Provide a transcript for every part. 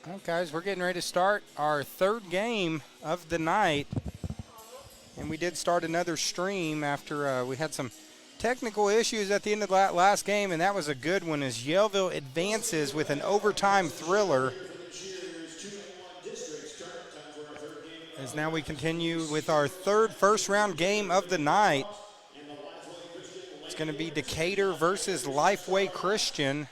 All right, guys, we're getting ready to start our third game of the night. And we did start another stream after we had some technical issues at the end of the last game, and that was a good one as Yellville advances with an overtime thriller. As now we continue with our third first-round game of the night. It's going to be Decatur versus Lifeway Christian.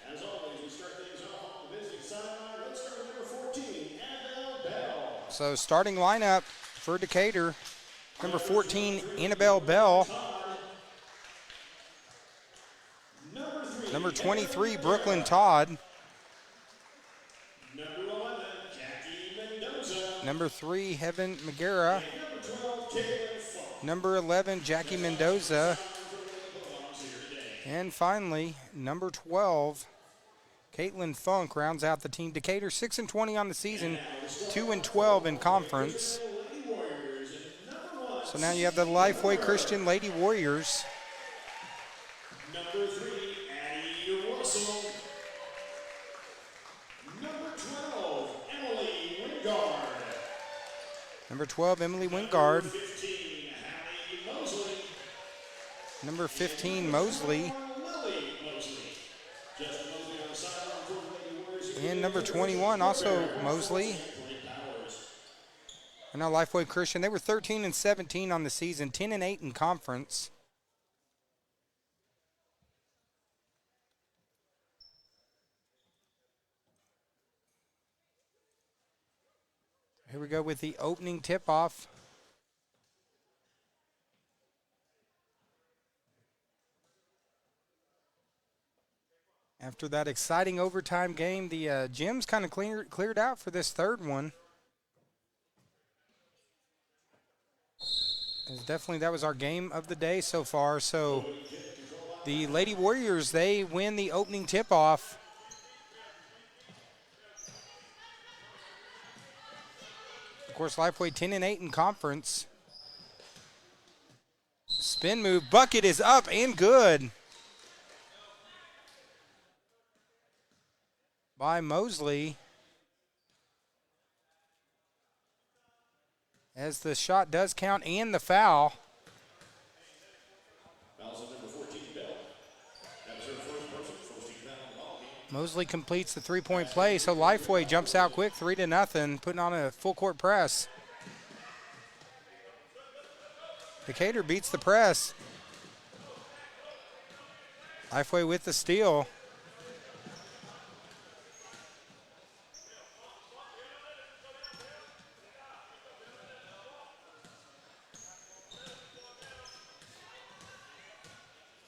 So starting lineup for Decatur, number 14, Annabelle Bell. Number 23, Brooklyn Todd. Number 3, Heaven Magera. Number 11, Jackie Mendoza. And finally, number 12, Caitlin Funk rounds out the team. Decatur 6-20 on the season, 2-12 in conference. So now you have the Lifeway Christian Lady Warriors. Number 3, Addie Russell. Number 12, Emily Wingard. Number 12, Emily Wingard. Number 15, Hallie Mosley. Number 15, Mosley. Lily Mosley. Justin Mosley on the sideline for the Lady Warriors. And number 21, also Mosley. And now Lifeway Christian, they were 13-17 on the season, 10-8 in conference. Here we go with the opening tip-off. After that exciting overtime game, the gym's kind of cleared out for this third one. As definitely that was our game of the day so far. So the Lady Warriors, they win the opening tip-off. Of course, Lifeway 10-8 in conference. Spin move, bucket is up and good by Mosley. As the shot does count and the foul. Mosley completes the three-point play, so Lifeway jumps out quick, 3-0, putting on a full-court press. Decatur beats the press. Lifeway with the steal.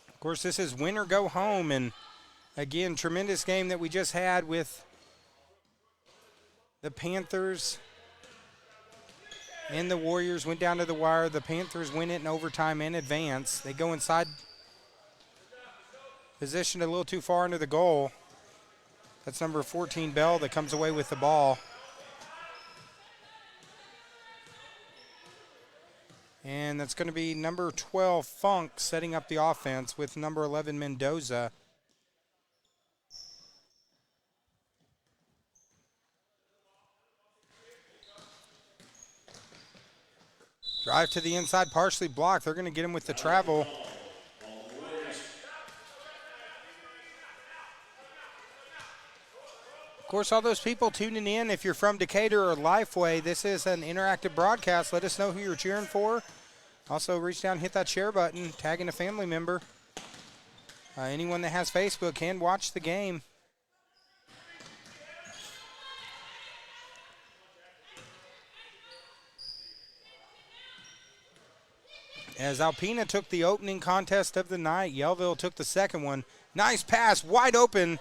Of course, this is win or go home, and again, tremendous game that we just had with the Panthers and the Warriors. Went down to the wire. The Panthers win it in overtime and advance. They go inside, positioned a little too far into the goal. That's number 14, Bell, that comes away with the ball. And that's going to be number 12, Funk, setting up the offense with number 11, Mendoza. Drive to the inside, partially blocked. They're going to get him with the travel. Of course, all those people tuning in, if you're from Decatur or Lifeway, this is an interactive broadcast. Let us know who you're cheering for. Also, reach down and hit that share button, tagging a family member. Anyone that has Facebook can watch the game. As Alpena took the opening contest of the night, Yellville took the second one. Nice pass, wide open.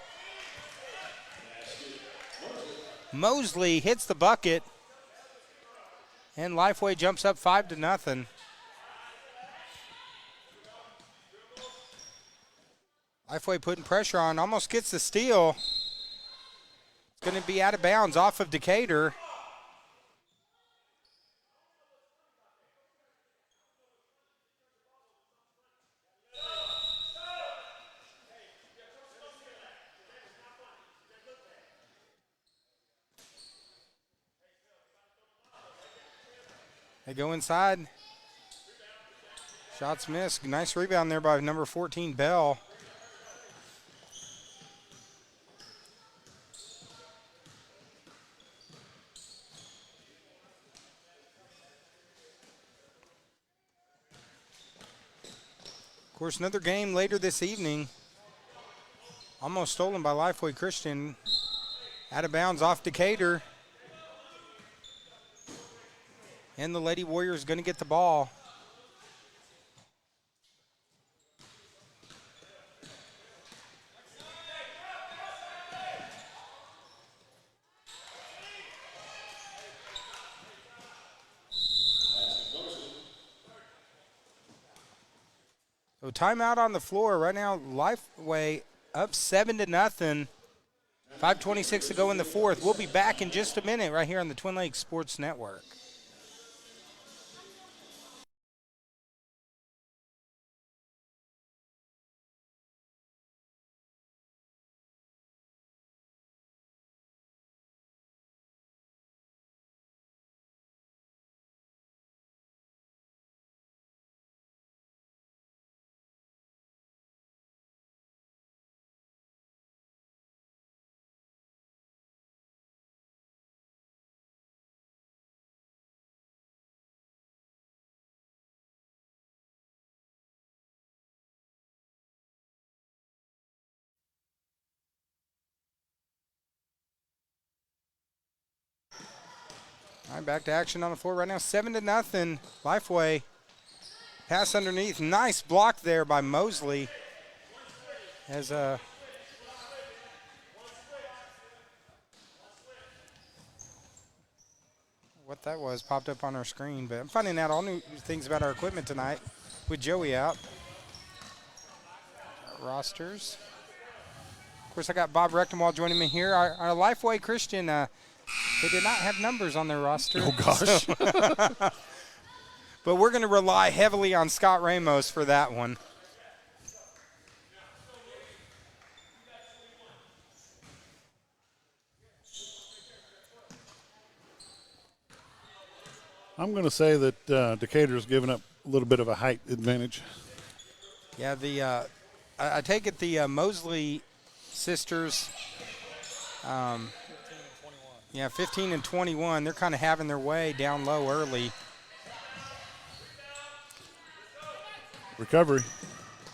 Mosley hits the bucket. And Lifeway jumps up 5-0. Lifeway putting pressure on, almost gets the steal. It's going to be out of bounds off of Decatur. They go inside. Shots missed. Nice rebound there by number 14, Bell. Of course, another game later this evening. Almost stolen by Lifeway Christian. Out of bounds off Decatur. And the Lady Warriors going to get the ball. So timeout on the floor. Right now, Lifeway up 7-0. 5:26 to go in the fourth. We'll be back in just a minute right here on the Twin Lakes Sports Network. All right, back to action on the floor right now. 7-0, Lifeway. Pass underneath. Nice block there by Mosley. As what that was popped up on our screen, but I'm finding out all new things about our equipment tonight with Joey out. Rosters. Of course, I got Bob Rechtenwald joining me here. Our Lifeway Christian, they did not have numbers on their roster. Oh, gosh. So but we're going to rely heavily on Scott Ramos for that one. I'm going to say that Decatur's given up a little bit of a height advantage. Yeah, I take it the Mosley sisters, 15 and 21. They're kind of having their way down low early. Recovery.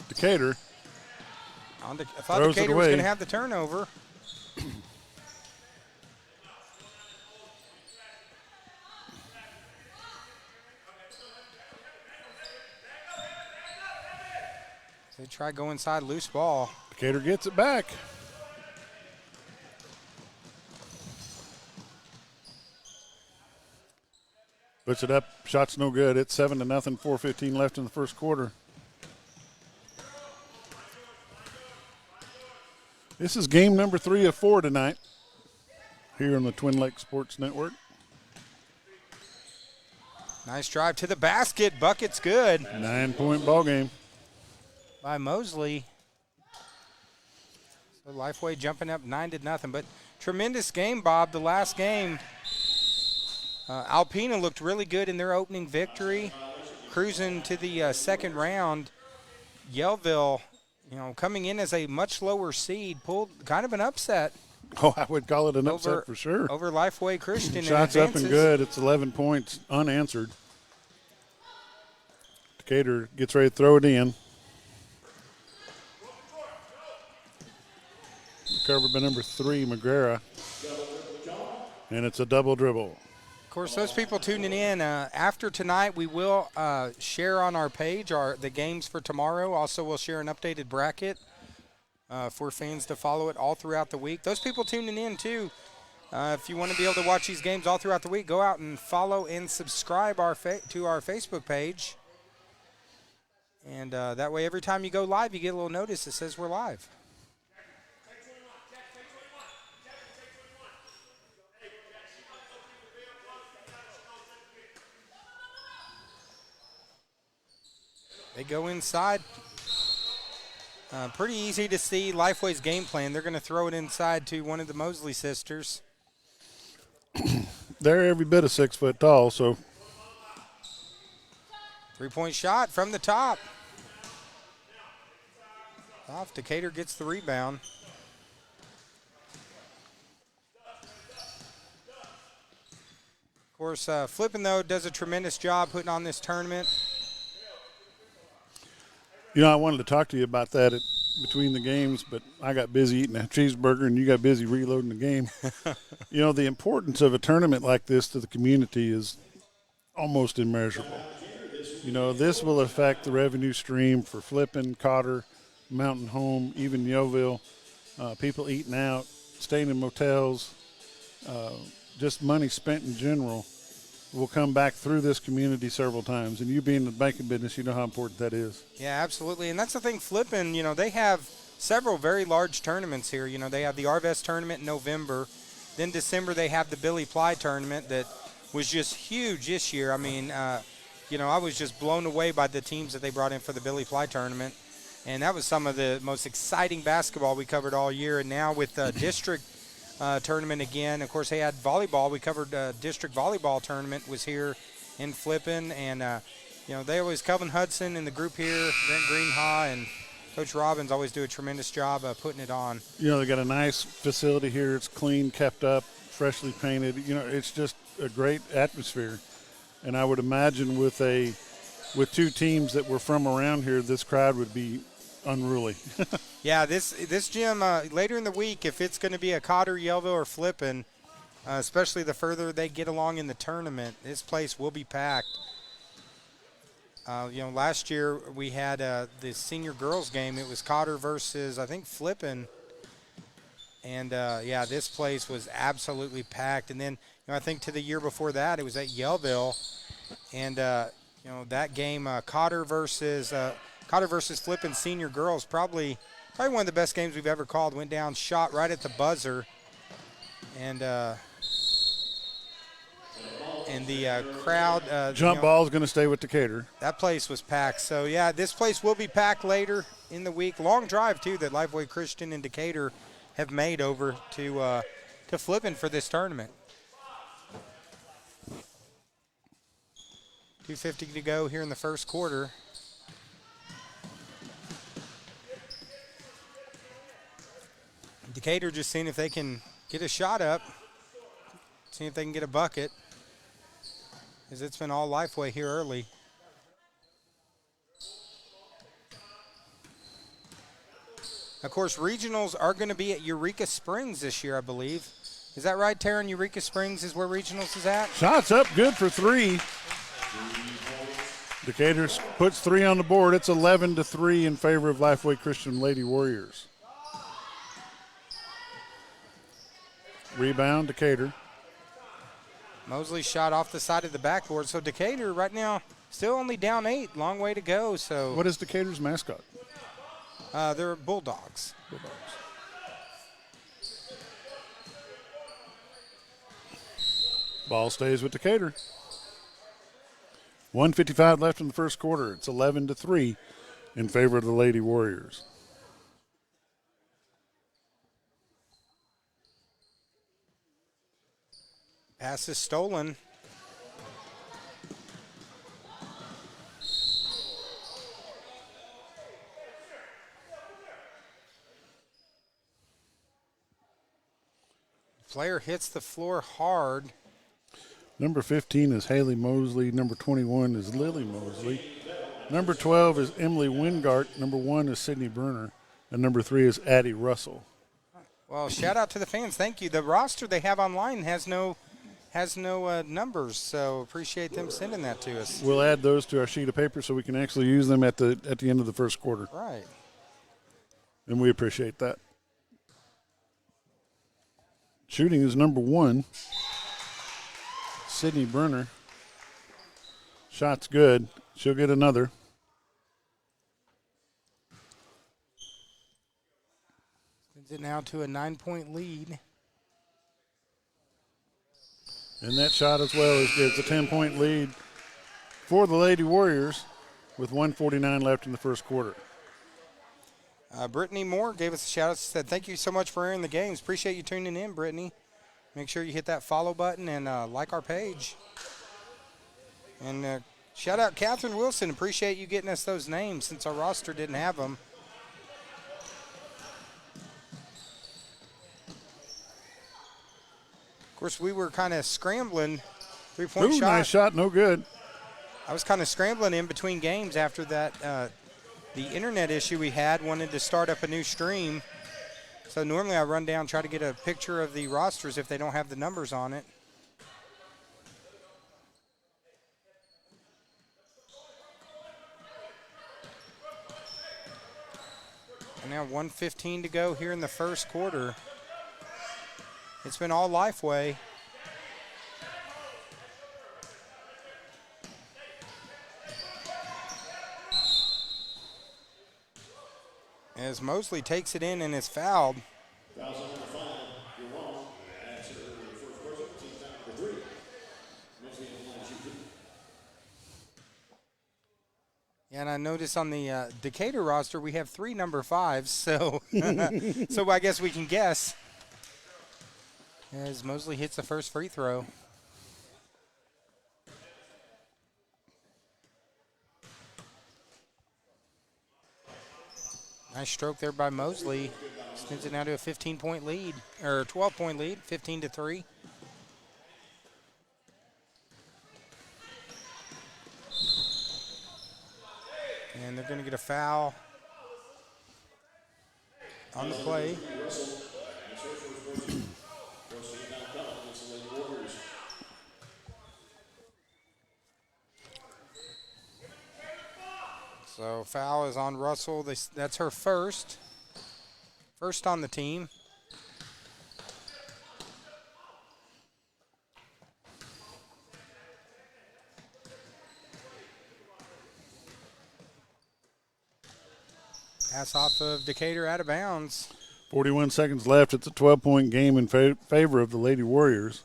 Decatur. I thought Throws it Decatur was away. going to have the turnover. They try go inside, loose ball. Decatur gets it back. Puts it up. Shot's no good. It's 7-0. 4:15 left in the first quarter. This is game number 3 of 4 tonight here on the Twin Lakes Sports Network. Nice drive to the basket. Bucket's good 9-point ball game. by Mosley. So Lifeway jumping up 9-0. But tremendous game, Bob. The last game, Alpena looked really good in their opening victory, cruising to the second round. Yellville, coming in as a much lower seed, pulled kind of an upset. Oh, I would call it an upset for sure. Over Lifeway Christian. Shots up and good. It's 11 points unanswered. Decatur gets ready to throw it in. Covered by number 3, McGarrah. And it's a double dribble. Of course, those people tuning in, after tonight, we will share on our page the games for tomorrow. Also, we'll share an updated bracket for fans to follow it all throughout the week. Those people tuning in, too, if you want to be able to watch these games all throughout the week, go out and follow and subscribe to our Facebook page. And that way, every time you go live, you get a little notice that says we're live. They go inside. Pretty easy to see Lifeway's game plan. They're going to throw it inside to one of the Mosley sisters. They're every bit of 6 foot tall, so Three-point shot from the top. Off, Decatur gets the rebound. Of course, Flippin, though, does a tremendous job putting on this tournament. You know, I wanted to talk to you about that between the games, but I got busy eating a cheeseburger and you got busy reloading the game. You know, the importance of a tournament like this to the community is almost immeasurable. You know, this will affect the revenue stream for Flippin, Cotter, Mountain Home, even Yeovil, people eating out, staying in motels, just money spent in general will come back through this community several times. And you being in the banking business, you know how important that is. Yeah, absolutely. And that's the thing, Flippin, you know, they have several very large tournaments here. You know, they have the Arvest tournament in November. Then December they have the Billy Ply tournament that was just huge this year. I mean, you know, I was just blown away by the teams that they brought in for the Billy Ply tournament. And that was some of the most exciting basketball we covered all year. And now with the district tournament again, of course, they had volleyball. We covered district volleyball tournament was here in Flippin. And, you know, they always, Kelvin Hudson and the group here, Brent Greenhaw and Coach Robbins always do a tremendous job of putting it on. You know, they got a nice facility here. It's clean, kept up, freshly painted. You know, it's just a great atmosphere. And I would imagine with two teams that were from around here, this crowd would be unruly. Yeah, this gym later in the week, if it's going to be a Cotter, Yellville, or Flippin, especially the further they get along in the tournament, this place will be packed. You know, last year we had the senior girls game. It was Cotter versus, I think, Flippin. And, yeah, this place was absolutely packed. And then, you know, I think to the year before that, it was at Yellville. And, you know, that game, Cotter versus Flippin senior girls, probably one of the best games we've ever called. Went down, shot right at the buzzer. And the crowd. Jump ball is going to stay with Decatur. That place was packed. So, yeah, this place will be packed later in the week. Long drive, too, that Lifeway Christian and Decatur have made over to Flippin for this tournament. 2:50 to go here in the first quarter. Decatur just seeing if they can get a shot up, seeing if they can get a bucket, as it's been all Lifeway here early. Of course, regionals are going to be at Eureka Springs this year, I believe. Is that right, Taryn? Eureka Springs is where regionals is at? Shots up, good for three. Decatur puts three on the board. It's 11-3 in favor of Lifeway Christian Lady Warriors. Rebound, Decatur. Mosley shot off the side of the backboard. So Decatur right now still only down 8. Long way to go. So what is Decatur's mascot? They're Bulldogs. Bulldogs. Ball stays with Decatur. 1:55 left in the first quarter. It's 11-3 in favor of the Lady Warriors. Pass is stolen. Player hits the floor hard. Number 15 is Haley Mosley. Number 21 is Lily Mosley. Number 12 is Emily Wingart. Number 1 is Sydney Bruner. And number 3 is Addie Russell. Well, shout out to the fans. Thank you. The roster they have online has no numbers, so appreciate them sending that to us. We'll add those to our sheet of paper so we can actually use them at the end of the first quarter. Right. And we appreciate that. Shooting is number 1. Sydney Bruner. Shot's good. She'll get another. Sends it now to a 9-point lead. And that shot as well is good. It's a 10-point lead for the Lady Warriors with 1:49 left in the first quarter. Brittany Moore gave us a shout out. She said, thank you so much for airing the games. Appreciate you tuning in, Brittany. Make sure you hit that follow button and like our page. And Shout out Catherine Wilson. Appreciate you getting us those names since our roster didn't have them. Of course, we were kind of scrambling. Three-point Ooh, shot. nice shot, no good. I was kind of scrambling in between games after that the internet issue we had. Wanted to start up a new stream. So normally I run down, try to get a picture of the rosters if they don't have the numbers on it. And now 1:15 to go here in the first quarter. It's been all Lifeway. As Mosley takes it in and is fouled. Fouls on number 5. You're wrong. That's her first person. Team foul number 3. Mosley on the line shooting. Yeah, and I notice on the Decatur roster we have 3 number 5s, so so I guess we can guess. As Mosley hits the first free throw. Nice stroke there by Mosley. Extends it now to a 15-point lead, or 12-point lead, 15-3. And they're going to get a foul on the play. So foul is on Russell. That's her first on the team. Pass off of Decatur, out of bounds. 41 seconds left. It's a 12-point game in favor of the Lady Warriors.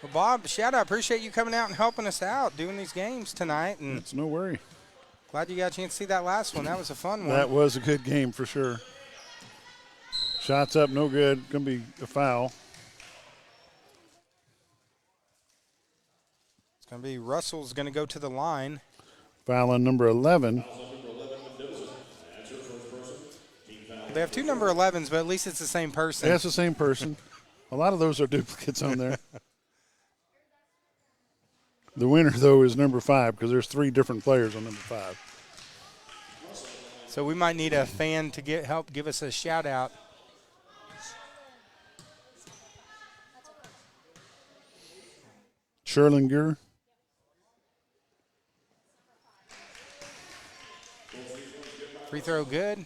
Well, Bob, shout out. Appreciate you coming out and helping us out doing these games tonight. And It's no worry. glad you got a chance to see that last one. That was a fun one. That was a good game for sure. Shots up, no good. Going to be a foul. It's going to be Russell's going to go to the line. Foul on number 11. They have 2 number 11s, but at least it's the same person. That's the same person. A lot of those are duplicates on there. The winner, though, is number 5 because there's 3 different players on number 5. So we might need a fan to help give us a shout out. Scherlinger. Free throw good.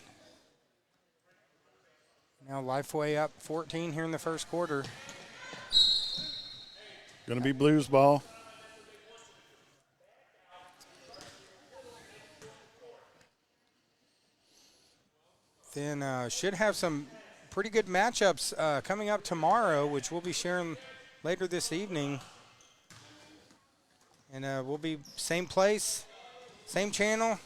Now Lifeway up 14 here in the first quarter. Going to be Blues ball. Then should have some pretty good matchups coming up tomorrow, which we'll be sharing later this evening. And we'll be same place, same channel.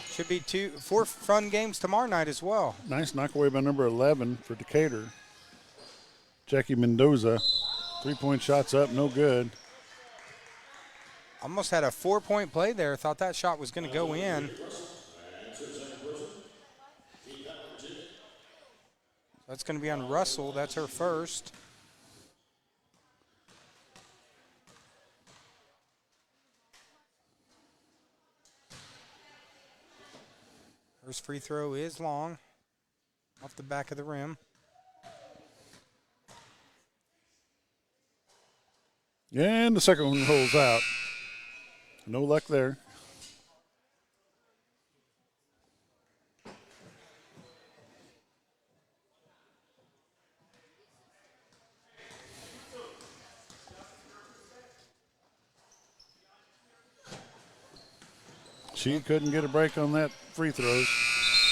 Should be 4 fun games tomorrow night as well. Nice knockaway by number 11 for Decatur. Jackie Mendoza. 3-point shots up, no good. Almost had a 4-point play there. Thought that shot was going to go in. That's going to be on Russell. That's her first. First free throw is long, off the back of the rim. And the second one rolls out. No luck there. She couldn't get a break on that free throws.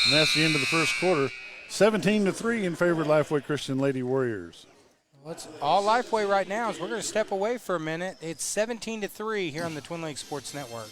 And that's the end of the first quarter. 17-3 in favor of Lifeway Christian Lady Warriors. What's all Lifeway right now is we're going to step away for a minute. It's 17-3 here on the Twin Lakes Sports Network.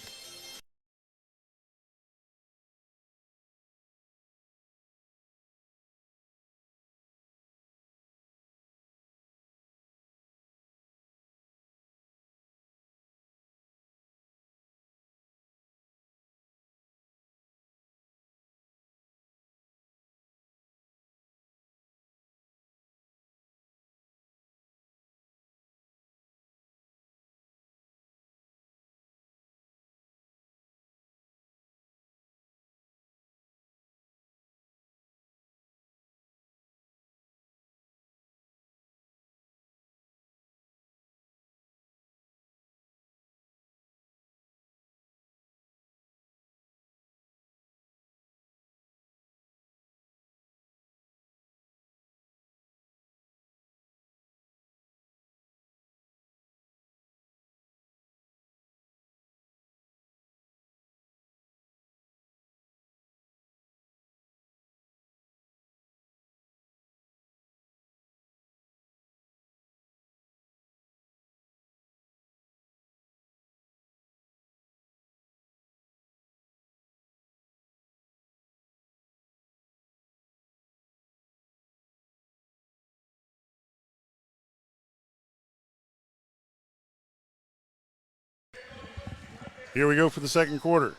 Here we go for the second quarter.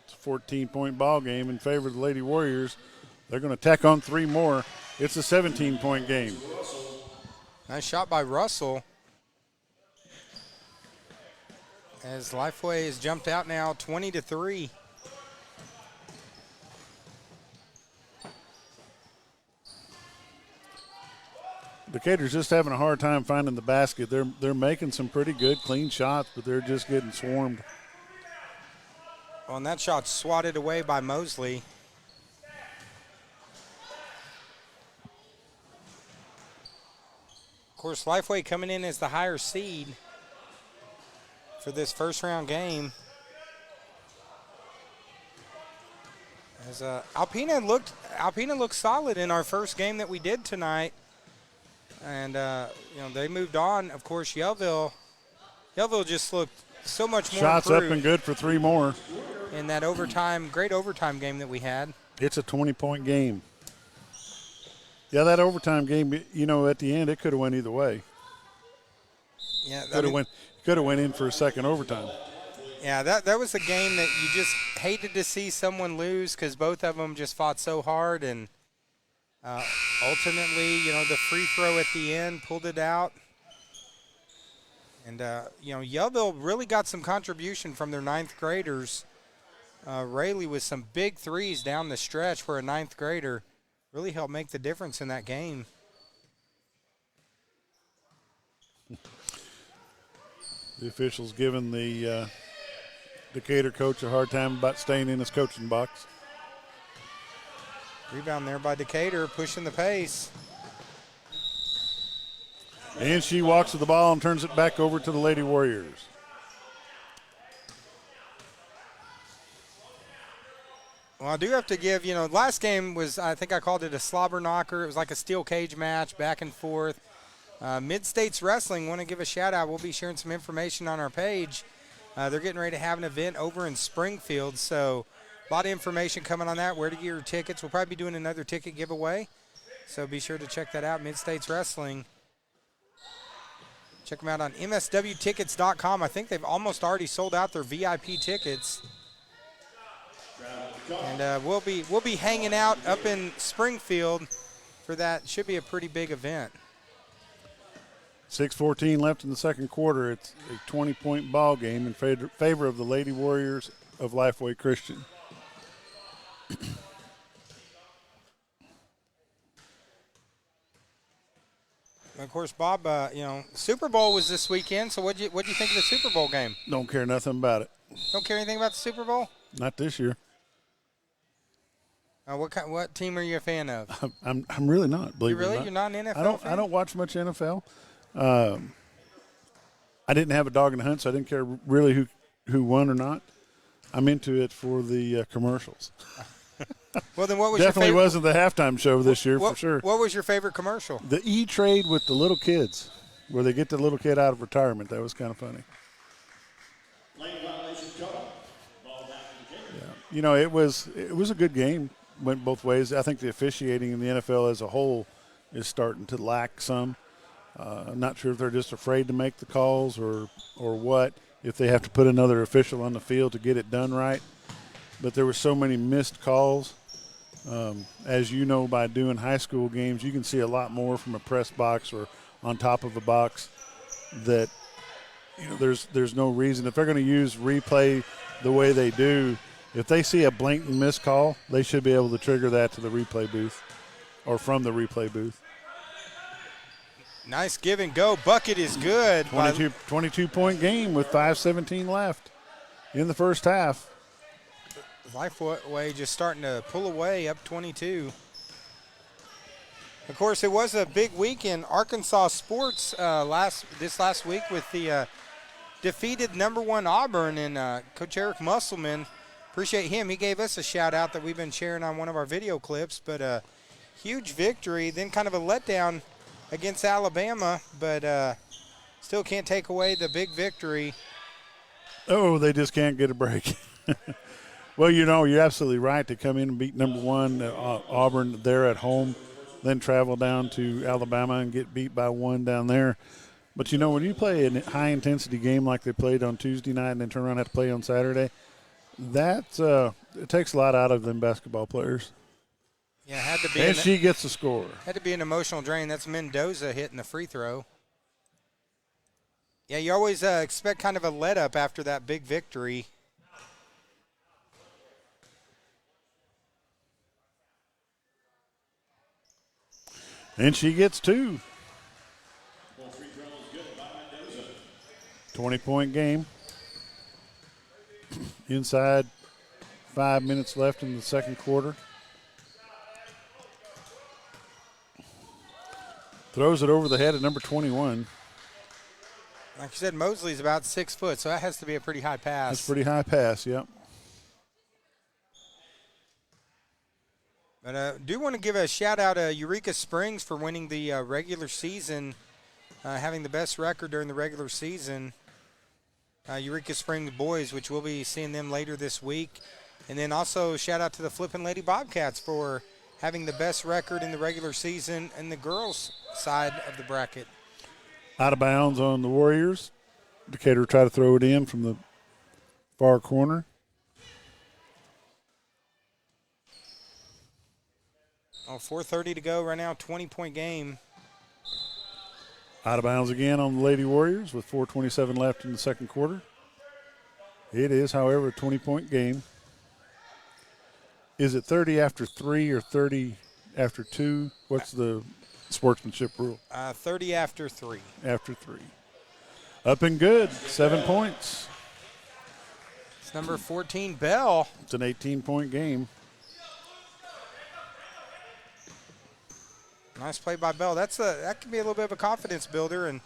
It's a 14-point ball game in favor of the Lady Warriors. They're going to tack on 3 more. It's a 17-point game. Nice shot by Russell. As Lifeway has jumped out now 20-3. Decatur's just having a hard time finding the basket. They're making some pretty good, clean shots, but they're just getting swarmed. Well, and that shot swatted away by Mosley. Of course, Lifeway coming in as the higher seed for this first round game. As Alpena looked solid in our first game that we did tonight. And, they moved on. Of course, Yellville just looked so much more Shots up improved and good for 3 more. in that great overtime game that we had. It's a 20-point game. Yeah, that overtime game, at the end, it could have went either way. Yeah, Could have went in for a second overtime. Yeah, that was a game that you just hated to see someone lose because both of them just fought so hard, and ultimately, the free throw at the end pulled it out. And, Yellville really got some contribution from their 9th graders. Rayleigh with some big threes down the stretch for a 9th grader really helped make the difference in that game. The officials giving the Decatur coach a hard time about staying in his coaching box. Rebound there by Decatur, pushing the pace. And she walks to the ball and turns it back over to the Lady Warriors. Well, I do have to give, last game was, I think I called it a slobber knocker. It was like a steel cage match, back and forth. Mid-States Wrestling, want to give a shout out. We'll be sharing some information on our page. They're getting ready to have an event over in Springfield, so a lot of information coming on that, where to get your tickets. We'll probably be doing another ticket giveaway, so be sure to check that out, Mid-States Wrestling. Check them out on mswtickets.com. I think they've almost already sold out their VIP tickets. And we'll be hanging out up in Springfield for that. Should be a pretty big event. 6:14 left in the second quarter. It's a 20-point ball game in favor of the Lady Warriors of Lifeway Christian. Of course, Bob, Super Bowl was this weekend, so what'd you think of the Super Bowl game? Don't care nothing about it. Don't care anything about the Super Bowl? Not this year. What team are you a fan of? I'm really not. Believe it or not. You're not an NFL fan? I don't watch much NFL. I didn't have a dog in the hunt, so I didn't care really who won or not. I'm into it for the commercials. Well, then what was Definitely your favorite? wasn't the halftime show this year for sure. What was your favorite commercial? The E-Trade with the little kids, where they get the little kid out of retirement. That was kind of funny. Lane violation call. Ball back to Decatur. Yeah. It was a good game. Went both ways. I think the officiating in the NFL as a whole is starting to lack some. I'm not sure if they're just afraid to make the calls or what, if they have to put another official on the field to get it done right. But there were so many missed calls. As you know, by doing high school games, you can see a lot more from a press box or on top of a box that, there's no reason. If they're going to use replay the way they do, if they see a blatant missed call, they should be able to trigger that to the replay booth or from the replay booth. Nice give and go. Bucket is good. 22-point game with 5:17 left in the first half. Lifeway just starting to pull away, up 22. Of course, it was a big week in Arkansas sports this last week with the defeated #1 Auburn, and Coach Eric Musselman, appreciate him. He gave us a shout out that we've been sharing on one of our video clips, but a huge victory, then kind of a letdown against Alabama, but still can't take away the big victory. Oh, they just can't get a break. Well, you're absolutely right to come in and beat #1 Auburn there at home, then travel down to Alabama and get beat by 1 down there. But, you know, when you play a high-intensity game like they played on Tuesday night and then turn around and have to play on Saturday, it takes a lot out of them basketball players. Yeah, had to be. And she gets the score. Had to be an emotional drain. That's Mendoza hitting the free throw. Yeah, you always expect kind of a let-up after that big victory. And she gets 2. 20-point game. Inside 5 minutes left in the second quarter. Throws it over the head of number 21. Like you said, Mosley's about 6 foot, so that has to be a pretty high pass. That's a pretty high pass, yep. But do want to give a shout-out to Eureka Springs for winning the regular season, having the best record during the regular season. Eureka Springs boys, which we'll be seeing them later this week. And then also shout-out to the Flippin' Lady Bobcats for having the best record in the regular season in the girls' side of the bracket. Out of bounds on the Warriors. Decatur try to throw it in from the far corner. Oh, 4:30 to go right now, 20-point game. Out of bounds again on the Lady Warriors with 4:27 left in the second quarter. It is, however, a 20-point game. Is it 30 after 3 or 30 after 2? What's the sportsmanship rule? 30 after 3. After 3. Up and good, 7 points. It's number 14, Bell. It's an 18-point game. Nice play by Bell. That could be a little bit of a confidence builder, and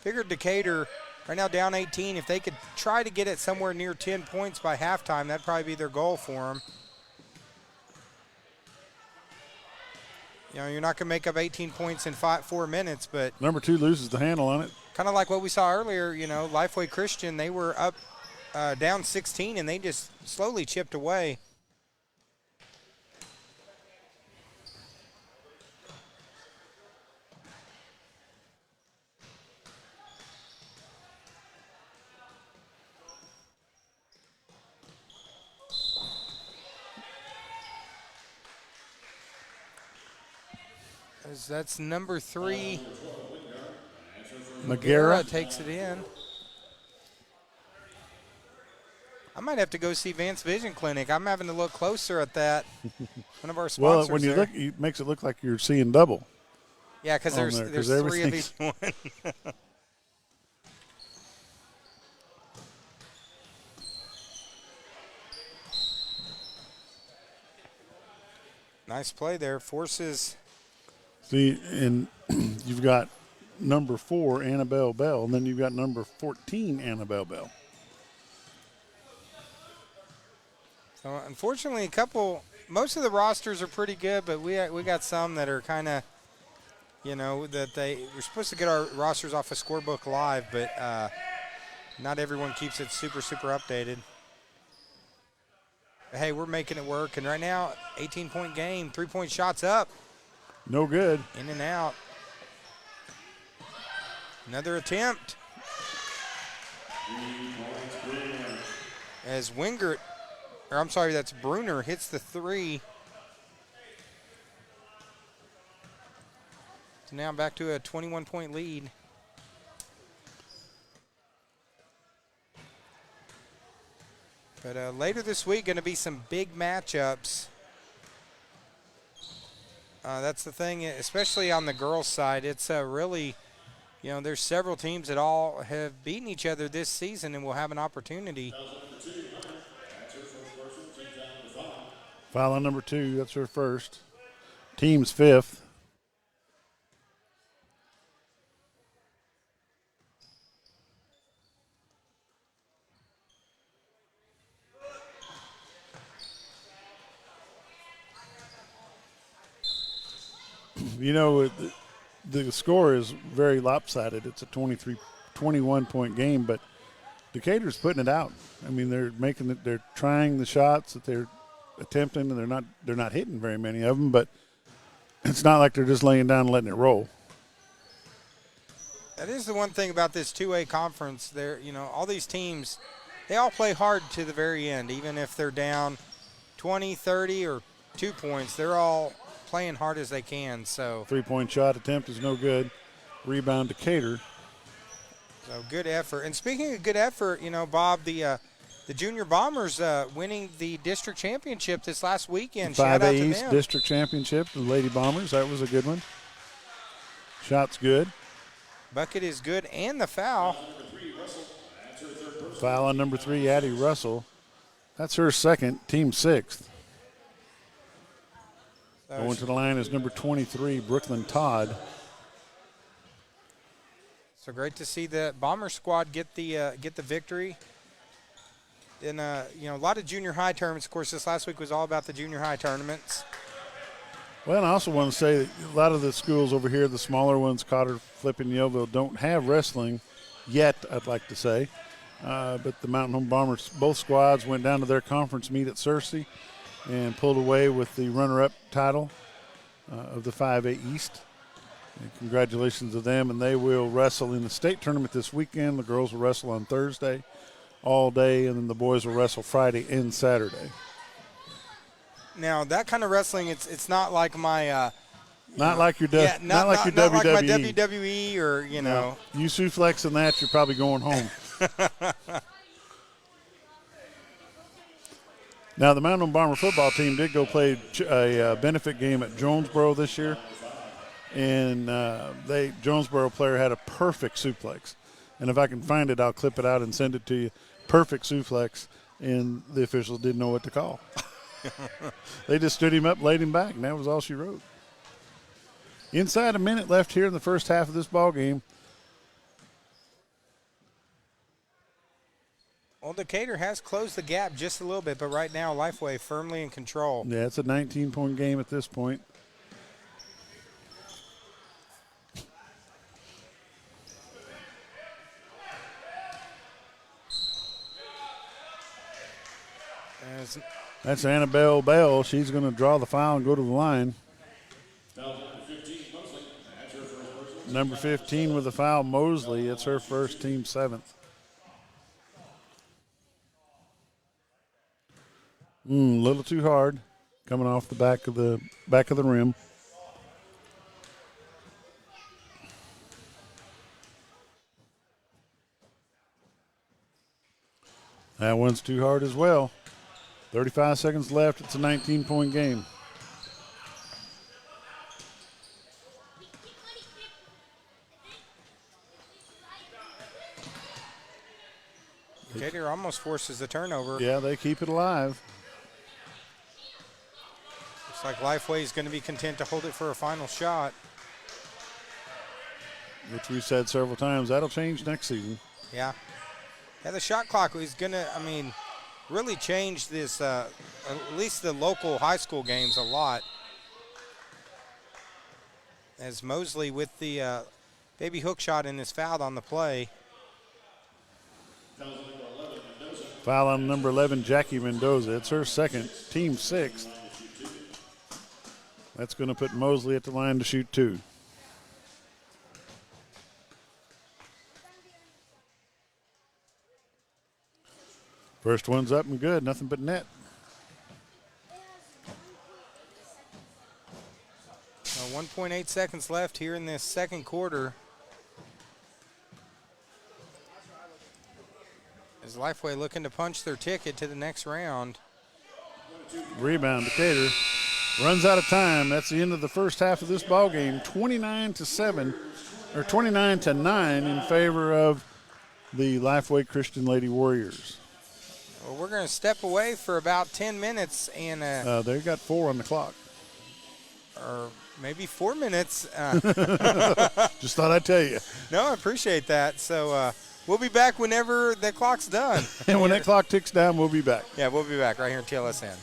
figured Decatur right now down 18. If they could try to get it somewhere near 10 points by halftime, that'd probably be their goal for them. You know, you're not going to make up 18 points in 4 minutes, but Number 2 loses the handle on it. kind of like what we saw earlier, you know, Lifeway Christian, they were up down 16, and they just slowly chipped away. That's number 3. Magera. Takes it in. I might have to go see Vance Vision Clinic. I'm having to look closer at that. One of our sponsors. Well, when you there. look, it makes it look like you're seeing double. Yeah, because there's 3 of each one. Nice play there. Forces. See, and you've got number 4, Annabelle Bell, and then you've got number 14, Annabelle Bell. So unfortunately, most of the rosters are pretty good, but we got some that are kind of, you know, that we're supposed to get our rosters off of Scorebook Live, but not everyone keeps it super updated. But hey, we're making it work, and right now, 18-point game, 3-point shots up. No good. In and out. Another attempt. As Wingert, or I'm sorry, that's Bruner, hits the 3. So now back to a 21-point lead. But later this week, going to be some big matchups. That's the thing, especially on the girls' side. It's really, you know, there's several teams that all have beaten each other this season and will have an opportunity. Foul on number 2. That's her first. Team's 5th. You know, the score is very lopsided. It's a 21-point game, but Decatur's putting it out. I mean, they're trying the shots that they're attempting, and they're not hitting very many of them, but it's not like they're just laying down and letting it roll. That is the one thing about this 2A conference. There, all these teams, they all play hard to the very end, even if they're down 20, 30, or 2 points. They're all playing hard as they can. So 3-point shot attempt is no good. Rebound to Cater. So good effort. And speaking of good effort, Bob, the Junior Bombers winning the district championship this last weekend. Shout out 5A to East them. District Championship, the Lady Bombers. That was a good one. Shot's good. Bucket is good, and the foul. Foul on number 3, Addie Russell. That's her second, team 6th. Going to the line is number 23, Brooklyn Todd. So great to see the Bomber squad get the victory. And a lot of junior high tournaments. Of course, this last week was all about the junior high tournaments. Well, and I also want to say that a lot of the schools over here, the smaller ones, Cotter, Flippin, Yeovil, don't have wrestling yet, I'd like to say. But the Mountain Home Bombers, both squads went down to their conference meet at Searcy and pulled away with the runner-up title of the 5A East. And congratulations to them, and they will wrestle in the state tournament this weekend. The girls will wrestle on Thursday all day, and then the boys will wrestle Friday and Saturday. Now, that kind of wrestling, it's not like my not like your WWE. Not like my WWE or, No. You suplex in that, you're probably going home. Now, the Mountain Bomber football team did go play a benefit game at Jonesboro this year, and Jonesboro player had a perfect suplex. And if I can find it, I'll clip it out and send it to you. Perfect suplex, and the officials didn't know what to call. They just stood him up, laid him back, and that was all she wrote. Inside a minute left here in the first half of this ball game. Well, Decatur has closed the gap just a little bit, but right now Lifeway firmly in control. Yeah, it's a 19-point game at this point. That's Annabelle Bell. She's going to draw the foul and go to the line. Number 15 with the foul, Mosley. It's her first, team 7th. A little too hard, coming off the back of the rim. That one's too hard as well. 35 seconds left. It's a 19-point game. Decatur almost forces the turnover. Yeah, they keep it alive. Looks like Lifeway is going to be content to hold it for a final shot. Which we've said several times, that'll change next season. Yeah. Yeah, the shot clock is going to, really change this, at least the local high school games a lot. As Mosley with the baby hook shot and is fouled on the play. Foul on number 11, Jackie Mendoza. It's her second, team 6th. That's going to put Mosley at the line to shoot 2. First one's up and good, nothing but net. 1.8 seconds left here in this second quarter. Is Lifeway looking to punch their ticket to the next round? Rebound, Decatur. Runs out of time. That's the end of the first half of this ball game. 29-7, or 29-9 in favor of the Lifeway Christian Lady Warriors. Well, we're going to step away for about 10 minutes and they got 4 on the clock. Or maybe 4 minutes. Just thought I'd tell you. No, I appreciate that. So we'll be back whenever the clock's done. And when that clock ticks down, we'll be back. Yeah, we'll be back right here in TLSN.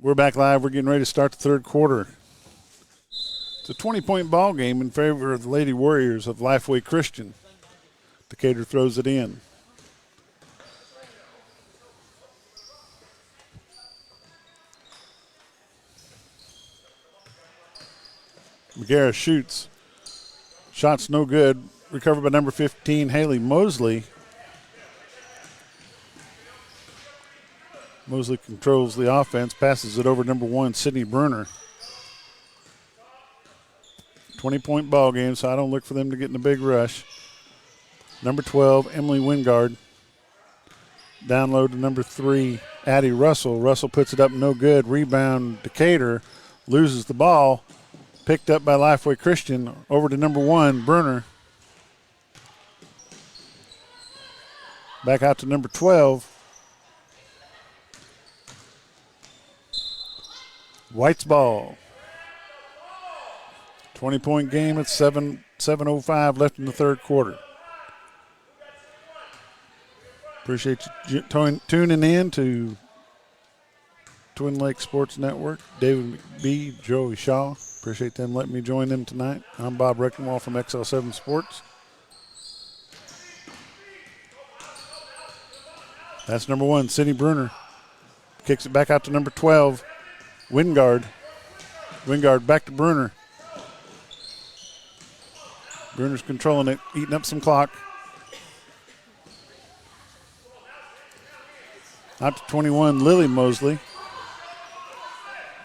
We're back live. We're getting ready to start the third quarter. It's a 20-point ball game in favor of the Lady Warriors of Lifeway Christian. Decatur throws it in. McGarris shoots. Shot's no good. Recovered by number 15, Haley Mosley. Mosley controls the offense, passes it over number 1, Sydney Bruner. 20-point ball game, so I don't look for them to get in a big rush. Number 12, Emily Wingard. Down low to number 3, Addie Russell. Russell puts it up, no good. Rebound, Decatur. Loses the ball. Picked up by Lifeway Christian. Over to number 1, Bruner. Back out to number 12. White's ball. 20-point game at 7:05 left in the third quarter. Appreciate you tuning in to Twin Lakes Sports Network. David McBee, Joey Shaw. Appreciate them letting me join them tonight. I'm Bob Reckenwall from XL7 Sports. That's number 1, Sydney Bruner. Kicks it back out to number 12, Wingard. Wingard back to Bruner. Bruner's controlling it, eating up some clock. Out to 21, Lily Mosley.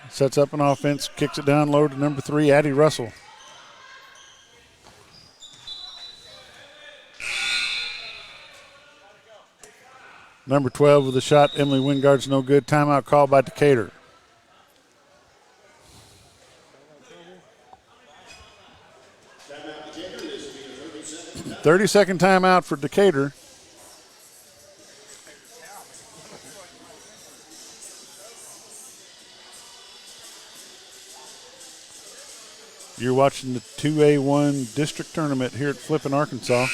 Sets up an offense, kicks it down low to number 3, Addie Russell. Number 12 with a shot, Emily Wingard's no good. Timeout called by Decatur. 30-second timeout for Decatur. You're watching the 2A1 district tournament here at Flippin, Arkansas.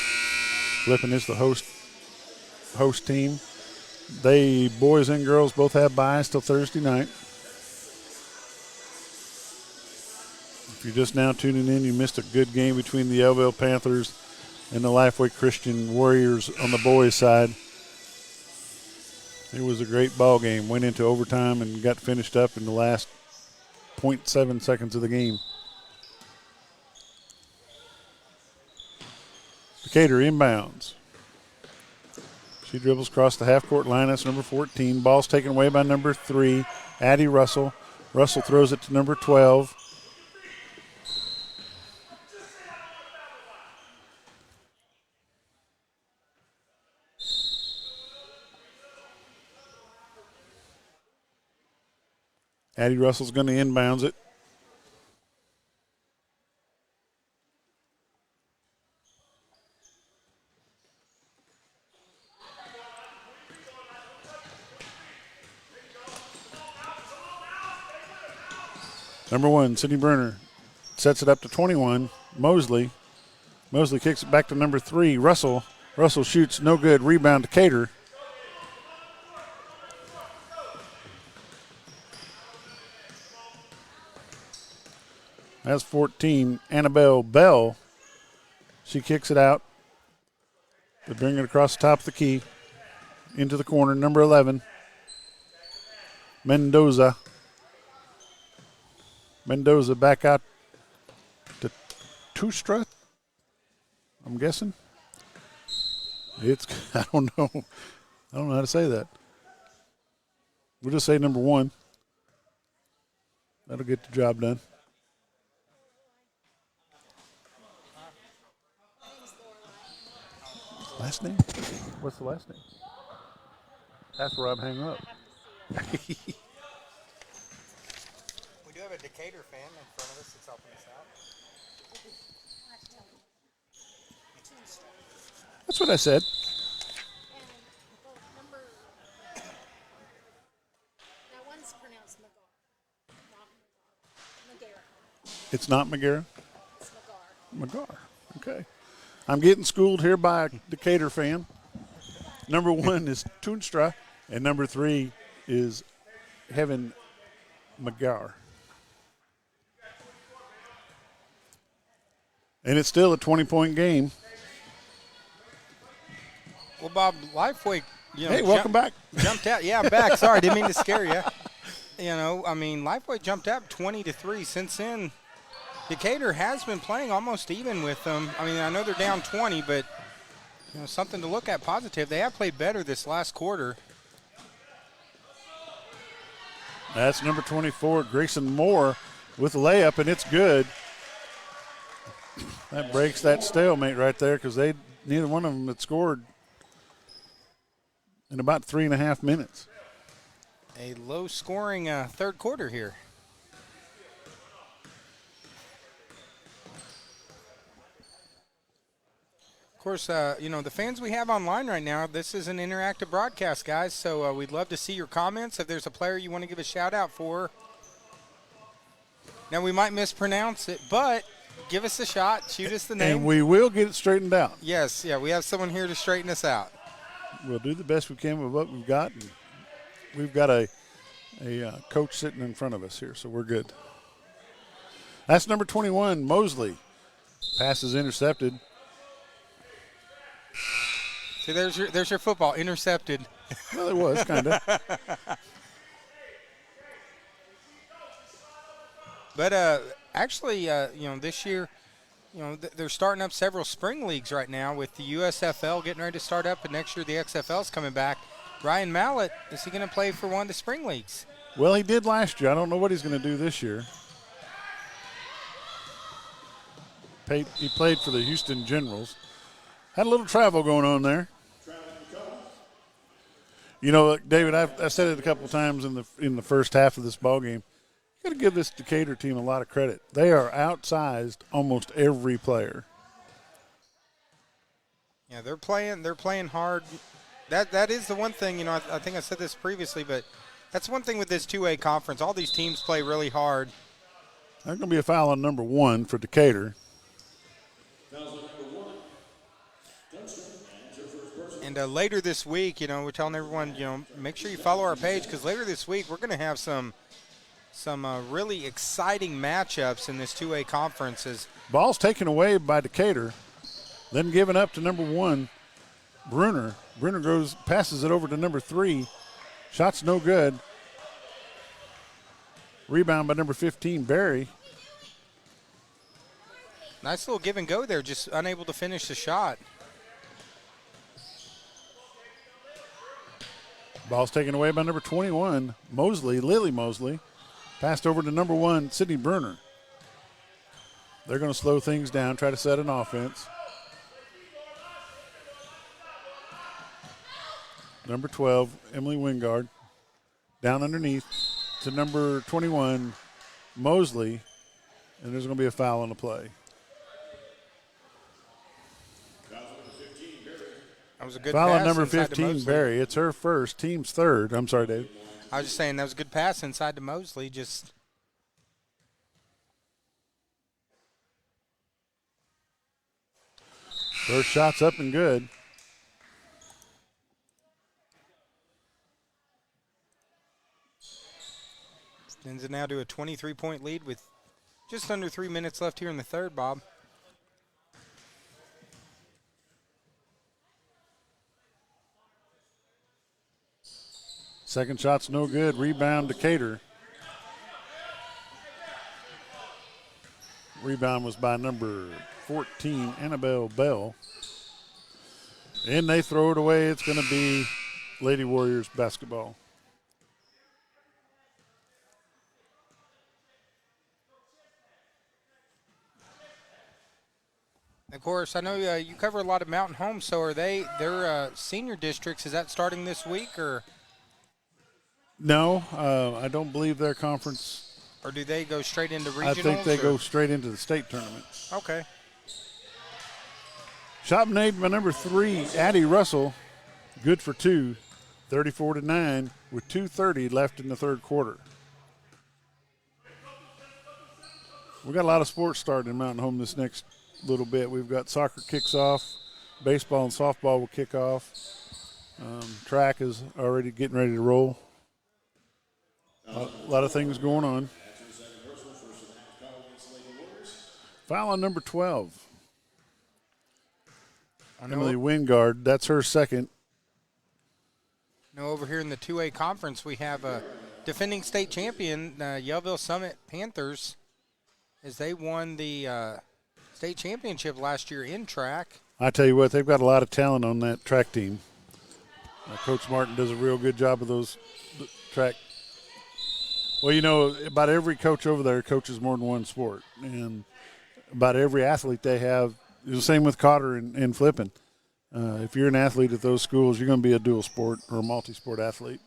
Flippin is the host team. They, boys and girls, both have byes till Thursday night. If you're just now tuning in, you missed a good game between the Elville Panthers and the Lifeway Christian Warriors on the boys' side. It was a great ball game. Went into overtime and got finished up in the last 0.7 seconds of the game. Decatur inbounds. She dribbles across the half-court line. That's number 14. Ball's taken away by number 3, Addie Russell. Russell throws it to number 12. Addie Russell's going to inbounds it. Number 1, Sydney Bruner sets it up to 21. Mosley. Mosley kicks it back to number 3, Russell. Russell shoots, no good. Rebound to Decatur. That's 14, Annabelle Bell. She kicks it out. They bring it across the top of the key into the corner. Number 11, Mendoza. Mendoza back out to Tustra, I'm guessing. I don't know. I don't know how to say that. We'll just say number 1. That'll get the job done. Last name? What's the last name? That's where I'm hanging up. We do have a Decatur fan in front of us that's helping us out. That's what I said. That one's pronounced Magar, not Megara. It's not McGarrett? It's Magar. McGar. Okay. I'm getting schooled here by a Decatur fan. Number 1 is Toonstra, and number 3 is Heaven McGar. And it's still a 20-point game. Well, Bob, Lifeway, Hey, welcome back. Jumped out. Yeah, I'm back. Sorry, didn't mean to scare you. You know, I mean, Lifeway jumped up 20-3. Since then, Decatur has been playing almost even with them. I mean, I know they're down 20, but you know, something to look at positive. They have played better this last quarter. That's number 24, Grayson Moore, with a layup, and it's good. That breaks that stalemate right there because neither one of them had scored in about 3.5 minutes. A low-scoring third quarter here. Of course, you know, the fans we have online right now, this is an interactive broadcast, guys, so we'd love to see your comments. If there's a player you want to give a shout-out for. Now, we might mispronounce it, but give us a shot. Shoot us the name. And we will get it straightened out. Yes, yeah, we have someone here to straighten us out. We'll do the best we can with what we've got. And we've got a coach sitting in front of us here, so we're good. That's number 21, Mosley. Pass is intercepted. See, there's your football, intercepted. Well, it was, kind of. But actually, you know, this year, you know, they're starting up several spring leagues right now with the USFL getting ready to start up, and next year the XFL is coming back. Ryan Mallett, is he going to play for one of the spring leagues? Well, he did last year. I don't know what he's going to do this year. He played for the Houston Generals. Had a little travel going on there. You know, David, I said it a couple times in the first half of this ball game. You got to give this Decatur team a lot of credit. They are outsized almost every player. Yeah, they're playing hard. That is the one thing, you know, I think I said this previously, but that's one thing with this 2A conference. All these teams play really hard. There's going to be a foul on number 1 for Decatur. And later this week, you know, we're telling everyone, you know, make sure you follow our page because later this week we're going to have some really exciting matchups in this 2A conference. Ball's taken away by Decatur, then given up to number 1, Bruner. Bruner passes it over to number 3. Shot's no good. Rebound by number 15, Barry. Nice little give and go there, just unable to finish the shot. Ball's taken away by number 21, Mosley, Lily Mosley. Passed over to number 1, Sydney Bruner. They're going to slow things down, try to set an offense. Number 12, Emily Wingard. Down underneath to number 21, Mosley. And there's going to be a foul on the play. That was a good foul pass on number inside to 15, Mosley. Barry. It's her first, team's third. I'm sorry, Dave. I was just saying that was a good pass inside to Mosley. Just first shot's up and good. extends it now to a 23-point lead with just under 3 minutes left here in the third, Bob. Second shot's no good. Rebound Decatur. Rebound was by number 14, Annabelle Bell. And they throw it away. It's going to be Lady Warriors basketball. Of course, I know you cover a lot of Mountain Homes, so are their senior districts, is that starting this week or? No, I don't believe their conference. Or do they go straight into regionals? I think they go straight into the state tournament. Okay. Shot made by number 3, Addie Russell. Good for 2, 34-9, with 2:30 left in the third quarter. We got a lot of sports starting in Mountain Home this next little bit. We've got soccer kicks off, baseball and softball will kick off. Track is already getting ready to roll. A lot of things going on. Foul on number 12. Emily Wingard, that's her second. Over here in the 2A conference, we have a defending state champion, Yellville Summit Panthers, as they won the state championship last year in track. I tell you what, they've got a lot of talent on that track team. Coach Martin does a real good job of those track. Well, you know, about every coach over there coaches more than one sport, and about every athlete they have is the same with Cotter and Flippin. If you're an athlete at those schools, you're going to be a dual sport or a multi-sport athlete.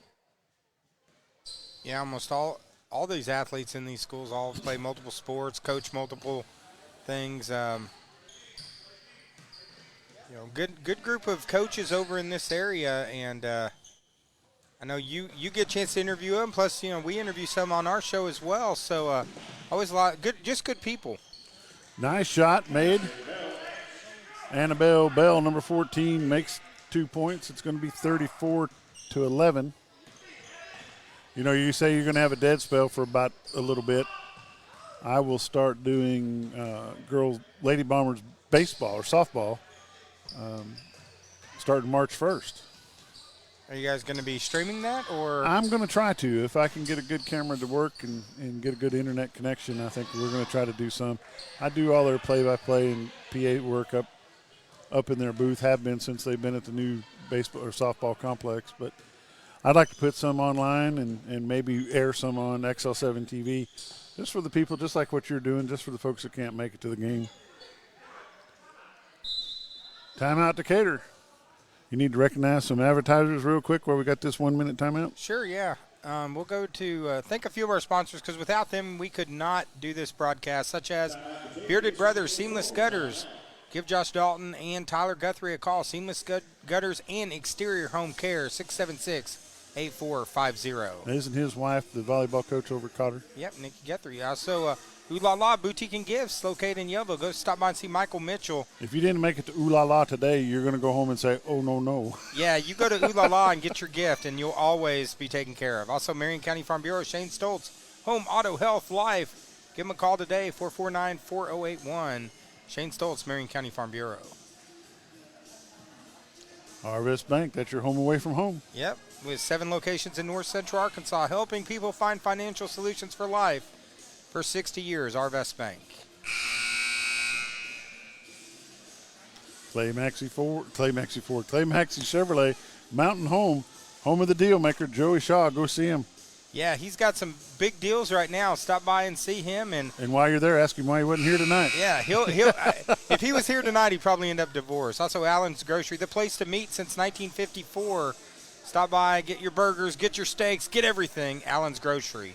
Yeah, almost all these athletes in these schools all play multiple sports, coach multiple things. Good group of coaches over in this area, and I know you get a chance to interview them. Plus, we interview some on our show as well. So always a lot good people. Nice shot made. Annabelle Bell, number 14, makes 2 points. It's going to be 34-11. You say you're going to have a dead spell for about a little bit. I will start doing girls, Lady Bombers baseball or softball starting March 1st. Are you guys going to be streaming that, or? I'm going to try to. If I can get a good camera to work and get a good internet connection, I think we're going to try to do some. I do all their play-by-play and PA work up in their booth, have been since they've been at the new baseball or softball complex. But I'd like to put some online and maybe air some on XL7 TV, just for the people, just like what you're doing, just for the folks that can't make it to the game. Timeout Decatur. You need to recognize some advertisers real quick while we got this 1 minute timeout? Sure, yeah. We'll go to thank a few of our sponsors, because without them we could not do this broadcast, such as Bearded Brothers, Seamless Gutters. Give Josh Dalton and Tyler Guthrie a call. Seamless Gutters and Exterior Home Care, 676-8450. Isn't his wife the volleyball coach over at Cotter? Yep, Nikki Guthrie. Also, Ooh La La Boutique and Gifts, located in Yellville. Go stop by and see Michael Mitchell. If you didn't make it to Ooh La La today, you're going to go home and say, oh, no. Yeah, you go to Ooh La La and get your gift, and you'll always be taken care of. Also, Marion County Farm Bureau, Shane Stoltz, Home Auto Health Life. Give him a call today, 449-4081. Shane Stoltz, Marion County Farm Bureau. Harvest Bank, that's your home away from home. Yep, with 7 locations in North Central Arkansas, helping people find financial solutions for life for 60 years. Harvest Bank. Clay Maxey Chevrolet, Mountain Home of the deal maker, Joey Shaw. Go see him. Yeah, he's got some big deals right now. Stop by and see him. And while you're there, ask him why he wasn't here tonight. Yeah, he'll if he was here tonight, he'd probably end up divorced. Also, Allen's Grocery, the place to meet since 1954. Stop by, get your burgers, get your steaks, get everything. Allen's Grocery.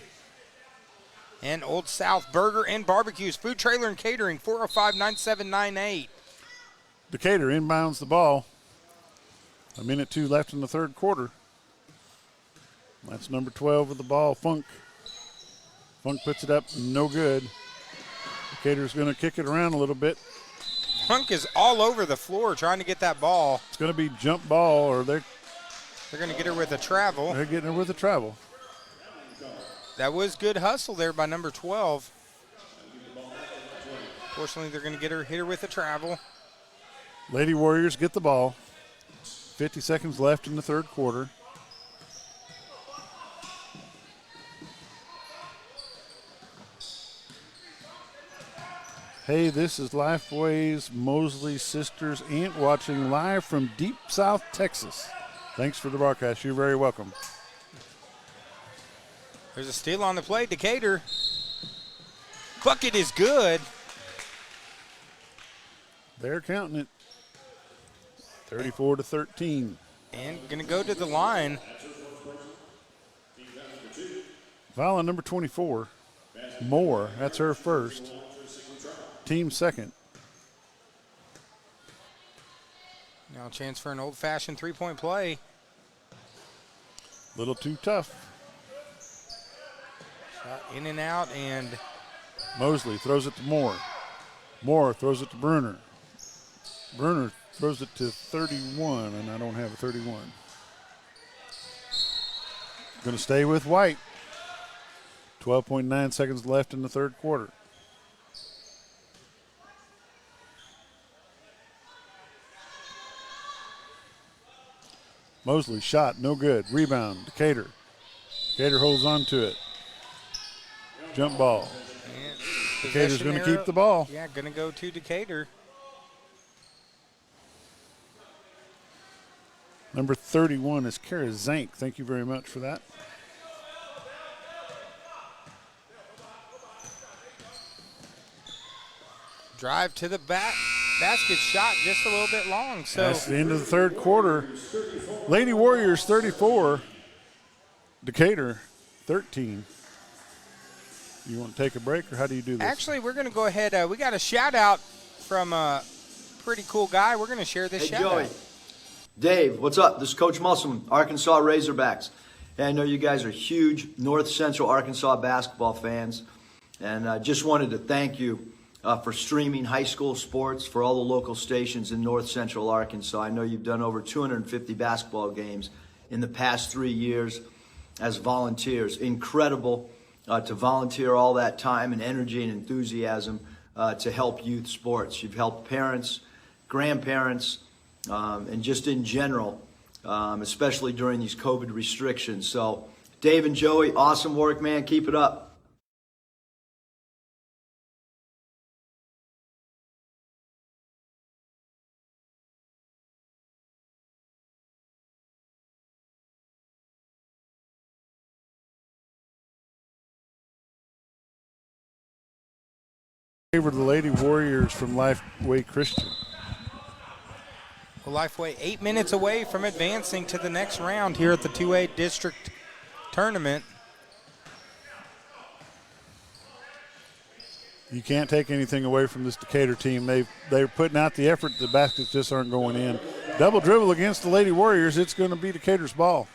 And Old South Burger and Barbecues, Food Trailer and Catering, 405-9798. Decatur inbounds the ball. 1:02 left in the third quarter. That's number 12 with the ball, Funk. Funk puts it up, no good. Decatur's going to kick it around a little bit. Funk is all over the floor trying to get that ball. It's going to be jump ball, or they're going to get her with a travel. They're getting her with a travel. That was good hustle there by number 12. Fortunately, they're going to hit her with a travel. Lady Warriors get the ball. 50 seconds left in the third quarter. Hey, this is Lifeway's Mosley Sisters Aunt watching live from Deep South, Texas. Thanks for the broadcast. You're very welcome. There's a steal on the play. Decatur. Bucket is good. They're counting it. 34-13. And going to go to the line. Foul on number 24. Moore. That's her first. Team second. Now a chance for an old-fashioned three-point play. A little too tough. Shot in and out, and Mosley throws it to Moore. Moore throws it to Bruner. Bruner throws it to 31, and I don't have a 31. Going to stay with White. 12.9 seconds left in the third quarter. Mosley shot, no good. Rebound, Decatur. Decatur holds on to it. Jump ball. Decatur's going to keep the ball. Yeah, going to go to Decatur. Number 31 is Kara Zank. Thank you very much for that. Drive to the basket, shot just a little bit long. So That's the end of the third quarter. Lady Warriors 34, Decatur 13. You want to take a break, or how do you do this? actually, we're going to go ahead. We got a shout out from a pretty cool guy. We're going to share this shout Joey. out. Dave, what's up? This is Coach Musselman, Arkansas Razorbacks. Hey, I know you guys are huge North Central Arkansas basketball fans, and I just wanted to thank you for streaming high school sports for all the local stations in North Central Arkansas. I know you've done over 250 basketball games in the past 3 years as volunteers. Incredible to volunteer all that time and energy and enthusiasm to help youth sports. You've helped parents, grandparents, and just in general, especially during these COVID restrictions. So, Dave and Joey, awesome work, man. Keep it up. Favor the Lady Warriors from Lifeway Christian. Well, Lifeway 8 minutes away from advancing to the next round here at the 2A district tournament. You can't take anything away from this Decatur team. They're putting out the effort. The baskets just aren't going in. Double dribble against the Lady Warriors. It's going to be Decatur's ball.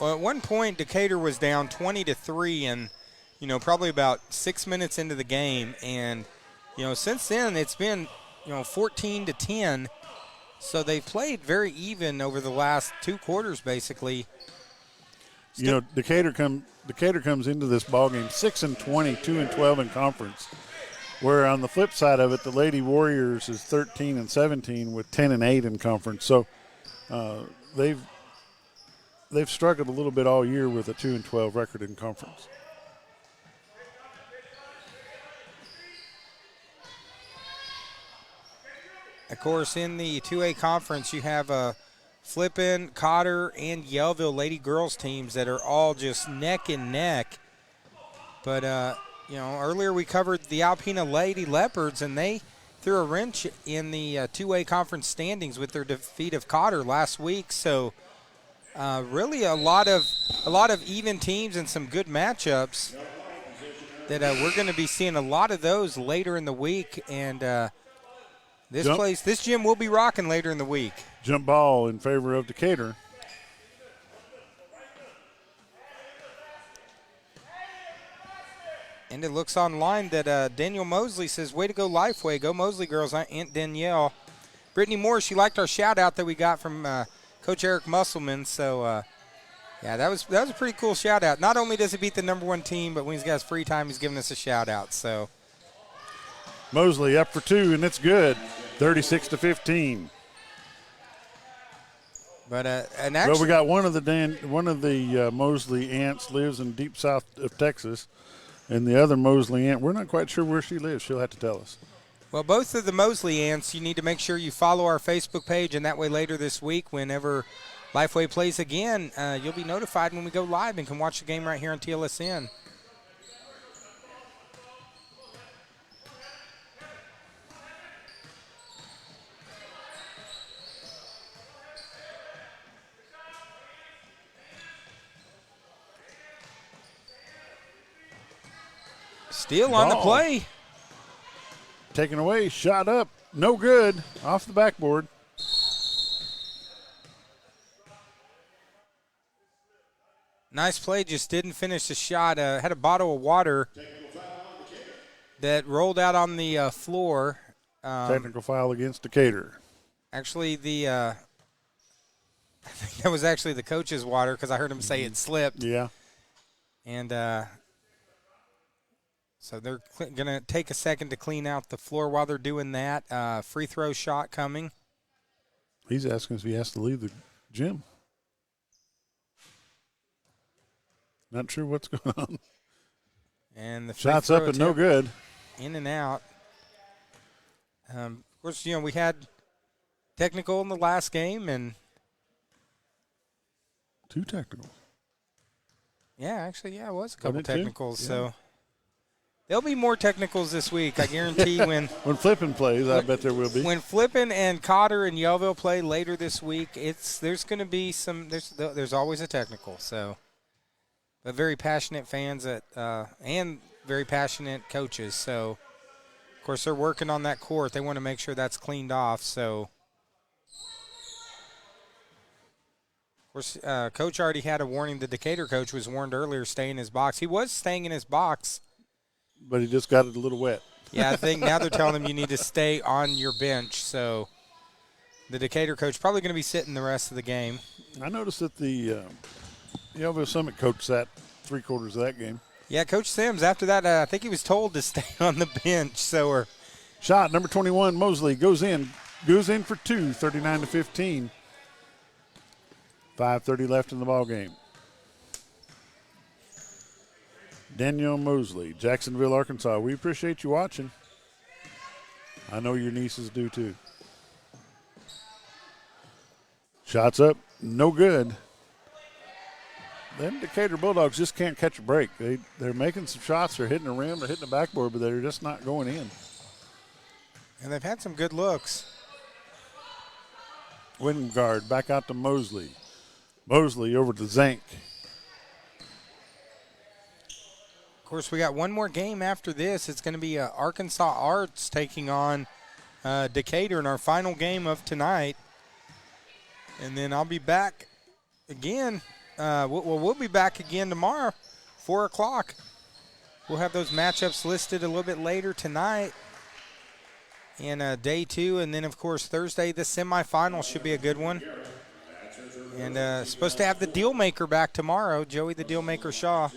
Well, at one point, Decatur was down 20-3, and probably about 6 minutes into the game, and since then it's been 14-10. So they played very even over the last 2 quarters, basically. Decatur comes into this ball game 6-20, 2-12 in conference. Where on the flip side of it, the Lady Warriors is 13-17 with 10-8 in conference. So they've struggled a little bit all year with a 2-12 record in conference. Of course, in the 2A conference, you have Flippin, Cotter, and Yellville Lady Girls teams that are all just neck and neck. But, earlier we covered the Alpena Lady Leopards, and they threw a wrench in the 2A conference standings with their defeat of Cotter last week. So, really a lot of even teams and some good matchups that we're going to be seeing a lot of those later in the week. And this gym will be rocking later in the week. Jump ball in favor of Decatur. And it looks online that Daniel Mosley says, way to go Lifeway. Go Mosley girls, Aunt Danielle. Brittany Moore, she liked our shout out that we got from Coach Eric Musselman. So, that was a pretty cool shout out. Not only does he beat the #1 team, but when he's got his free time, he's giving us a shout out. So Mosley up for 2, and it's good. 36-15. But we got one of the Mosley aunts lives in deep south of Texas, and the other Mosley aunt, we're not quite sure where she lives. She'll have to tell us. Well, both of the Mosley aunts, you need to make sure you follow our Facebook page, and that way later this week, whenever Lifeway plays again, you'll be notified when we go live and can watch the game right here on TLSN. Steal on the play. Taken away, shot up, no good, off the backboard. Nice play, just didn't finish the shot. Had a bottle of water that rolled out on the floor. Technical foul against Decatur. Actually, I think that was actually the coach's water because I heard him say it slipped. Yeah. And So they're going to take a second to clean out the floor while they're doing that. Free throw shot coming. He's asking if he has to leave the gym. Not sure what's going on. And the free Shots throw up and no attempt good. in and out. Of course, we had technical in the last game, and 2 technicals. it was a couple Wasn't it 2? technicals. Yeah. So there'll be more technicals this week, I guarantee. When Flippin plays, I bet there will be. when Flippin and Cotter and Yellville play later this week, there's going to be there's always a technical. So, but very passionate fans and very passionate coaches. So, of course, they're working on that court. They want to make sure that's cleaned off. So, of course, coach already had a warning. The Decatur coach was warned earlier, stay in his box. He was staying in his box. But he just got it a little wet. Yeah, I think now they're telling him you need to stay on your bench. So the Decatur coach probably going to be sitting the rest of the game. I noticed that the Yellville Summit coach sat 3/4 of that game. Yeah, Coach Sims, after that, I think he was told to stay on the bench. So Shot, number 21, Mosley, goes in for 2, 39-15. 5:30 left in the ball game. Danielle Mosley, Jacksonville, Arkansas. We appreciate you watching. I know your nieces do too. Shots up, no good. Them Decatur Bulldogs just can't catch a break. They're making some shots. They're hitting the rim, they're hitting the backboard, but they're just not going in. and they've had some good looks. Wingard back out to Mosley. Mosley over to Zank. Of course, we got one more game after this. It's going to be Arkansas Arts taking on Decatur in our final game of tonight. And then I'll be back again. We'll be back again tomorrow, 4 o'clock. We'll have those matchups listed a little bit later tonight in day 2. And then, of course, Thursday, the semifinal should be a good one. And supposed to have the deal maker back tomorrow, Joey the Deal Maker Shaw.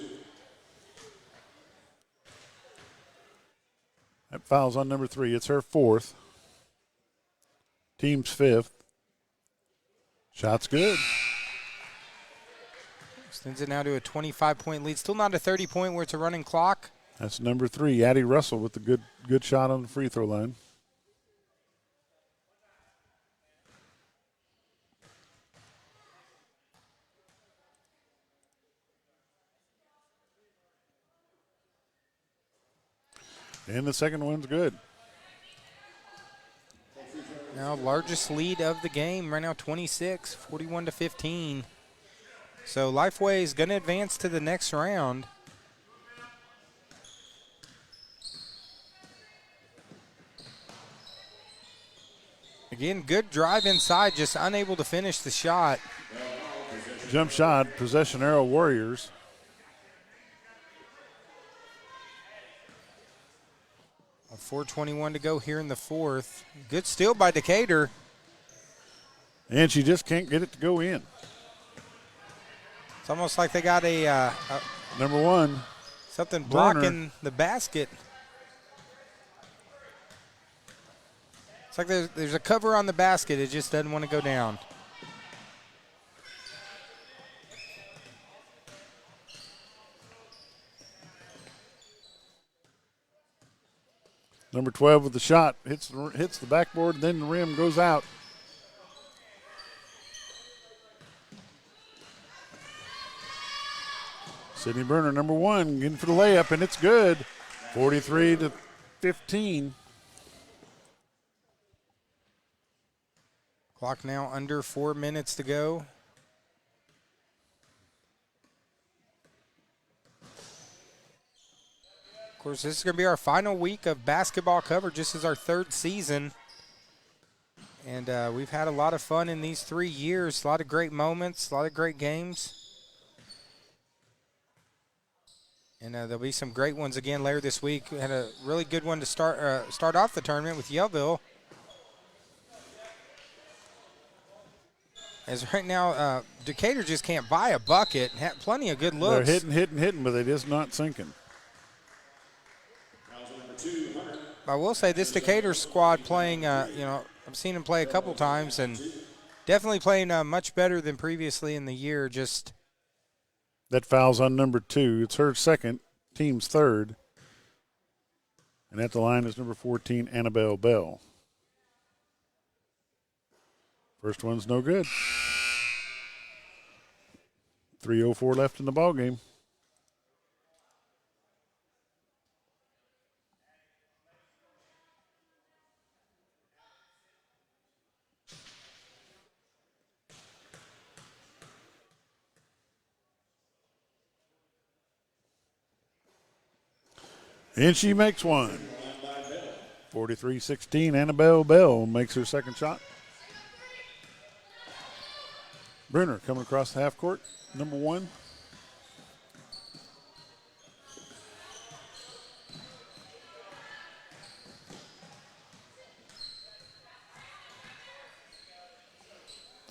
That foul's on number 3. It's her 4th. Team's 5th. Shot's good. Extends it now to a 25-point lead. Still not a 30-point where it's a running clock. That's number 3, Addie Russell with the good shot on the free throw line. And the second one's good. Now largest lead of the game right now, 26, 41-15. So Lifeway is going to advance to the next round. Again, good drive inside, just unable to finish the shot. Jump shot, possession arrow Warriors. A 4:21 to go here in the 4th. Good steal by Decatur. And she just can't get it to go in. It's almost like they got a Number 1. something Burner. blocking the basket. It's like there's a cover on the basket. It just doesn't want to go down. Number 12 with the shot. Hits the backboard, and then the rim goes out. Sydney Burner, number 1, in for the layup, and it's good. 43-15. Clock now under 4 minutes to go. Of course, this is going to be our final week of basketball coverage. This is our 3rd season. And we've had a lot of fun in these 3 years. A lot of great moments, a lot of great games. And there'll be some great ones again later this week. We had a really good one to start off the tournament with Yellville. As right now, Decatur just can't buy a bucket. Had plenty of good looks. They're hitting, but they're just not sinking. I will say this Decatur squad playing, I've seen them play a couple times and definitely playing much better than previously in the year. Just That foul's on number 2. It's her second, team's third. And at the line is number 14, Annabelle Bell. First one's no good. 3:04 left in the ball game. And she makes one. 43-16, Annabelle Bell makes her second shot. Bruner coming across the half court, number 1.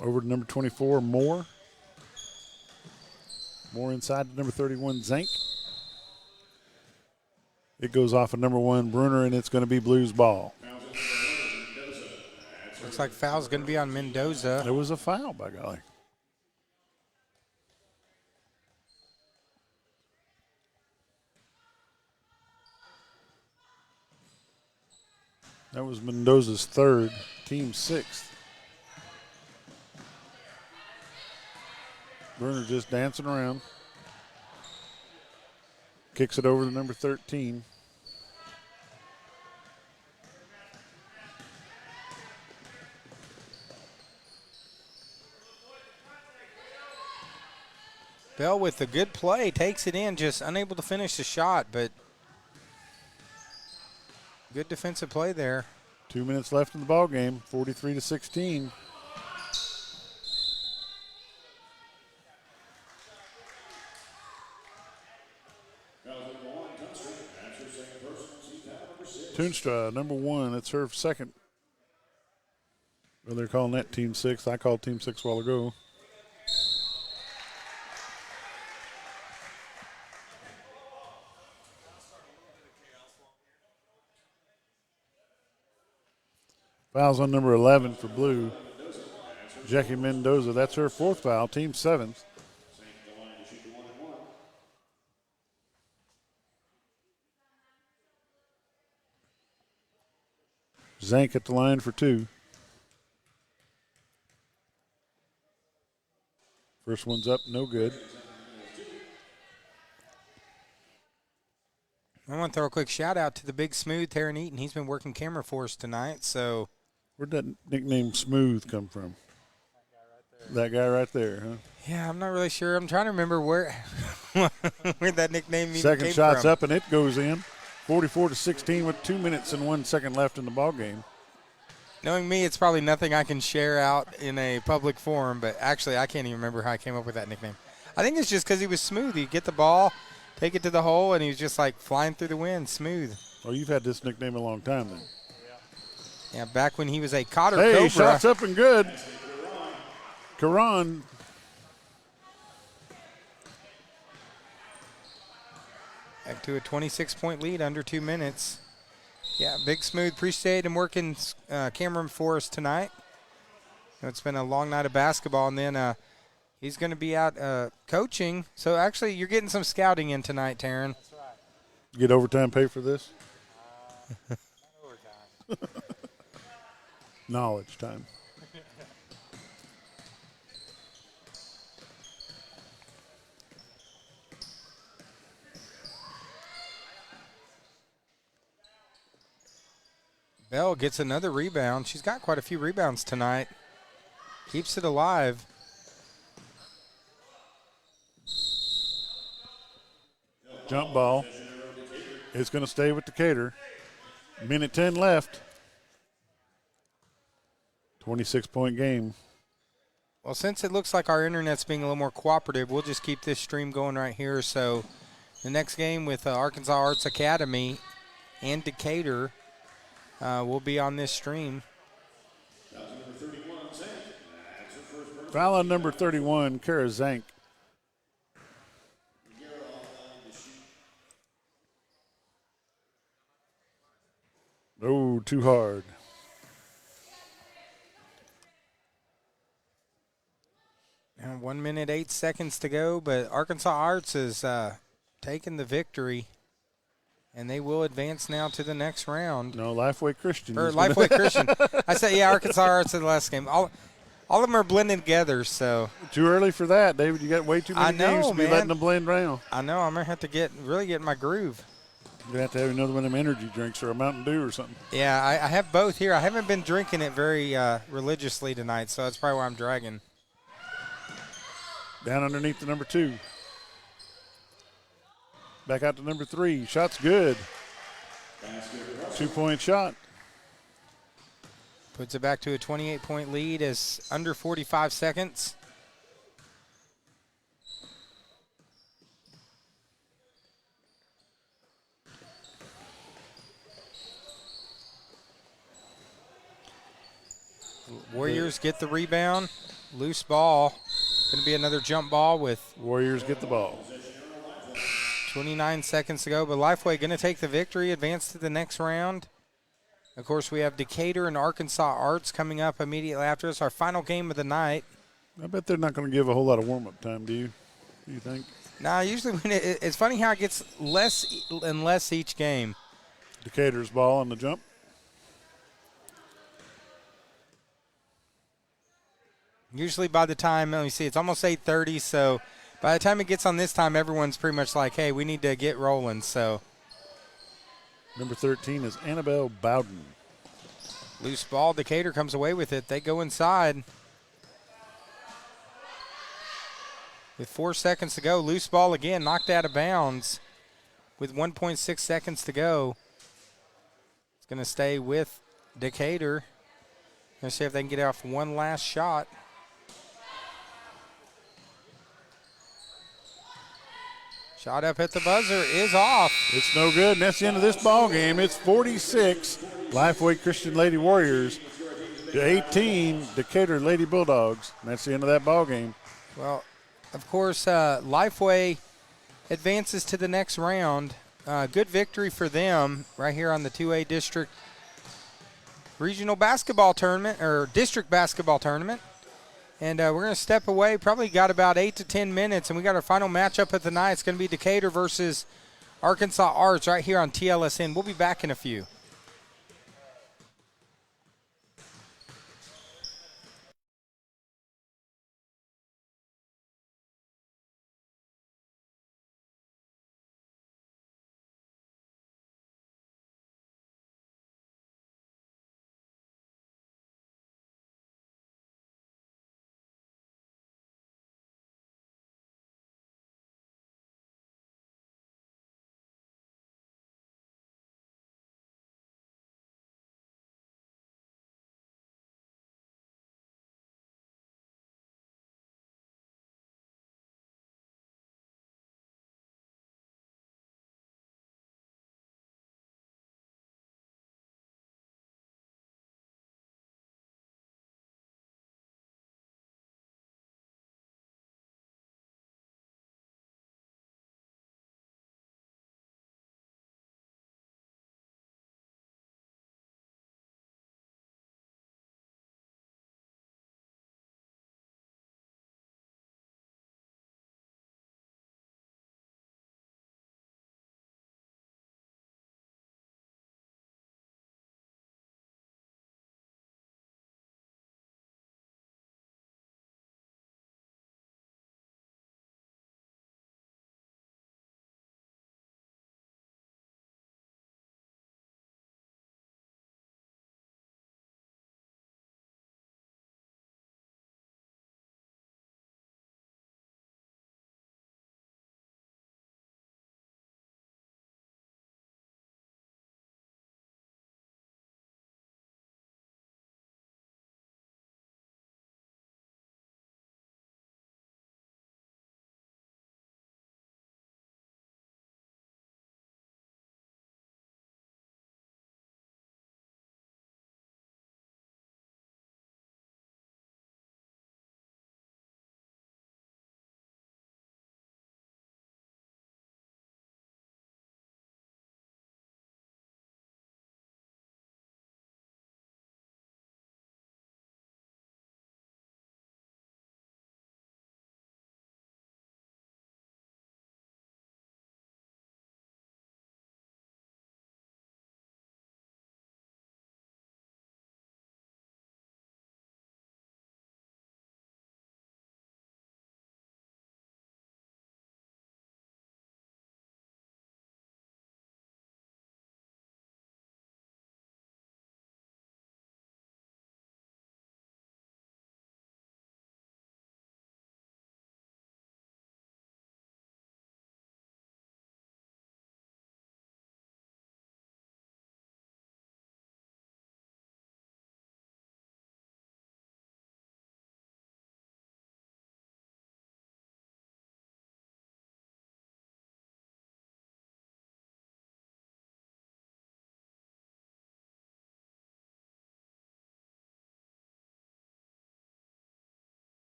Over to number 24, Moore. Moore inside to number 31, Zank. It goes off of number 1, Bruner, and it's going to be Blues ball. looks like foul's going to be on Mendoza. There was a foul, by golly. That was Mendoza's third, team sixth. Bruner just dancing around. Kicks it over to number 13. Bell with a good play, takes it in, just unable to finish the shot, but good defensive play there. 2 minutes left in the ball game, 43-16. Toonstra, number 1, that's her second. Well, they're calling that team 6. I called team 6 a while ago. Fouls on number 11 for Blue. Jackie Mendoza, that's her fourth foul, team 7th. Zank at the line for 2. First one's up, no good. I want to throw a quick shout out to the big smooth Taryn Eaton. He's been working camera for us tonight, so. Where'd that nickname Smooth come from? That guy right there, huh? Yeah, I'm not really sure. I'm trying to remember where that nickname even Second came shot's from. up and it goes in. 44-16 with 2 minutes and 1 second left in the ball game. Knowing me, it's probably nothing I can share out in a public forum, but actually I can't even remember how I came up with that nickname. I think it's just because he was smooth. He'd get the ball, take it to the hole, and he was just like flying through the wind, smooth. Well, you've had this nickname a long time then. Yeah, back when he was a Cotter Hey, Cobra. shots up and good. Karan. Back to a 26-point lead under 2 minutes. Yeah, Big Smooth, appreciate him working camera for us tonight. It's been a long night of basketball, and then he's going to be out coaching. So, actually, you're getting some scouting in tonight, Taryn. That's right. Get overtime pay for this? Not overtime. Knowledge time. Bell gets another rebound. She's got quite a few rebounds tonight. Keeps it alive. Jump ball. It's going to stay with Decatur. Minute 10 left. 26-point game. Well, since it looks like our internet's being a little more cooperative, we'll just keep this stream going right here. So the next game with Arkansas Arts Academy and Decatur will be on this stream. Foul on number 31, Kara Zank. Oh, too hard. And 1 minute, 8 seconds to go, but Arkansas Arts is taking the victory, and they will advance now to the next round. No, Lifeway Christian. Or is gonna- Lifeway Christian. I said, yeah, Arkansas Arts in the last game. All of them are blending together, so. Too early for that, David. You got way too many I know, games to be man. letting them blend around. I know I'm going to have to really get in my groove. You're going to have another one of them energy drinks or a Mountain Dew or something. Yeah, I have both here. I haven't been drinking it very religiously tonight, so that's probably why I'm dragging. Down underneath the number 2. Back out to number 3. Shot's good. 2-point shot. Puts it back to a 28-point lead as under 45 seconds. Warriors get the rebound. Loose ball. Going to be another jump ball with Warriors get the ball. 29 seconds to go, but Lifeway going to take the victory, advance to the next round. Of course, we have Decatur and Arkansas Arts coming up immediately after us, our final game of the night. I bet they're not going to give a whole lot of warm-up time, do you? Do you think? Now, usually it's funny how it gets less and less each game. Decatur's ball on the jump. Usually by the time, let me see, it's almost 8:30, so by the time it gets on this time, everyone's pretty much like, hey, we need to get rolling, so. Number 13 is Annabelle Bowden. Loose ball, Decatur comes away with it. They go inside. With 4 seconds to go, loose ball again, knocked out of bounds with 1.6 seconds to go. It's going to stay with Decatur. Going to see if they can get off one last shot. Shot up at the buzzer is off. It's no good, and that's the end of this ball game. It's 46, Lifeway Christian Lady Warriors to 18, Decatur Lady Bulldogs. And that's the end of that ball game. Well, of course, Lifeway advances to the next round. Good victory for them right here on the 2A District Regional Basketball Tournament, or District Basketball Tournament. And we're going to step away. Probably got about 8 to 10 minutes, and we got our final matchup of the night. It's going to be Decatur versus Arkansas Arts right here on TLSN. We'll be back in a few.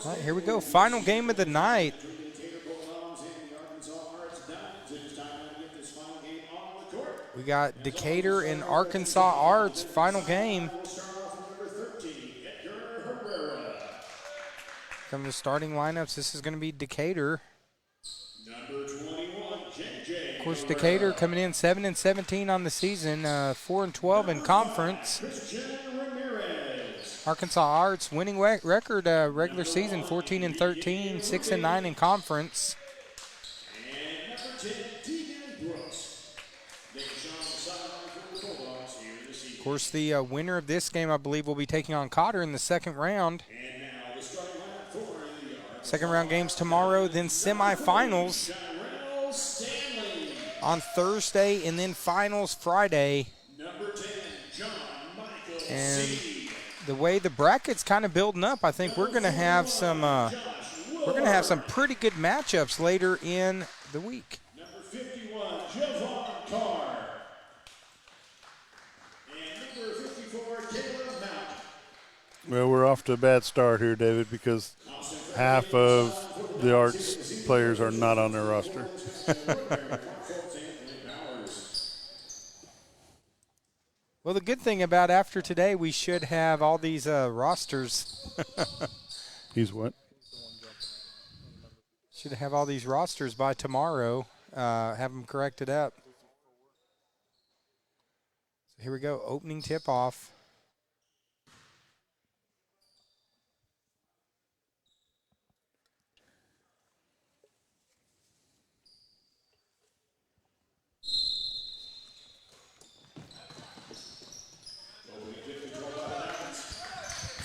All right, here we go. Final game of the night. We got Decatur and Arkansas Arts, final game. From the starting lineups, this is going to be Decatur. Of course, Decatur coming in 7-17 on the season, 4-12 in conference. Arkansas Arts winning record regular season, 14-13, 6-9 in conference. Of course, the winner of this game, I believe, will be taking on Cotter in the second round. Second round games tomorrow, then semifinals on Thursday, and then finals Friday. And the way the bracket's kind of building up, I think we're going to have some pretty good matchups later in the week. Number 51, Javon Carr. And number 54, Caleb Mount. Well, we're off to a bad start here, David, because half of the Arts players are not on their roster. Well, the good thing about after today, we should have all these rosters. He's what? Should have all these rosters by tomorrow. Have them corrected up. So here we go. Opening tip-off.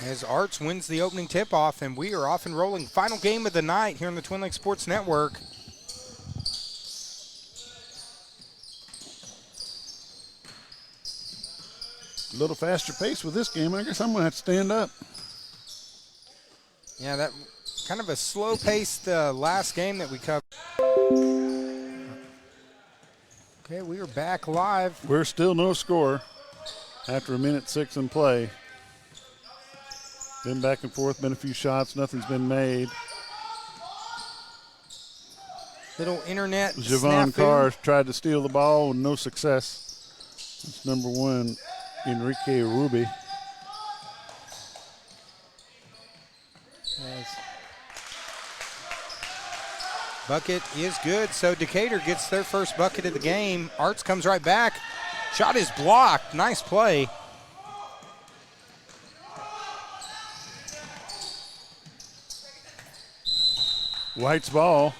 As Arts wins the opening tip-off, and we are off and rolling. Final game of the night here on the Twin Lakes Sports Network. A little faster pace with this game. I guess I'm going to have to stand up. Yeah, that kind of a slow-paced last game that we covered. Okay, we are back live. We're still no score after 1:06 in play. Been back and forth, been a few shots, nothing's been made. Little internet Javon snafu. Carr tried to steal the ball with no success. That's number 1, Enrique Ruby. Yes. Bucket is good, so Decatur gets their first bucket of the game. Arts comes right back. Shot is blocked. Nice play. White's ball.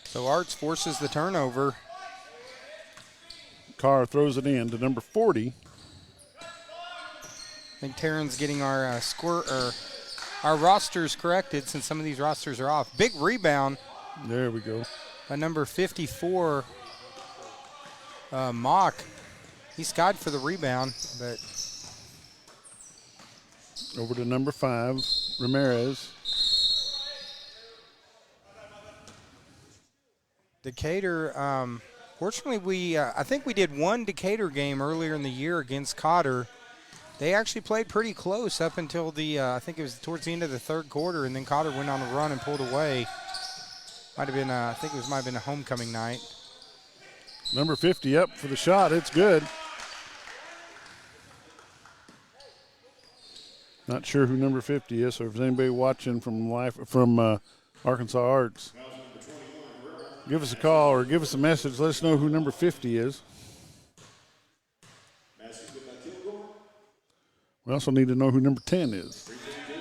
So Arts forces the turnover. Carr throws it in to number 40. I think Taryn's getting our our rosters corrected since some of these rosters are off. Big rebound There we go. by number 54, Mock. He skied for the rebound, but Over to number 5, Ramirez. Decatur, fortunately, I think we did one Decatur game earlier in the year against Cotter. They actually played pretty close up until I think it was towards the end of the third quarter, and then Cotter went on a run and pulled away. Might have been, I think it might have been a homecoming night. Number 50 up for the shot. It's good. Not sure who number 50 is, so if there's anybody watching from Arkansas Arts, give us a call or give us a message. Let us know who number 50 is. We also need to know who number 10 is.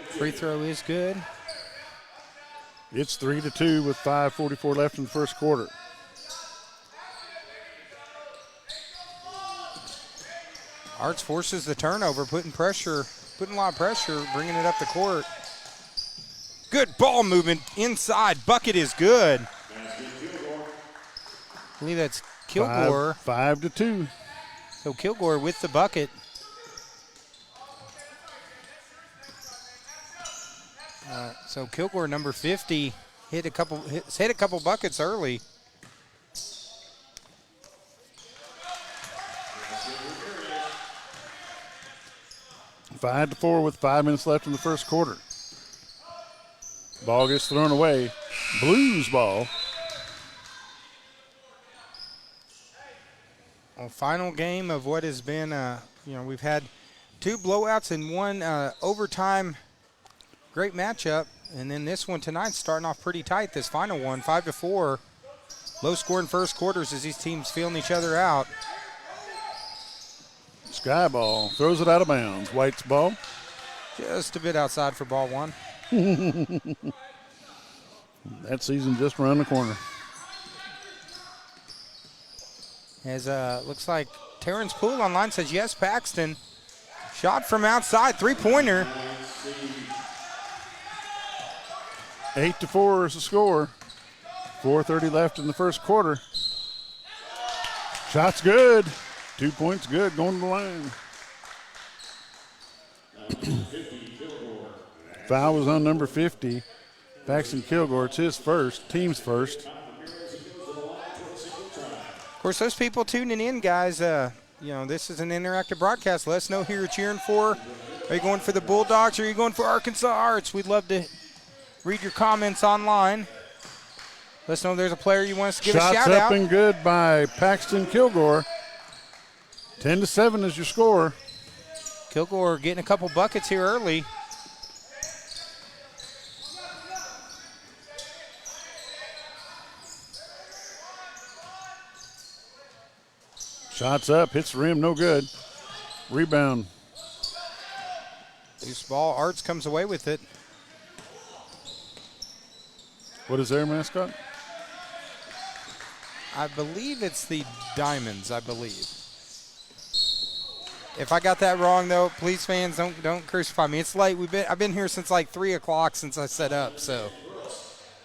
Free throw is good. It's 3-2 with 5:44 left in the first quarter. Arts forces the turnover, putting a lot of pressure, bringing it up the court. Good ball movement inside. Bucket is good. I believe that's Kilgore. 5-2. So Kilgore with the bucket. So Kilgore, number 50, hit a couple buckets early. 5-4 with 5 minutes left in the first quarter. Ball gets thrown away. Blues ball. Well, final game of what has been, we've had 2 blowouts and 1 overtime great matchup. And then this one tonight starting off pretty tight. This final one, 5-4. Low scoring first quarters as these teams feeling each other out. Sky ball throws it out of bounds. White's ball. Just a bit outside for ball 1. That season just around the corner. As looks like Terrence Poole online says yes, Paxton. Shot from outside, 3-pointer. 8-4 is the score. 4:30 left in the first quarter. Shot's good. 2 points good, going to the line. Foul was on number 50. Paxton Kilgore, it's his first, team's first. Of course, those people tuning in, guys, this is an interactive broadcast. Let us know who you're cheering for. Are you going for the Bulldogs or are you going for Arkansas Arts? We'd love to read your comments online. Let us know if there's a player you want us to give a shout out. Shots up and good by Paxton Kilgore. 10-7 is your score. Kilgore getting a couple buckets here early. Shots up, hits the rim, no good. Rebound. Loose ball, Arts comes away with it. What is their mascot? I believe it's the Diamonds, I believe. If I got that wrong, though, please, fans, don't crucify me. It's late. I've been here since like 3 o'clock since I set up, so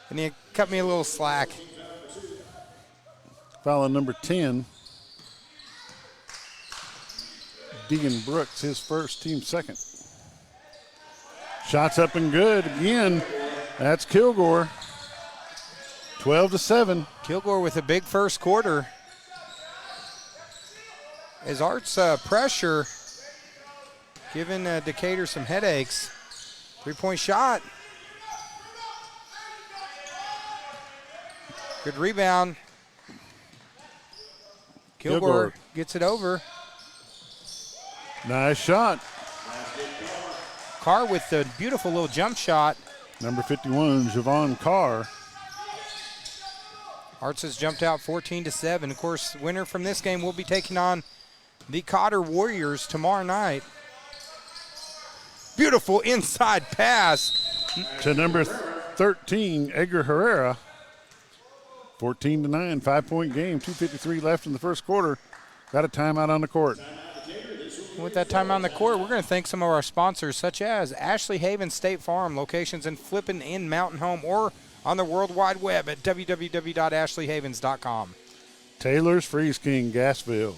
and you cut me a little slack. Foul on number 10. Deegan Brooks, his first, team second. Shots up and good again. That's Kilgore. 12-7. Kilgore with a big first quarter. As Arts pressure giving Decatur some headaches. 3-point shot. Good rebound. Kilgore gets it over. Nice shot. Carr with the beautiful little jump shot. Number 51, Javon Carr. Arts has jumped out 14-7. Of course, winner from this game will be taking on the Cotter Warriors tomorrow night. Beautiful inside pass. To number 13, Edgar Herrera. 14-9, 5-point game. 2:53 left in the first quarter. Got a timeout on the court. With that time on the court, we're going to thank some of our sponsors, such as Ashley Haven State Farm, locations in Flippin in Mountain Home or on the World Wide Web at www.ashleyhavens.com. Taylor's Freeze King, Gassville.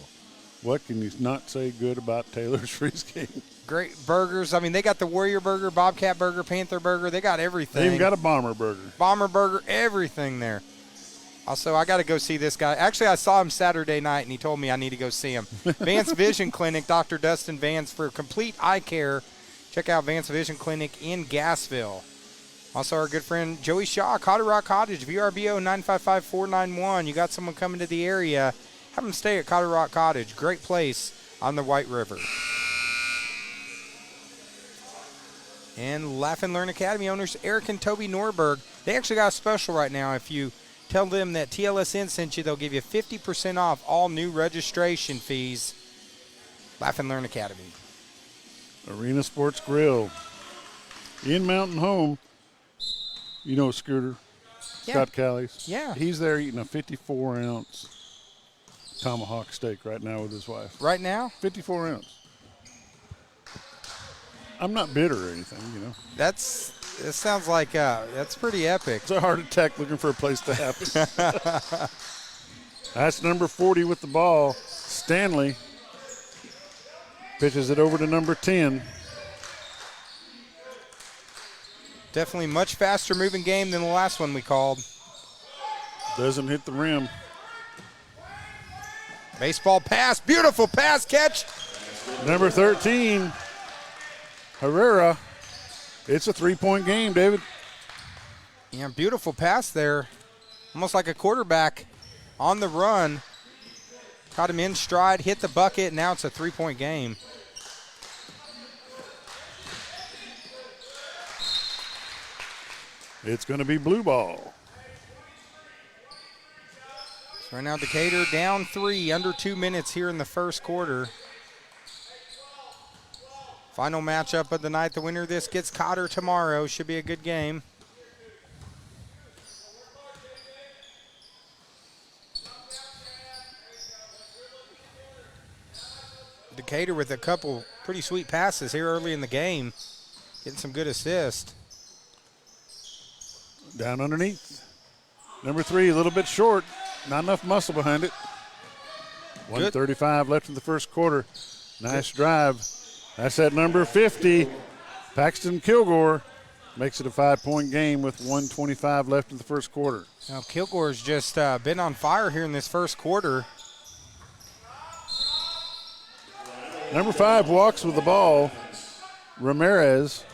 What can you not say good about Taylor's Freeze King? Great burgers. I mean, they got the Warrior Burger, Bobcat Burger, Panther Burger. They got everything. They even got a Bomber Burger. Bomber Burger, everything there. Also, I got to go see this guy. Actually, I saw him Saturday night, and he told me I need to go see him. Vance Vision Clinic, Dr. Dustin Vance, for complete eye care. Check out Vance Vision Clinic in Gassville. Also, our good friend Joey Shaw, Cotter Rock Cottage, VRBO 955-491. You got someone coming to the area, have them stay at Cotter Rock Cottage. Great place on the White River. And Laugh and Learn Academy owners Eric and Toby Norberg. They actually got a special right now. If you tell them that TLSN sent you, they'll give you 50% off all new registration fees. Laugh and Learn Academy. Arena Sports Grill. In Mountain Home. You know Scooter. Yeah. Scott Callies. Yeah. He's there eating a 54-ounce tomahawk steak right now with his wife. Right now? 54-ounce. I'm not bitter or anything, you know. That sounds like that's pretty epic. It's a heart attack looking for a place to happen. That's number 40 with the ball. Stanley pitches it over to number 10. Definitely much faster moving game than the last one we called. Doesn't hit the rim. Baseball pass, beautiful pass catch. Number 13, Herrera. It's a 3-point game, David. Yeah, beautiful pass there. Almost like a quarterback on the run. Caught him in stride, hit the bucket, now it's a 3-point game. It's going to be blue ball. So right now Decatur down 3, under 2 minutes here in the first quarter. Final matchup of the night. The winner of this gets Cotter tomorrow. Should be a good game. Decatur with a couple pretty sweet passes here early in the game. Getting some good assists. Down underneath. Number 3, a little bit short. Not enough muscle behind it. 1:35 left in the first quarter. Nice drive. That's at number 50. Paxton Kilgore makes it a 5-point game with 1:25 left in the first quarter. Now Kilgore's just been on fire here in this first quarter. Number 5 walks with the ball. Ramirez.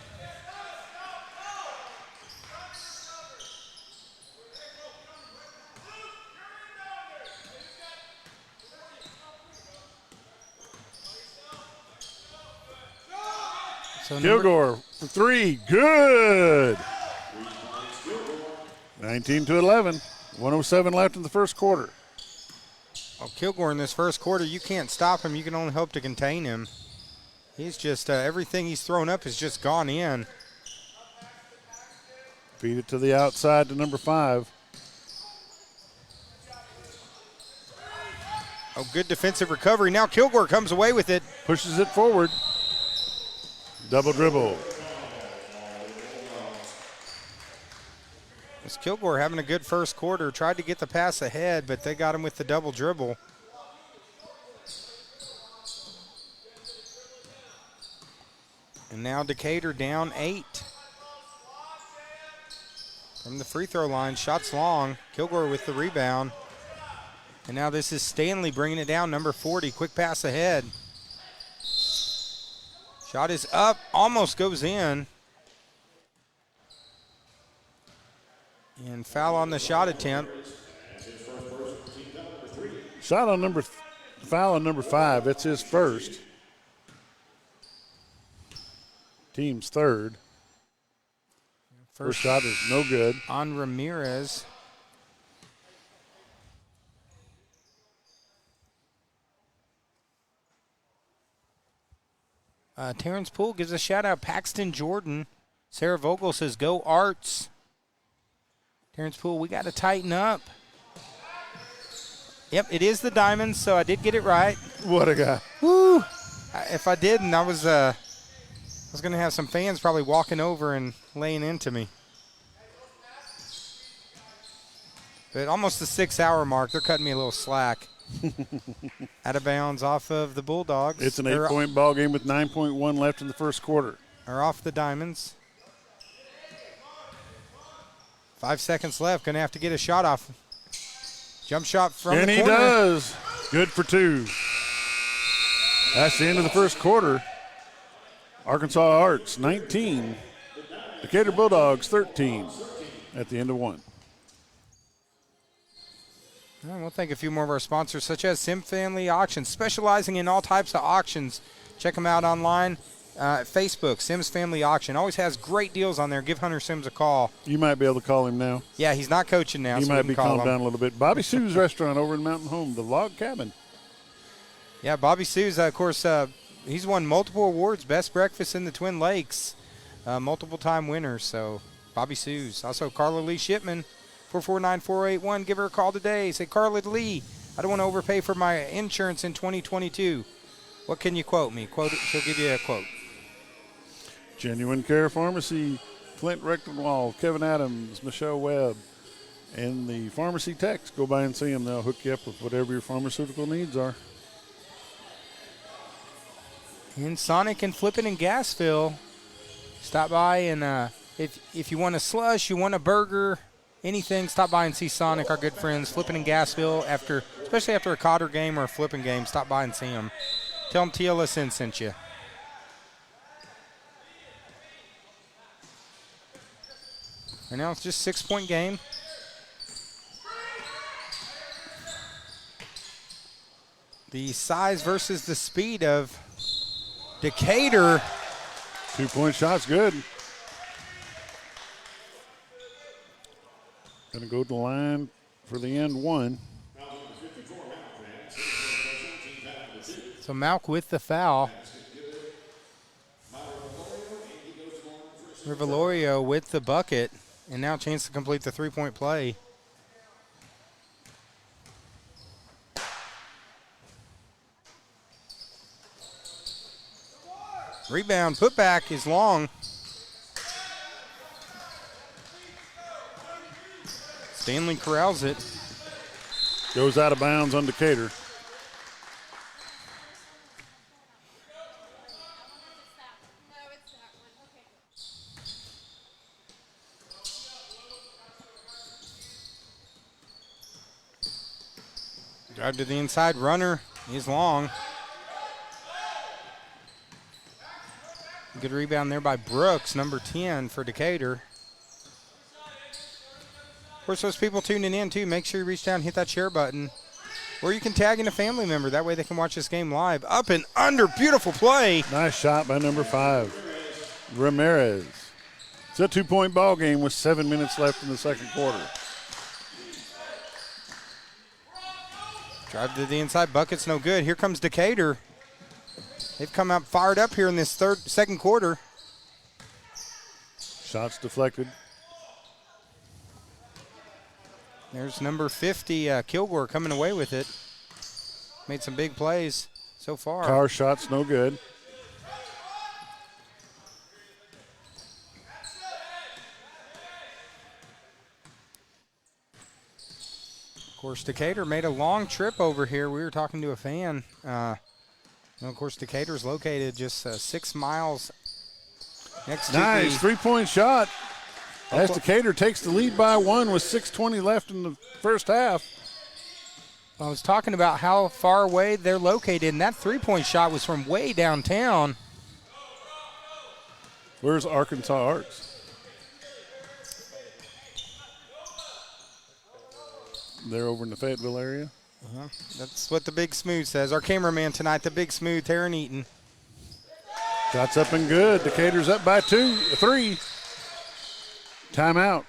So Kilgore for 3. Good. 19-11. 1:07 left in the first quarter. Well, Kilgore in this first quarter, you can't stop him. You can only hope to contain him. He's just, everything he's thrown up has just gone in. Feed it to the outside to number 5. Oh, good defensive recovery. Now Kilgore comes away with it. Pushes it forward. Double dribble. It's Kilgore having a good first quarter. Tried to get the pass ahead, but they got him with the double dribble. And now Decatur down 8. From the free throw line, shots long. Kilgore with the rebound. And now this is Stanley bringing it down, number 40. Quick pass ahead. Shot is up, almost goes in. And foul on the shot attempt. Foul on number 5. It's his first. Team's third. First shot is no good. On Ramirez. Terrence Poole gives a shout out. Paxton Jordan. Sarah Vogel says, go Arts. Terrence Poole, we got to tighten up. Yep, it is the Diamonds, so I did get it right. What a guy. Woo! If I didn't, I was going to have some fans probably walking over and laying into me. But almost the 6-hour mark, they're cutting me a little slack. Out of bounds off of the Bulldogs. It's an 8-point ball game with 9.1 left in the first quarter. Or off the Diamonds. 5 seconds left. Going to have to get a shot off. Jump shot from the corner. And he does. Good for 2. That's the end of the first quarter. Arkansas Arts 19. Decatur Bulldogs 13 at the end of 1. And we'll thank a few more of our sponsors, such as Sim Family Auctions, specializing in all types of auctions. Check them out online. Facebook, Sims Family Auction. Always has great deals on there. Give Hunter Sims a call. You might be able to call him now. Yeah, he's not coaching now. He so might be call calmed him down a little bit. Bobby Sue's restaurant over in Mountain Home, the Log Cabin. Yeah, Bobby Sue's, of course, he's won multiple awards. Best breakfast in the Twin Lakes. Multiple-time winner. So, Bobby Sue's. Also, Carla Lee Shipman. 449-481. Give her a call today. Say, Carla Lee, I don't want to overpay for my insurance in 2022. What can you quote me? She'll give you a quote. Genuine Care Pharmacy, Clint Rectenwall, Kevin Adams, Michelle Webb, and the pharmacy techs. Go by and see them. They'll hook you up with whatever your pharmaceutical needs are. In Sonic and Flippin' in Gassville, stop by and if you want a slush, you want a burger, anything, stop by and see Sonic, our good friends, Flippin' in Gassville, especially after a Cotter game or a Flippin' game, stop by and see them. Tell them TLSN sent you. Right now it's just 6-point game. The size versus the speed of Decatur. 2-point shot's good. Gonna go to the line for the end one. So Malk with the foul. Rivalorio with the bucket. And now a chance to complete the 3-point play. Rebound, putback is long. Stanley corrals it. Goes out of bounds on Decatur. Drive to the inside, runner is long. Good rebound there by Brooks, number 10 for Decatur. Of course, those people tuning in too, make sure you reach down and hit that share button. Or you can tag in a family member. That way they can watch this game live. Up and under, beautiful play. Nice shot by number 5, Ramirez. It's a 2-point ball game with 7 minutes left in the second quarter. Drive to the inside, bucket's no good. Here comes Decatur. They've come out fired up here in this second quarter. Shots deflected. There's number 50, Kilgore, coming away with it. Made some big plays so far. Carr shot's no good. Of course, Decatur made a long trip over here. We were talking to a fan. Of course, Decatur's located just 6 miles next to Nice the 3-point shot. As Decatur takes the lead by 1 with 6:20 left in the first half. I was talking about how far away they're located, and that 3-point shot was from way downtown. Where's Arkansas Arts? They're over in the Fayetteville area. That's what the Big Smooth says. Our cameraman tonight, the Big Smooth, Taryn Eaton. Shots up and good. Decatur's up by 3. Timeout.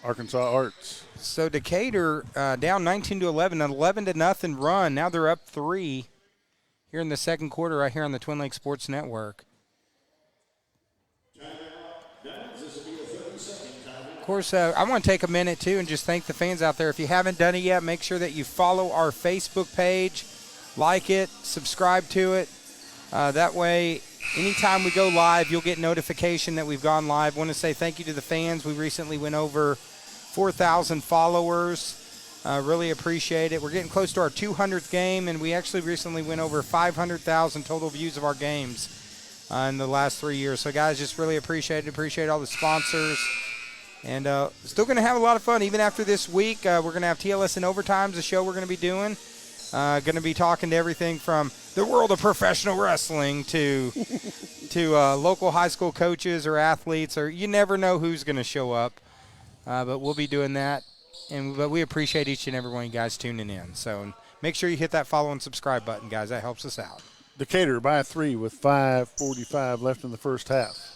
Arkansas Arts. So Decatur down 19-11, an 11-0 run. Now they're up 3 here in the second quarter right here on the Twin Lakes Sports Network. Of course, I want to take a minute, too, and just thank the fans out there. If you haven't done it yet, make sure that you follow our Facebook page, like it, subscribe to it. That way, anytime we go live, you'll get notification that we've gone live. I want to say thank you to the fans. We recently went over 4,000 followers. Really appreciate it. We're getting close to our 200th game, and we actually recently went over 500,000 total views of our games in the last 3 years. So, guys, just really appreciate it. Appreciate all the sponsors. And still going to have a lot of fun even after this week. We're going to have TLS in Overtimes, the show we're going to be doing. Going to be talking to everything from the world of professional wrestling to local high school coaches or athletes, or you never know who's going to show up. But we'll be doing that. But we appreciate each and every one of you guys tuning in. So make sure you hit that follow and subscribe button, guys. That helps us out. Decatur by 3 with 5:45 left in the first half.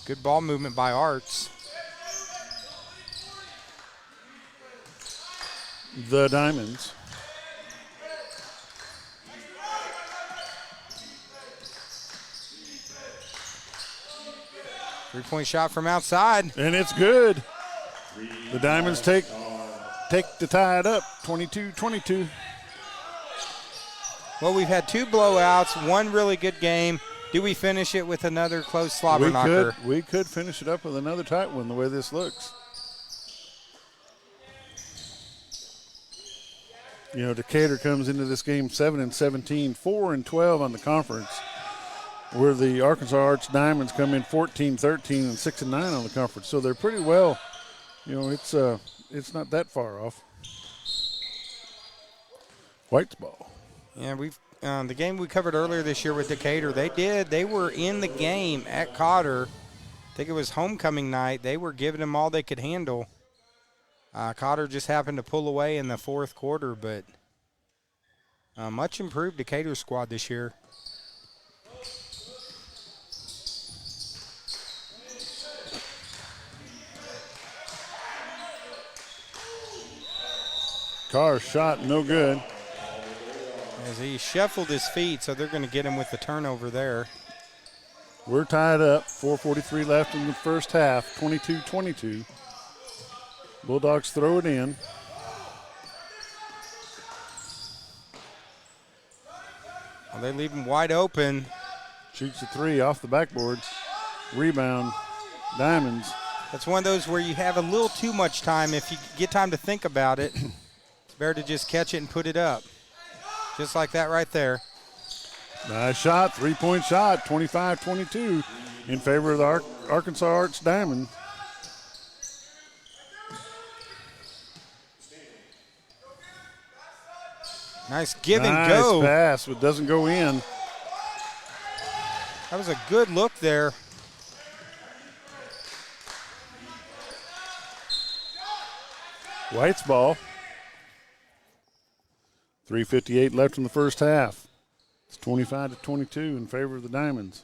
Good ball movement by Arts. The Diamonds. Three-point shot from outside. And it's good. The Diamonds take to tie it up, 22-22. Well, we've had 2 blowouts, 1 really good game. Do we finish it with another close slobber knocker? We could finish it up with another tight one the way this looks. You know, Decatur comes into this game 7-17, 4-12 on the conference, where the Arkansas Arts Diamonds come in 14-13 and 6-9 on the conference. So they're pretty well, you know, it's not that far off. White's ball. Yeah, we've the game we covered earlier this year with Decatur, they were in the game at Cotter I think it was homecoming night. They were giving them all they could handle. Cotter just happened to pull away in the fourth quarter, but much improved Decatur squad this year. Carr shot, no good. As he shuffled his feet, so they're going to get him with the turnover there. We're tied up. 4:43 left in the first half. 22-22. Bulldogs throw it in. Well, they leave him wide open. Shoots a three off the backboard. Rebound. Diamonds. That's one of those where you have a little too much time. If you get time to think about it, it's better to just catch it and put it up. Just like that right there. Nice shot. 3-point shot. 25-22 in favor of the Arkansas Arch Diamond. Nice give and Nice go. pass, but doesn't go in. That was a good look there. White's ball. 3:58 left in the first half. It's 25-22 in favor of the Diamonds.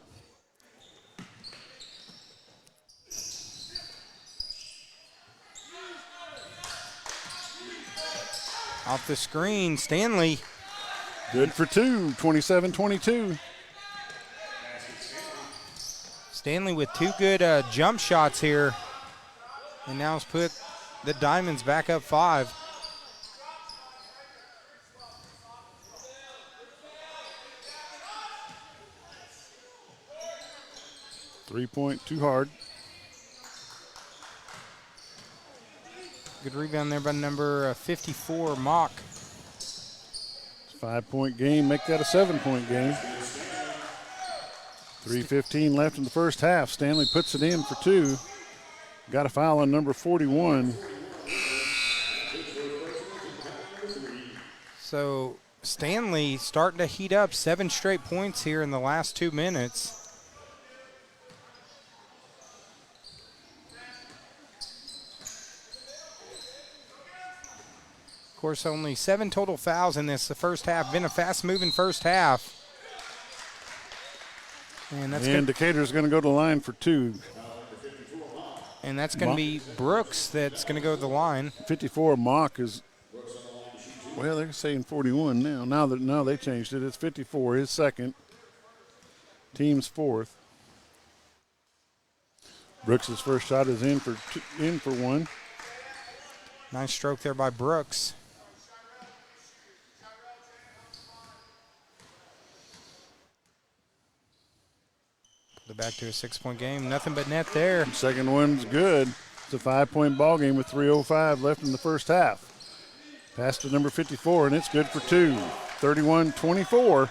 Off the screen, Stanley. Good for two. 27-22. Stanley with two good jump shots here. And now has put the Diamonds back up 5. Three-point too hard. Good rebound there by number 54, Mock. It's a 5-point game. Make that a 7-point game. 3:15 left in the first half. Stanley puts it in for 2. Got a foul on number 41. So Stanley starting to heat up. 7 straight points here in the last 2 minutes. Of course, only 7 total fouls in the first half. Been a fast-moving first half. And that's Decatur's going to go to the line for 2. And that's going to be Brooks that's going to go to the line. 54 Mock is, well, they're saying 41 now. Now they changed it. It's 54, his second. Team's fourth. Brooks' first shot is in for 1. Nice stroke there by Brooks. Back to a 6-point game. Nothing but net there. Second one's good. It's a 5-point ball game with 3:05 left in the first half. Pass to number 54, and it's good for 2. 31-24.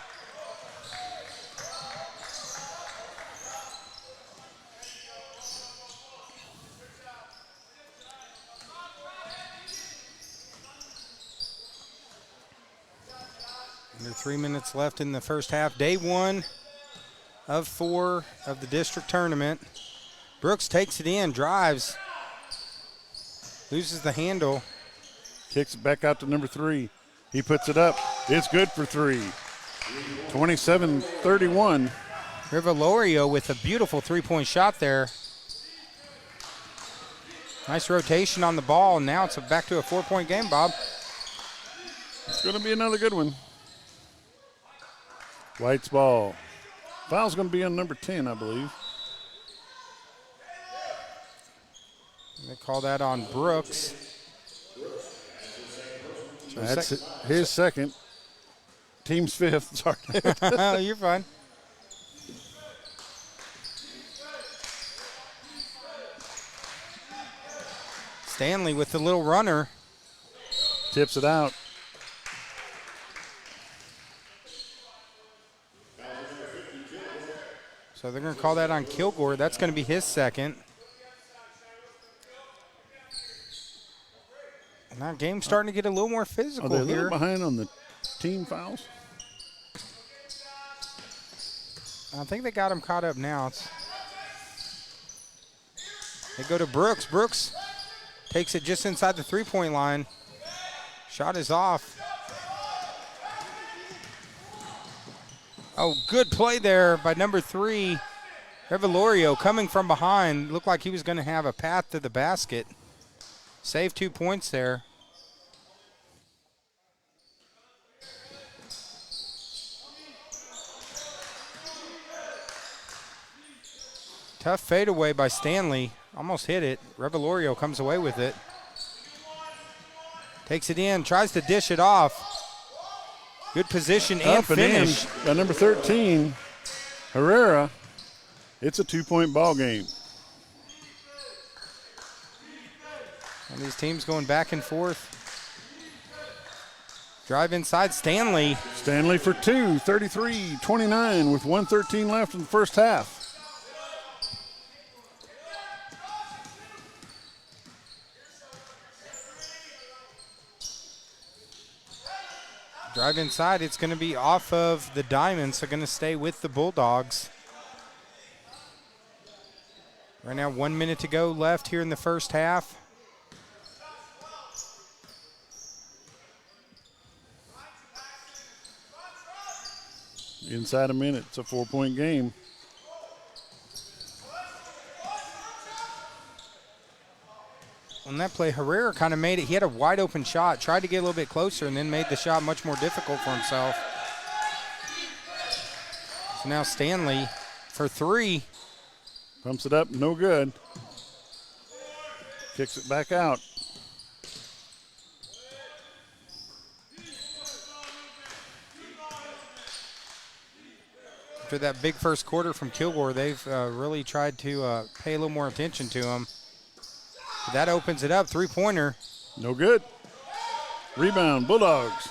Under 3 minutes left in the first half. Day 1 of 4 of the district tournament. Brooks takes it in, drives, loses the handle. Kicks it back out to number 3. He puts it up. It's good for 3. 27-31. Rivalorio with a beautiful 3-point shot there. Nice rotation on the ball. Now it's back to a 4-point game, Bob. It's going to be another good one. White's ball. Foul's going to be on number 10, I believe. They call that on Brooks. That's his second. Team's 5th. Sorry. You're fine. Stanley with the little runner. Tips it out. So they're going to call that on Kilgore. That's going to be his second. Now game's starting to get a little more physical Are they a here. little behind on the team fouls? I think they got him caught up now. They go to Brooks. Brooks takes it just inside the three-point line. Shot is off. Oh, good play there by number 3, Revolorio, coming from behind. Looked like he was going to have a path to the basket. Saved 2 points there. Tough fadeaway by Stanley. Almost hit it. Revolorio comes away with it. Takes it in, tries to dish it off. Good position and Up and finish. in by number 13, Herrera. It's a 2-point ball game. And these teams going back and forth. Drive inside, Stanley. Stanley for 2, 33-29 with 1:13 left in the first half. Drive inside, it's going to be off of the Diamonds, so going to stay with the Bulldogs. Right now, 1 minute to go left here in the first half. Inside a minute, it's a 4-point game. On that play, Herrera kind of made it. He had a wide open shot, tried to get a little bit closer, and then made the shot much more difficult for himself. So now Stanley for 3. Pumps it up, no good. Kicks it back out. After that big first quarter from Kilgore, they've really tried to pay a little more attention to him. That opens it up, three-pointer. No good. Rebound, Bulldogs.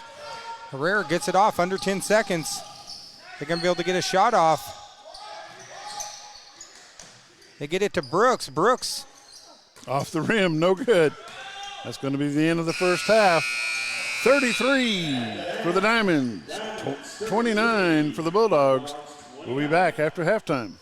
Herrera gets it off under 10 seconds. They're going to be able to get a shot off. They get it to Brooks. Brooks. Off the rim, no good. That's going to be the end of the first half. 33 for the Diamonds, 29 for the Bulldogs. We'll be back after halftime.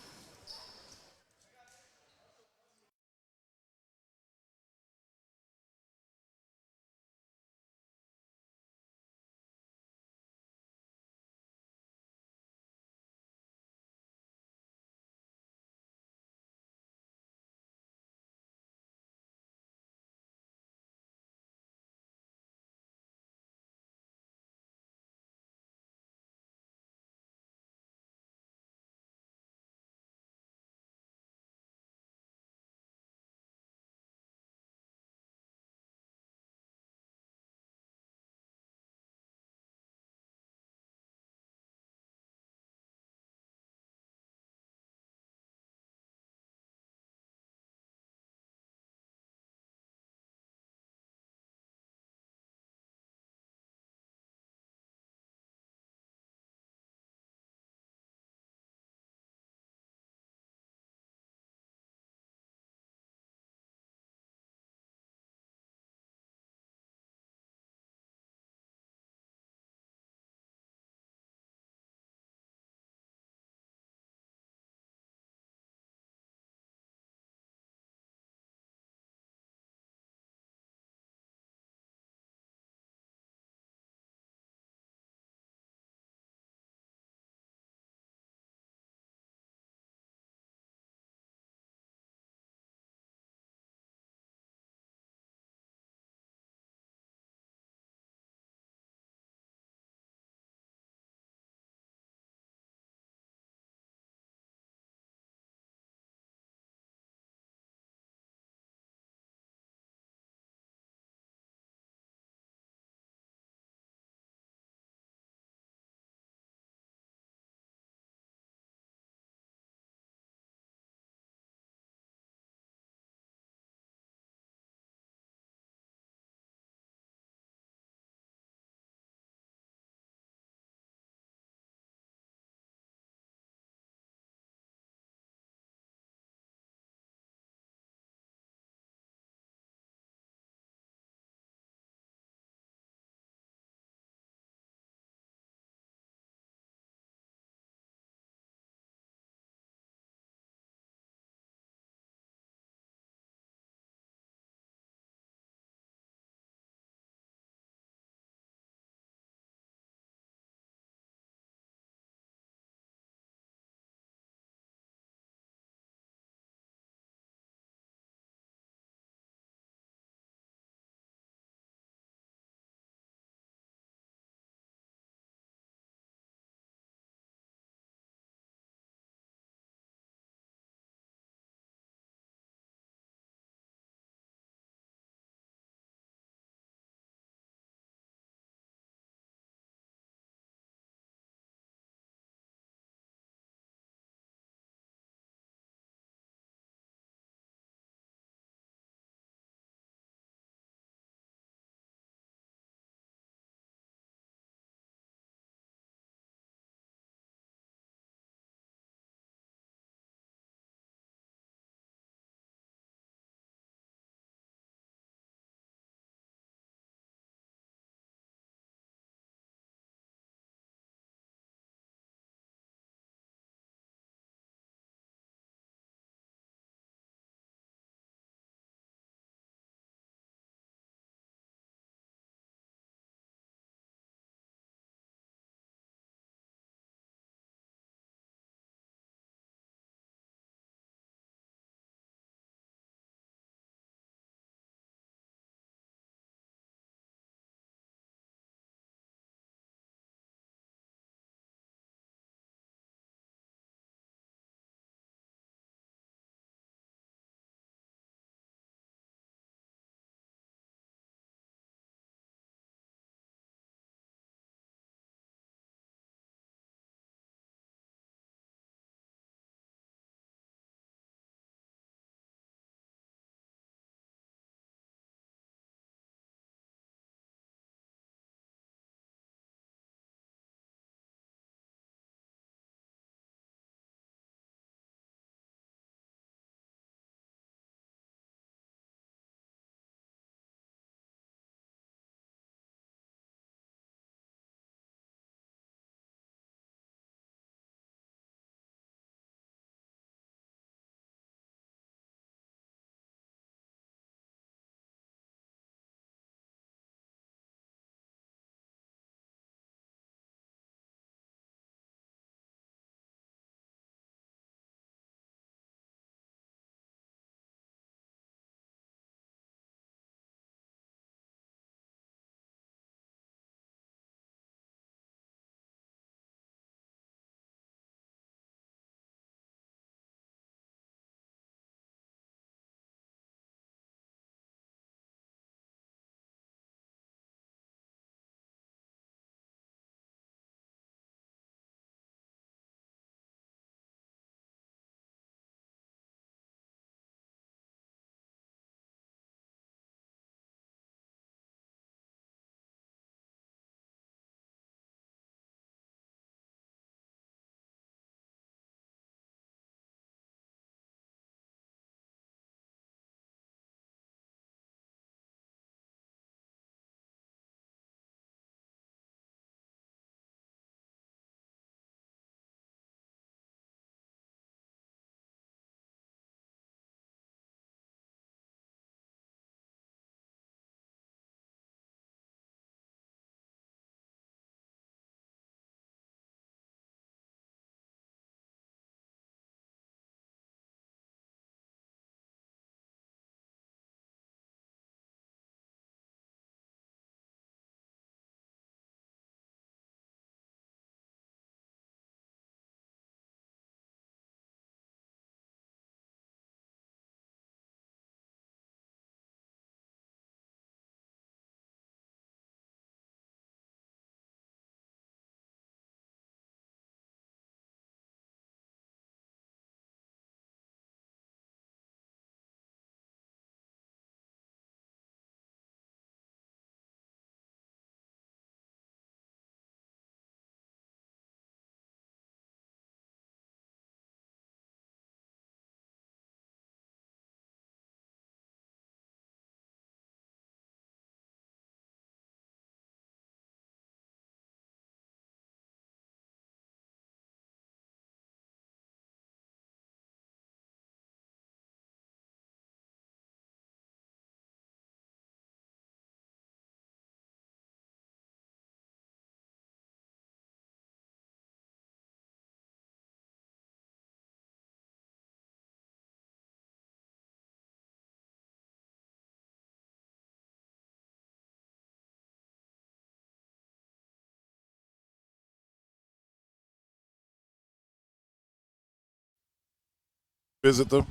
Visit them.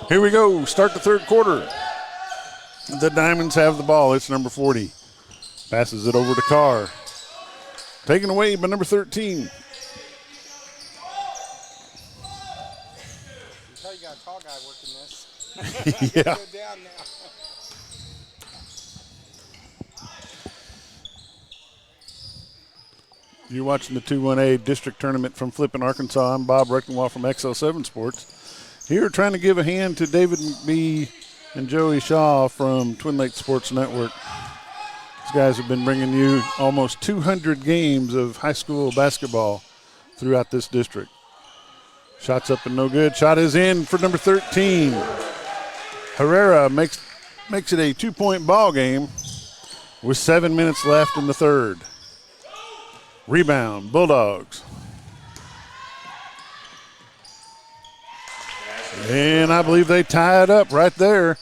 Here we go. Start the third quarter. The Diamonds have the ball. It's number 40. Passes it over to Carr. Taken away by number 13. You tell you got a tall guy working this. Yeah. Go down now. You're watching the 2-1A district tournament from Flippin, Arkansas. I'm Bob Reckenwall from XL7 Sports. Here trying to give a hand to David McBee and Joey Shaw from Twin Lakes Sports Network. These guys have been bringing you almost 200 games of high school basketball throughout this district. Shot's up and no good. Shot is in for number 13. Herrera makes it a 2-point ball game with 7 minutes left in the third. Rebound, Bulldogs. And I believe they tie it up right there.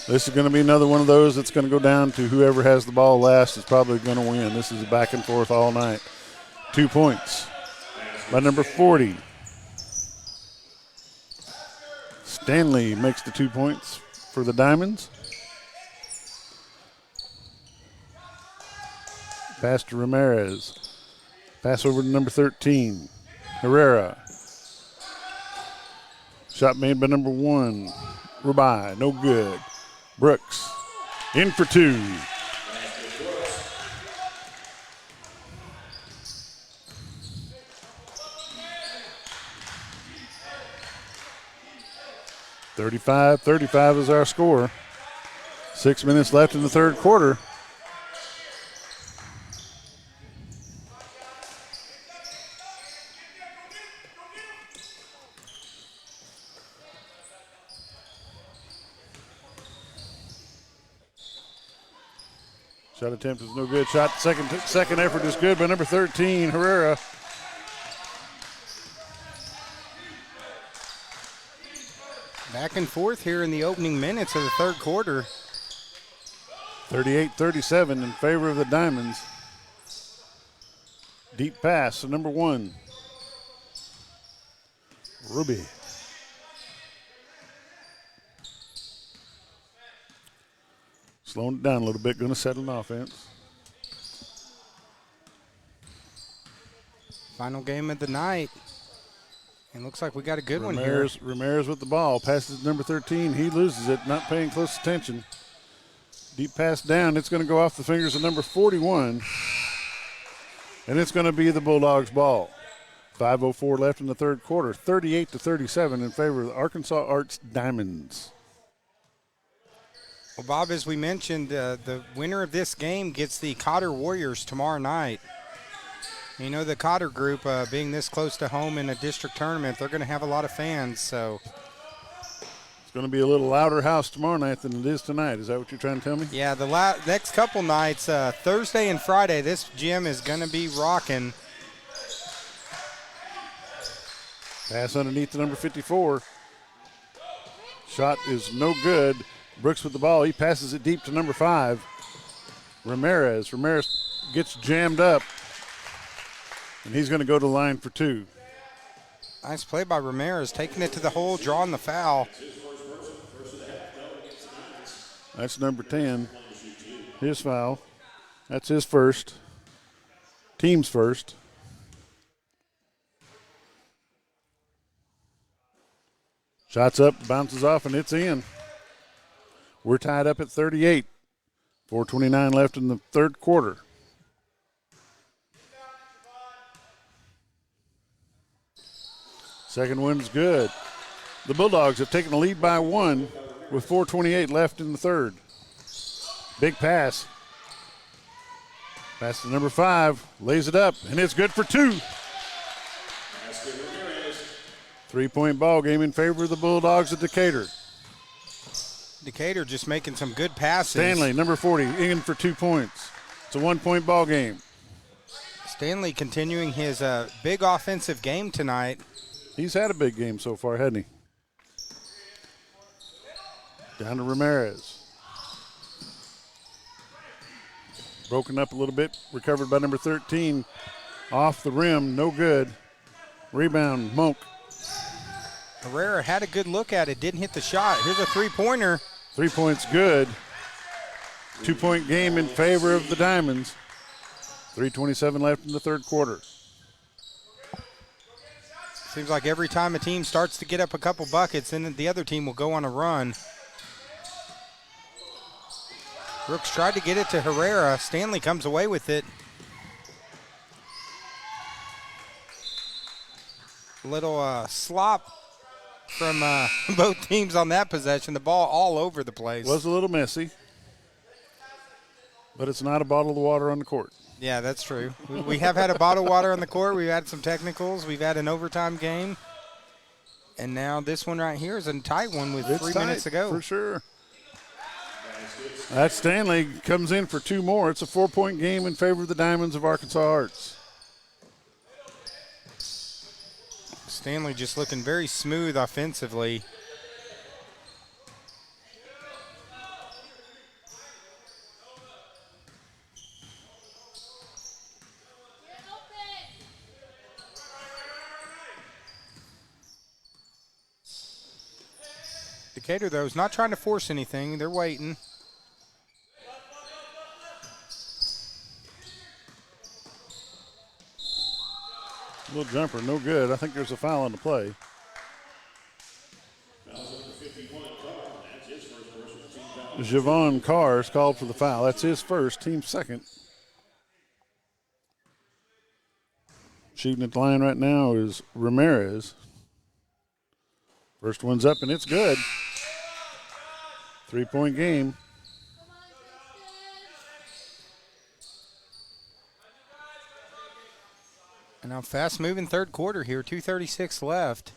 This is going to be another one of those that's going to go down to whoever has the ball last is probably going to win. This is a back and forth all night. 2 points by number 40. Stanley makes the 2 points for the Diamonds. Pass to Ramirez. Pass over to number 13. Herrera. Shot made by number 1. Rubai, no good. Brooks, in for 2. .35 is our score. 6 minutes left in the third quarter. Shot attempt is no good. Shot second effort is good by number 13, Herrera. Back and forth here in the opening minutes of the third quarter. 38-37 in favor of the Diamonds. Deep pass to number 1. Ruby. Slowing it down a little bit, going to settle an offense. Final game of the night. And looks like we got a good one here. Ramirez with the ball. Passes to number 13. He loses it, not paying close attention. Deep pass down. It's going to go off the fingers of number 41. And it's going to be the Bulldogs' ball. 5:04 left in the third quarter. 38-37 in favor of the Arkansas Arts Diamonds. Well, Bob, as we mentioned, the winner of this game gets the Cotter Warriors tomorrow night. You know, the Cotter group, being this close to home in a district tournament, they're going to have a lot of fans. So it's going to be a little louder house tomorrow night than it is tonight. Is that what you're trying to tell me? yeah, the next couple nights, Thursday and Friday, this gym is going to be rocking. Pass underneath to number 54. Shot is no good. Brooks with the ball. He passes it deep to number 5. Ramirez. Ramirez gets jammed up. And he's going to go to the line for 2. Nice play by Ramirez, taking it to the hole, drawing the foul. That's number 10. His foul. That's his first. Team's first. Shots up, bounces off, and it's in. We're tied up at 38. 4:29 left in the third quarter. Second one's good. The Bulldogs have taken the lead by 1 with 4:28 left in the third. Big pass. Pass to number 5. Lays it up, and it's good for 2. 3-point ball game in favor of the Bulldogs of Decatur. Decatur just making some good passes. Stanley, number 40, in for 2 points. It's a 1-point ball game. Stanley continuing his big offensive game tonight. He's had a big game so far, hasn't he? Down to Ramirez. Broken up a little bit, recovered by number 13. Off the rim, no good. Rebound, Monk. Herrera had a good look at it, didn't hit the shot. Here's a three-pointer. 3 points good. 2-point game in favor of the Diamonds. 3:27 left in the third quarter. Seems like every time a team starts to get up a couple buckets, then the other team will go on a run. Brooks tried to get it to Herrera. Stanley comes away with it. Little slop from both teams on that possession. The ball all over the place. Was a little messy, but it's not a bottle of water on the court. Yeah, that's true. We have had a bottle of water on the court. We've had some technicals. We've had an overtime game. And now this one right here is a tight one with It's 3 tight, minutes to go. for sure. That Stanley comes in for 2 more. It's a 4-point game in favor of the Diamonds of Arkansas Arts. Stanley just looking very smooth offensively. Decatur, though, is not trying to force anything. They're waiting. Little jumper, no good. I think there's a foul on the play. Javon Carr is called for the foul. That's his first, team second. Shooting at the line right now is Ramirez. First one's up and it's good. 3-point game. And now fast-moving third quarter here, 2:36 left.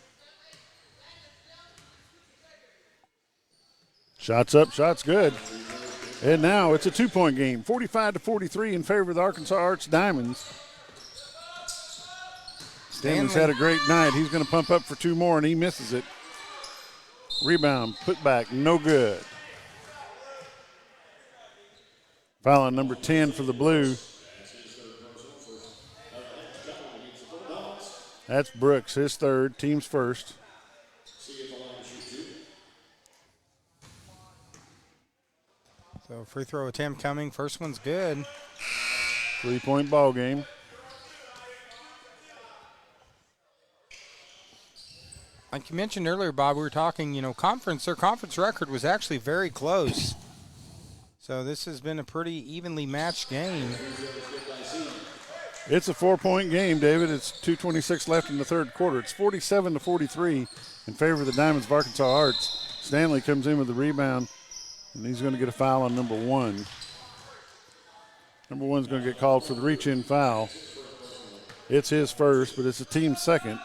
Shots up, shots good. And now it's a 2-point game, 45-43 in favor of the Arkansas Arts Diamonds. Stanley's had a great night. He's going to pump up for 2 more, and he misses it. Rebound, put back, no good. Foul on number 10 for the Blue. That's Brooks, his third, team's first. So free throw attempt coming. First one's good. 3-point ball game. Like you mentioned earlier, Bob, we were talking, their conference record was actually very close. So this has been a pretty evenly matched game. It's a 4-point game, David. It's 2:26 left in the third quarter. It's 47-43 in favor of the Diamonds of Arkansas Arts. Stanley comes in with the rebound, and he's going to get a foul on number 1. Number 1's going to get called for the reach-in foul. It's his first, but it's the team's second.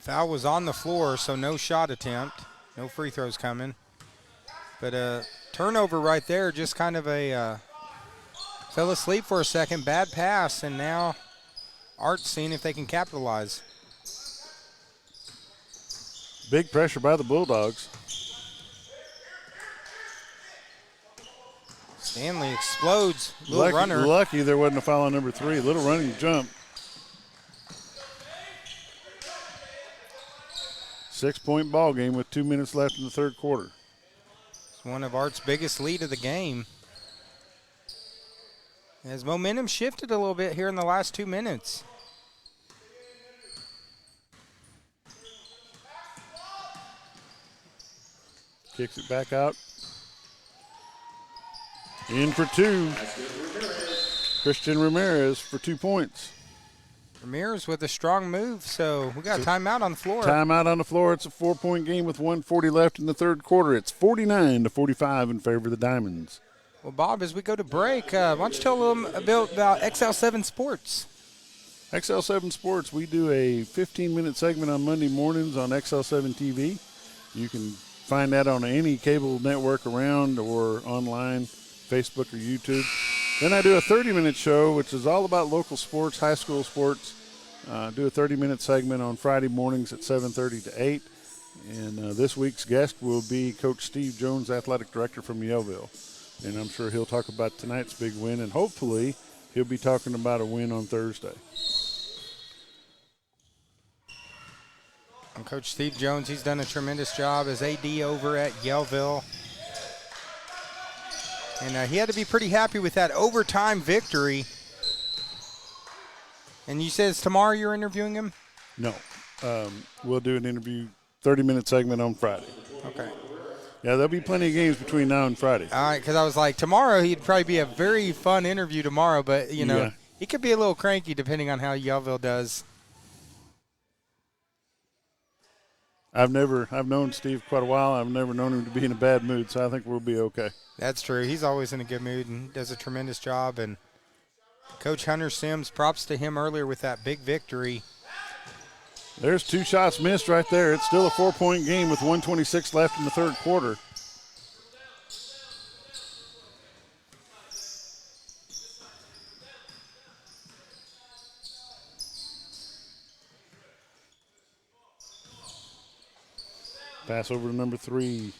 Foul was on the floor, so no shot attempt. No free throws coming. But a turnover right there, just kind of a fell asleep for a second. Bad pass, and now Art's seeing if they can capitalize. Big pressure by the Bulldogs. Stanley explodes. Little runner. Lucky there wasn't a foul on number 3. Little running jump. 6-point ball game with 2 minutes left in the third quarter. It's one of Art's biggest lead of the game. As momentum shifted a little bit here in the last 2 minutes. Kicks it back out. In for 2. Christian Ramirez for 2 points. Ramirez with a strong move, so we got a timeout on the floor. Timeout on the floor. It's a 4-point game with 1:40 left in the third quarter. It's 49-45 in favor of the Diamonds. Well, Bob, as we go to break, why don't you tell them about XL7 Sports? XL7 Sports, we do a 15-minute segment on Monday mornings on XL7 TV. You can find that on any cable network around or online, Facebook or YouTube. Then I do a 30-minute show, which is all about local sports, high school sports. Do a 30-minute segment on Friday mornings at 7:30 to 8. And this week's guest will be Coach Steve Jones, athletic director from Yellville. And I'm sure he'll talk about tonight's big win and hopefully he'll be talking about a win on Thursday. And Coach Steve Jones, he's done a tremendous job as AD over at Yellville. And he had to be pretty happy with that overtime victory. And you said it's tomorrow you're interviewing him? No. We'll do an interview, 30-minute segment on Friday. Okay. Yeah, there'll be plenty of games between now and Friday. All right, because I was like, tomorrow he'd probably be a very fun interview tomorrow, but, Yeah. he could be a little cranky depending on how Yellville does. I've known Steve quite a while. I've never known him to be in a bad mood, so I think we'll be okay. That's true. He's always in a good mood and does a tremendous job. And Coach Hunter Sims, props to him earlier with that big victory. There's 2 shots missed right there. It's still a 4-point game with 1:26 left in the third quarter. Pass over to number 3.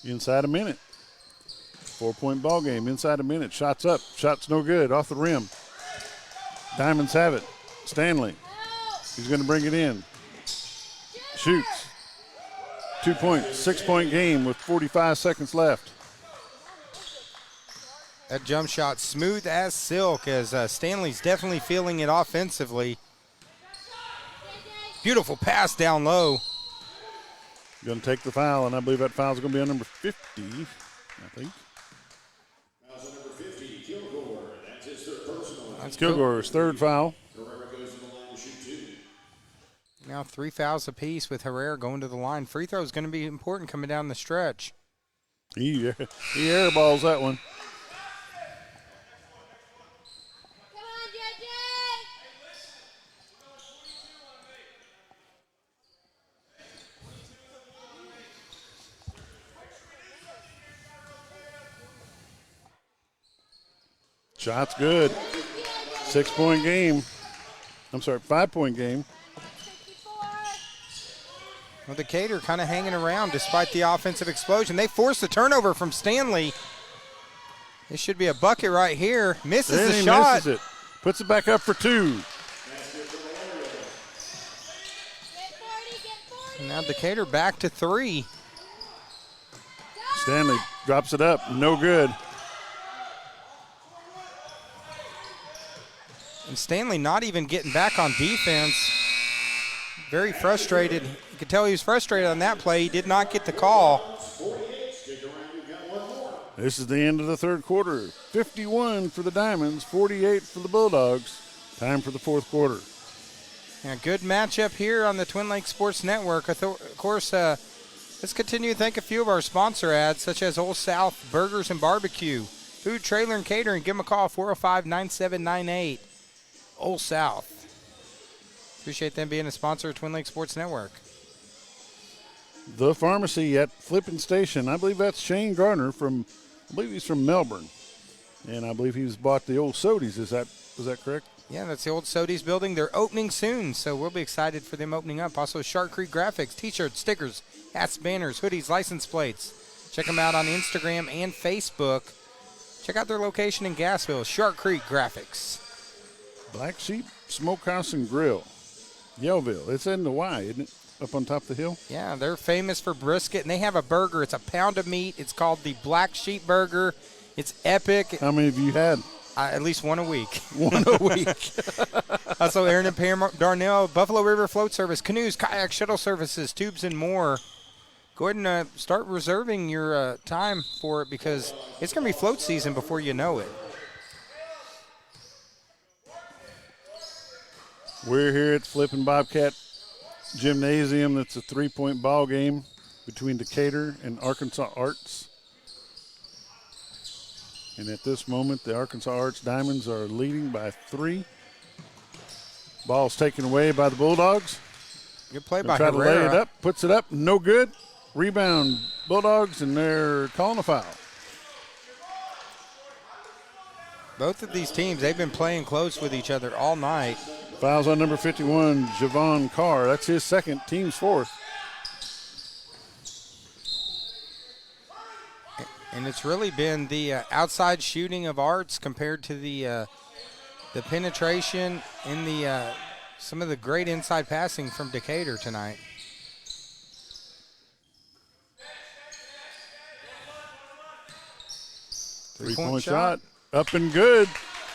Inside a minute. 4-point ball game. Inside a minute. Shots up. Shots no good. Off the rim. Diamonds have it. Stanley. He's going to bring it in. Shoots. 2 points. 6-point game with 45 seconds left. That jump shot smooth as silk as Stanley's definitely feeling it offensively. Beautiful pass down low. Going to take the foul, and I believe that foul is going to be on number 50, I think. Fouls on number 50, Kilgore. That's his third personal. That's Kilgore's third foul. Herrera goes to the line to shoot 2. Now 3 fouls apiece with Herrera going to the line. Free throw is going to be important coming down the stretch. He airballs that one. Come on, JJ! Shot's good. 6-point game. I'm sorry, 5-point game. Well, Decatur kind of hanging around despite the offensive explosion. They forced the turnover from Stanley. This should be a bucket right here. Misses Then the he shot. misses it. Puts it back up for 2. And now Decatur back to 3. Stanley drops it up. No good. And Stanley not even getting back on defense. Very frustrated. You could tell he was frustrated on that play. He did not get the call. 48. Stick around. We've got one more. This is the end of the third quarter. 51 for the Diamonds, 48 for the Bulldogs. Time for the fourth quarter. And a good matchup here on the Twin Lakes Sports Network. Of course, let's continue to thank a few of our sponsor ads, such as Old South Burgers and Barbecue, Food Trailer and Catering. Give them a call, 405-9798. Old South. Appreciate them being a sponsor of Twin Lakes Sports Network. The pharmacy at Flippin Station. I believe that's Shane Garner I believe he's from Melbourne. And I believe he's bought the old Sodies. Was that correct? Yeah, that's the old Sodies building. They're opening soon, so we'll be excited for them opening up. Also, Shark Creek Graphics, T-shirts, stickers, hats, banners, hoodies, license plates. Check them out on Instagram and Facebook. Check out their location in Gassville, Shark Creek Graphics. Black Sheep Smokehouse and Grill. Yellville. It's in the Y, isn't it? Up on top of the hill? Yeah, they're famous for brisket, and they have a burger. It's a pound of meat. It's called the Black Sheep Burger. It's epic. How many have you had? At least one a week. One a week. Also, Aaron and Pam Darnell, Buffalo River Float Service, canoes, kayak, shuttle services, tubes, and more. Go ahead and start reserving your time for it because it's going to be float season before you know it. We're here at Flippin' Bobcat Gymnasium. That's a 3-point ball game between Decatur and Arkansas Arts. And at this moment, the Arkansas Arts Diamonds are leading by 3. Ball's taken away by the Bulldogs. Good play They'll by try Herrera. to lay it up, puts it up, no good. Rebound, Bulldogs, and they're calling a foul. Both of these teams, they've been playing close with each other all night. Fouls on number 51, Javon Carr. That's his second, team's fourth. And it's really been the outside shooting of Arts compared to the penetration and the some of the great inside passing from Decatur tonight. Three-point shot, up and good.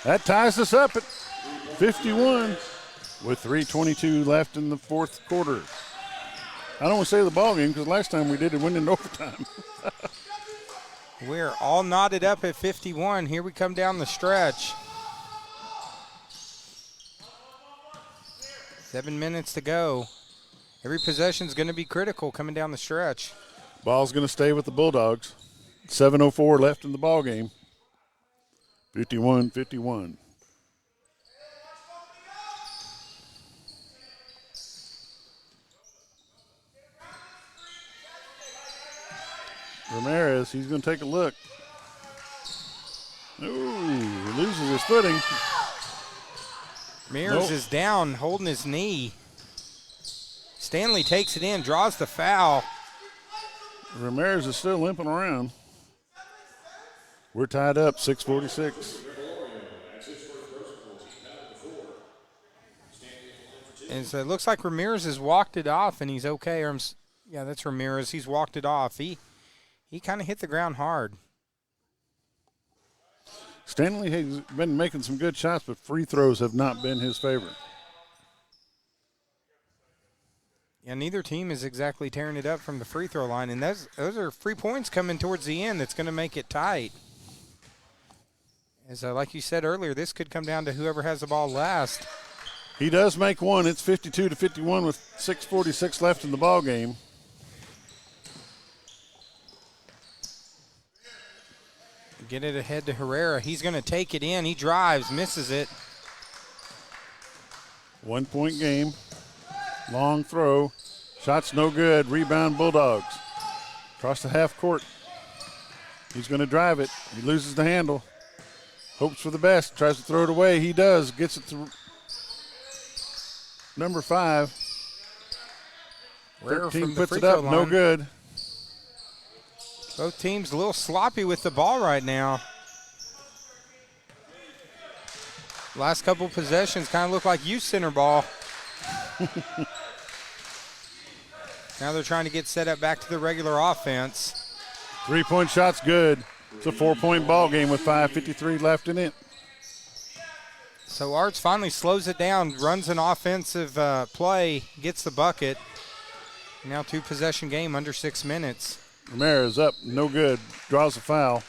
That ties us up at 51 with 3:22 left in the fourth quarter. I don't want to say the ball game because last time we did it went in overtime. We're all knotted up at 51. Here we come down the stretch. 7 minutes to go. Every possession is going to be critical coming down the stretch. Ball's going to stay with the Bulldogs. 7:04 left in the ball game. 51-51. Ramirez, he's going to take a look. Ooh, he loses his footing. Ramirez is down, holding his knee. Stanley takes it in, draws the foul. Ramirez is still limping around. We're tied up, 6:46. And so it looks like Ramirez has walked it off, and he's okay. Yeah, that's Ramirez. He's walked it off. He kind of hit the ground hard. Stanley has been making some good shots, but free throws have not been his favorite. Yeah, neither team is exactly tearing it up from the free throw line, and those are free points coming towards the end that's going to make it tight. As like you said earlier, this could come down to whoever has the ball last. He does make one. It's 52-51 with 6:46 left in the ball game. Get it ahead to Herrera. He's going to take it in. He drives, misses it. 1 point game. Long throw. Shot's no good. Rebound Bulldogs. Across the half court. He's going to drive it. He loses the handle. Hopes for the best. Tries to throw it away. He does. Gets it to number 5. 13 puts it up. No good. Both teams a little sloppy with the ball right now. Last couple possessions kind of look like youth center ball. Now they're trying to get set up back to the regular offense. 3-point shot's good. It's a 4-point ball game with 5:53 left in it. So Arts finally slows it down, runs an offensive play, gets the bucket. Now 2-possession game under 6 minutes. Ramirez up, no good. Draws a foul.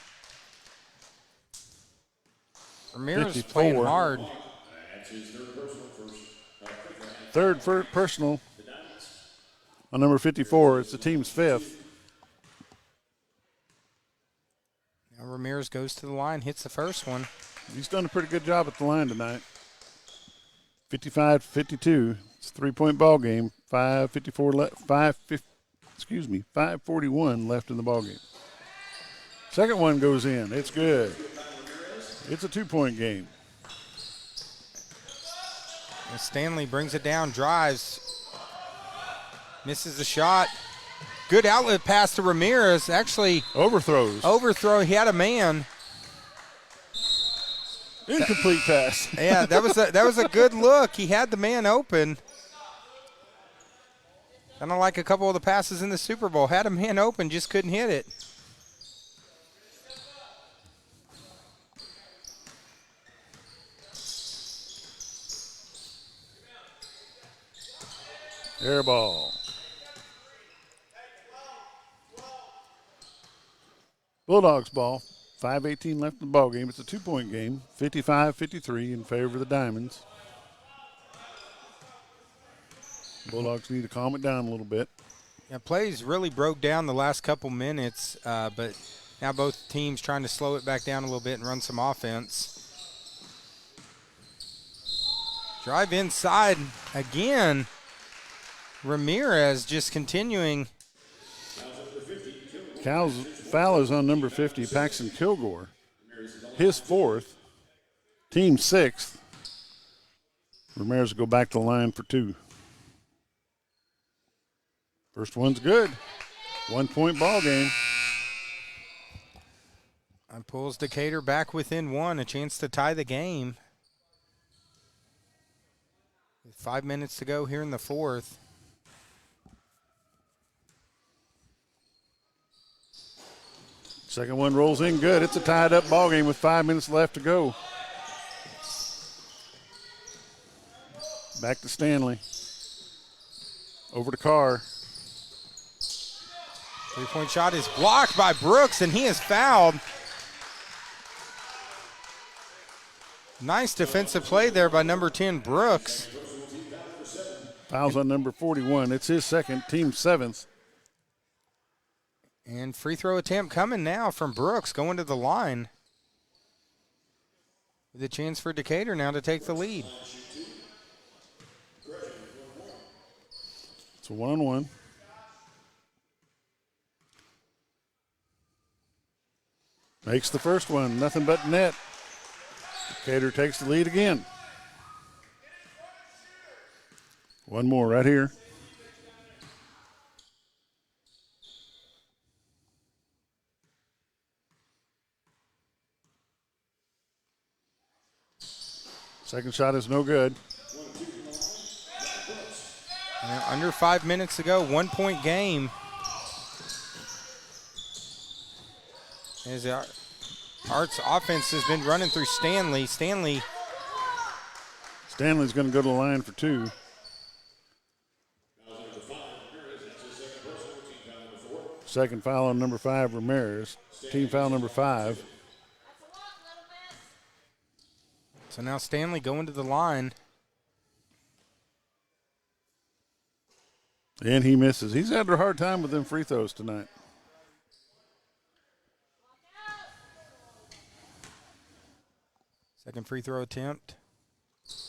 Ramirez 54. playing hard. Third personal on number 54. It's the team's 5th. Now Ramirez goes to the line, hits the first one. He's done a pretty good job at the line tonight. 55-52. It's a 3-point ball game. 5:41 left in the ball game. Second one goes in. It's good. It's a 2-point game. And Stanley brings it down, drives, misses the shot. Good outlet pass to Ramirez. Actually, Overthrows. overthrow. He had a man. Incomplete pass. Yeah, that was a good look. He had the man open. Kind of like a couple of the passes in the Super Bowl. Had a man open, just couldn't hit it. Air ball. Bulldogs ball. 5:18 left in the ball game. It's a 2-point game. 55-53 in favor of the Diamonds. Bulldogs need to calm it down a little bit. Yeah, plays really broke down the last couple minutes, but now both teams trying to slow it back down a little bit and run some offense. Drive inside again. Ramirez just continuing. Foul is on number 50, Paxton Kilgore. His 4th, team 6th. Ramirez will go back to the line for 2. First one's good. 1-point ball game. And pulls Decatur back within 1, a chance to tie the game. With 5 minutes to go here in the 4th. Second one rolls in good. It's a tied up ball game with 5 minutes left to go. Back to Stanley. Over to Carr. 3-point shot is blocked by Brooks, and he is fouled. Nice defensive play there by number 10, Brooks. Fouls on number 41. It's his second, team 7th. And free throw attempt coming now from Brooks, going to the line. With a chance for Decatur now to take the lead. It's a 1-on-1. Makes the first one, nothing but net. Decatur takes the lead again. One more right here. Second shot is no good. Now, under 5 minutes to go, 1-point game. As Art's offense has been running through Stanley. Stanley's going to go to the line for 2. Second foul on number 5, Ramirez. Team foul number 5. So now Stanley going to the line. And he misses. He's had a hard time with them free throws tonight. Second free throw attempt.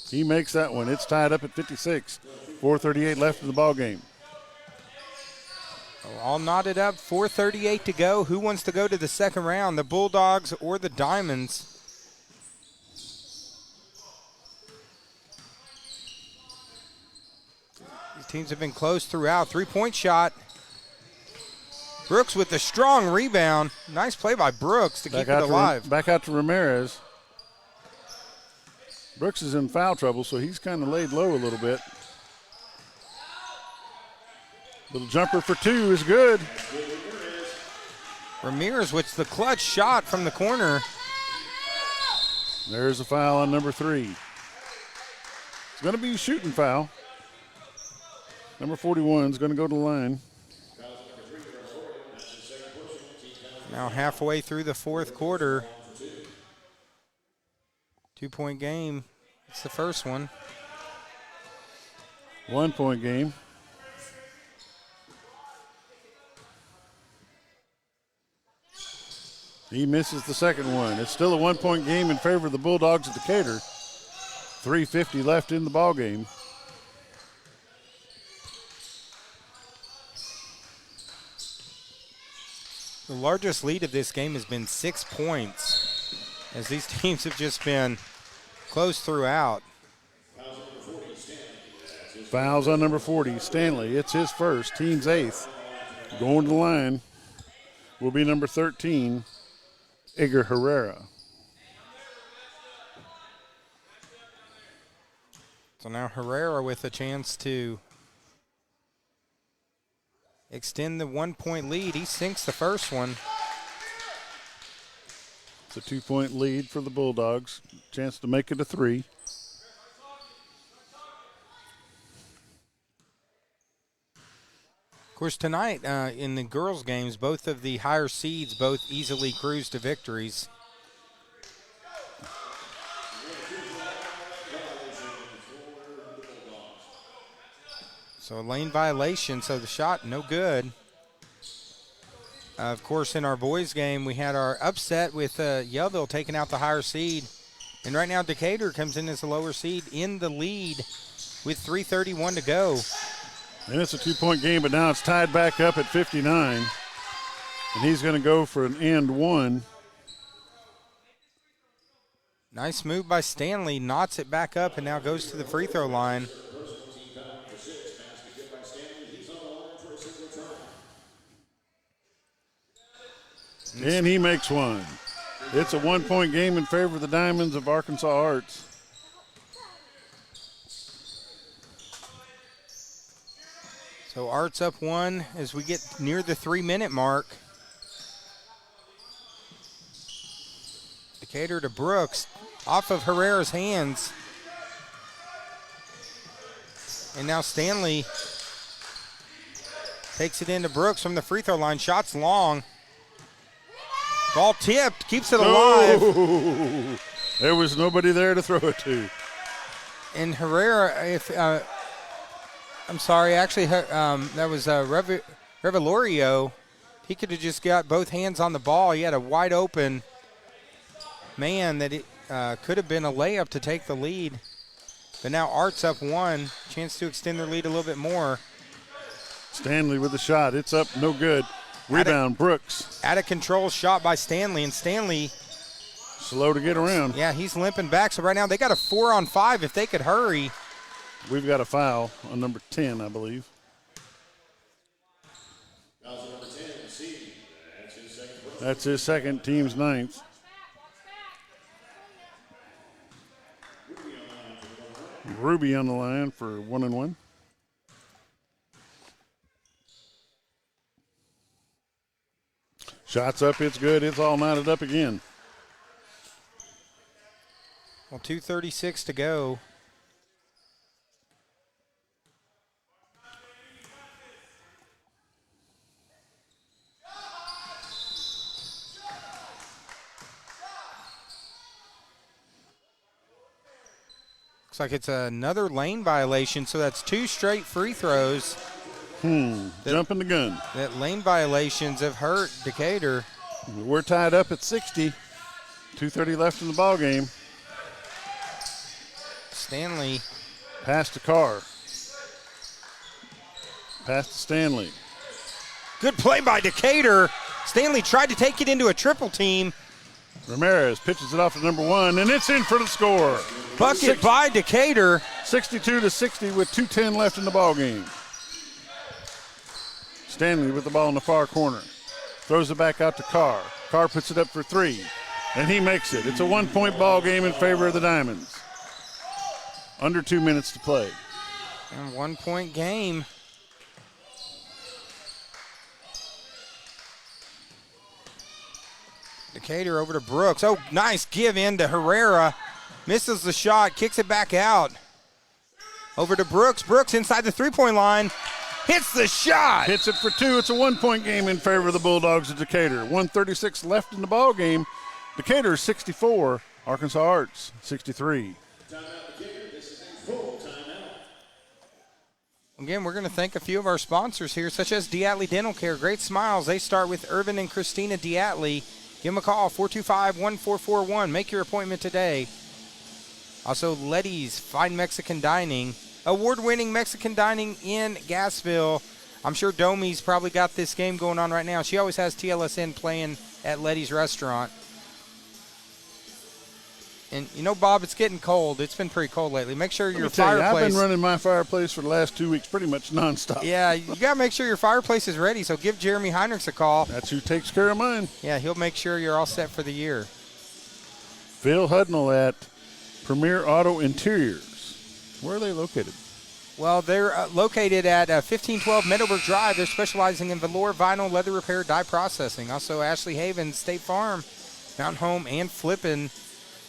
He makes that one. It's tied up at 56. 4:38 left in the ball game. All knotted up, 4:38 to go. Who wants to go to the second round, the Bulldogs or the Diamonds? These teams have been close throughout. 3-point shot. Brooks with the strong rebound. Nice play by Brooks to keep it alive. Back out to Ramirez. Brooks is in foul trouble, so he's kind of laid low a little bit. Little jumper for 2 is good. Ramirez with the clutch shot from the corner. There's a foul on number 3. It's going to be a shooting foul. Number 41 is going to go to the line. Now halfway through the 4th quarter. 2-point game. It's the first one. 1-point game. He misses the second one. It's still a 1-point game in favor of the Bulldogs of Decatur. 3:50 left in the ball game. The largest lead of this game has been 6 points, as these teams have just been close throughout. Fouls on number 40, Stanley. It's his first, team's 8th. Going to the line will be number 13, Edgar Herrera. So now Herrera with a chance to extend the 1-point lead. He sinks the first one. It's a 2-point lead for the Bulldogs. Chance to make it a 3. Of course, tonight in the girls' games, both of the higher seeds both easily cruise to victories. So a lane violation, so the shot no good. Of course, in our boys' game, we had our upset with Yellville taking out the higher seed. And right now, Decatur comes in as the lower seed in the lead with 3:31 to go. And it's a 2-point game, but now it's tied back up at 59. And he's going to go for an and one. Nice move by Stanley. Knots it back up and now goes to the free throw line. And he makes one. It's a 1-point game in favor of the Diamonds of Arkansas Arts. So Arts up one as we get near the 3-minute mark. Decatur to Brooks, off of Herrera's hands. And now Stanley takes it into Brooks from the free throw line. Shots long. Ball tipped, keeps it alive. Oh, there was nobody there to throw it to. And Herrera, I'm sorry, actually, that was Revelorio. He could have just got both hands on the ball. He had a wide open man that it could have been a layup to take the lead. But now Arts up one, chance to extend their lead a little bit more. Stanley with the shot. It's up, no good. Rebound, Brooks. Out of control shot by Stanley, and Stanley, slow to get around. yeah, he's limping back. So right now they got a 4-on-5 if they could hurry. We've got a foul on number 10, I believe. That's his second, team's ninth. Ruby on the line for 1-and-1. Shots up, it's good. It's all knotted up again. Well, 2:36 to go. Looks like it's another lane violation, so that's 2 straight free throws. Jumping the gun. That lane violations have hurt Decatur. We're tied up at 60. 2:30 left in the ball game. Stanley. Pass to Carr. Pass to Stanley. Good play by Decatur. Stanley tried to take it into a triple team. Ramirez pitches it off to number 1, and it's in for the score. Bucket by Decatur. 62-60 with 2:10 left in the ball game. Stanley with the ball in the far corner. Throws it back out to Carr. Carr puts it up for 3, and he makes it. It's a 1-point ball game in favor of the Diamonds. Under 2 minutes to play. And 1-point game. Decatur over to Brooks. Oh, nice give in to Herrera. Misses the shot, kicks it back out. Over to Brooks. Brooks inside the 3-point line. Hits the shot. Hits it for 2. It's a 1-point game in favor of the Bulldogs of Decatur. 1:36 left in the ball game. Decatur 64, Arkansas Arts 63. Again, we're going to thank a few of our sponsors here, such as Diatley Dental Care. Great smiles. They start with Irvin and Christina Diatley. Give them a call, 425-1441. Make your appointment today. Also, Letty's Fine Mexican Dining. Award-winning Mexican dining in Gassville. I'm sure Domi's probably got this game going on right now. She always has TLSN playing at Letty's restaurant. And you know, Bob, it's getting cold. It's been pretty cold lately. Make sure your fireplace. I've been running my fireplace for the last 2 weeks pretty much nonstop. Yeah, you got to make sure your fireplace is ready. So give Jeremy Heinrichs a call. That's who takes care of mine. Yeah, he'll make sure you're all set for the year. Phil Hudnall at Premier Auto Interiors. Where are they located? Well, they're located at 1512 Meadowbrook Drive. They're specializing in velour, vinyl, leather repair, dye processing. Also, Ashley Havens, State Farm, Mountain Home, and Flippin'.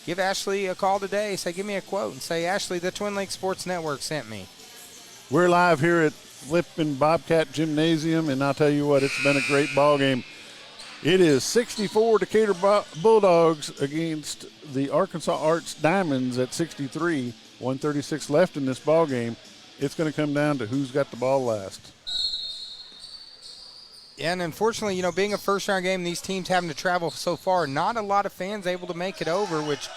Give Ashley a call today. Say, give me a quote, and say, Ashley, the Twin Lakes Sports Network sent me. We're live here at Flippin' Bobcat Gymnasium, and I'll tell you what, it's been a great ball game. It is 64 Decatur Bulldogs against the Arkansas Arts Diamonds at 63. 1:36 left in this ball game. It's going to come down to who's got the ball last. Yeah, and unfortunately, you know, being a first-round game, these teams having to travel so far, not a lot of fans able to make it over, which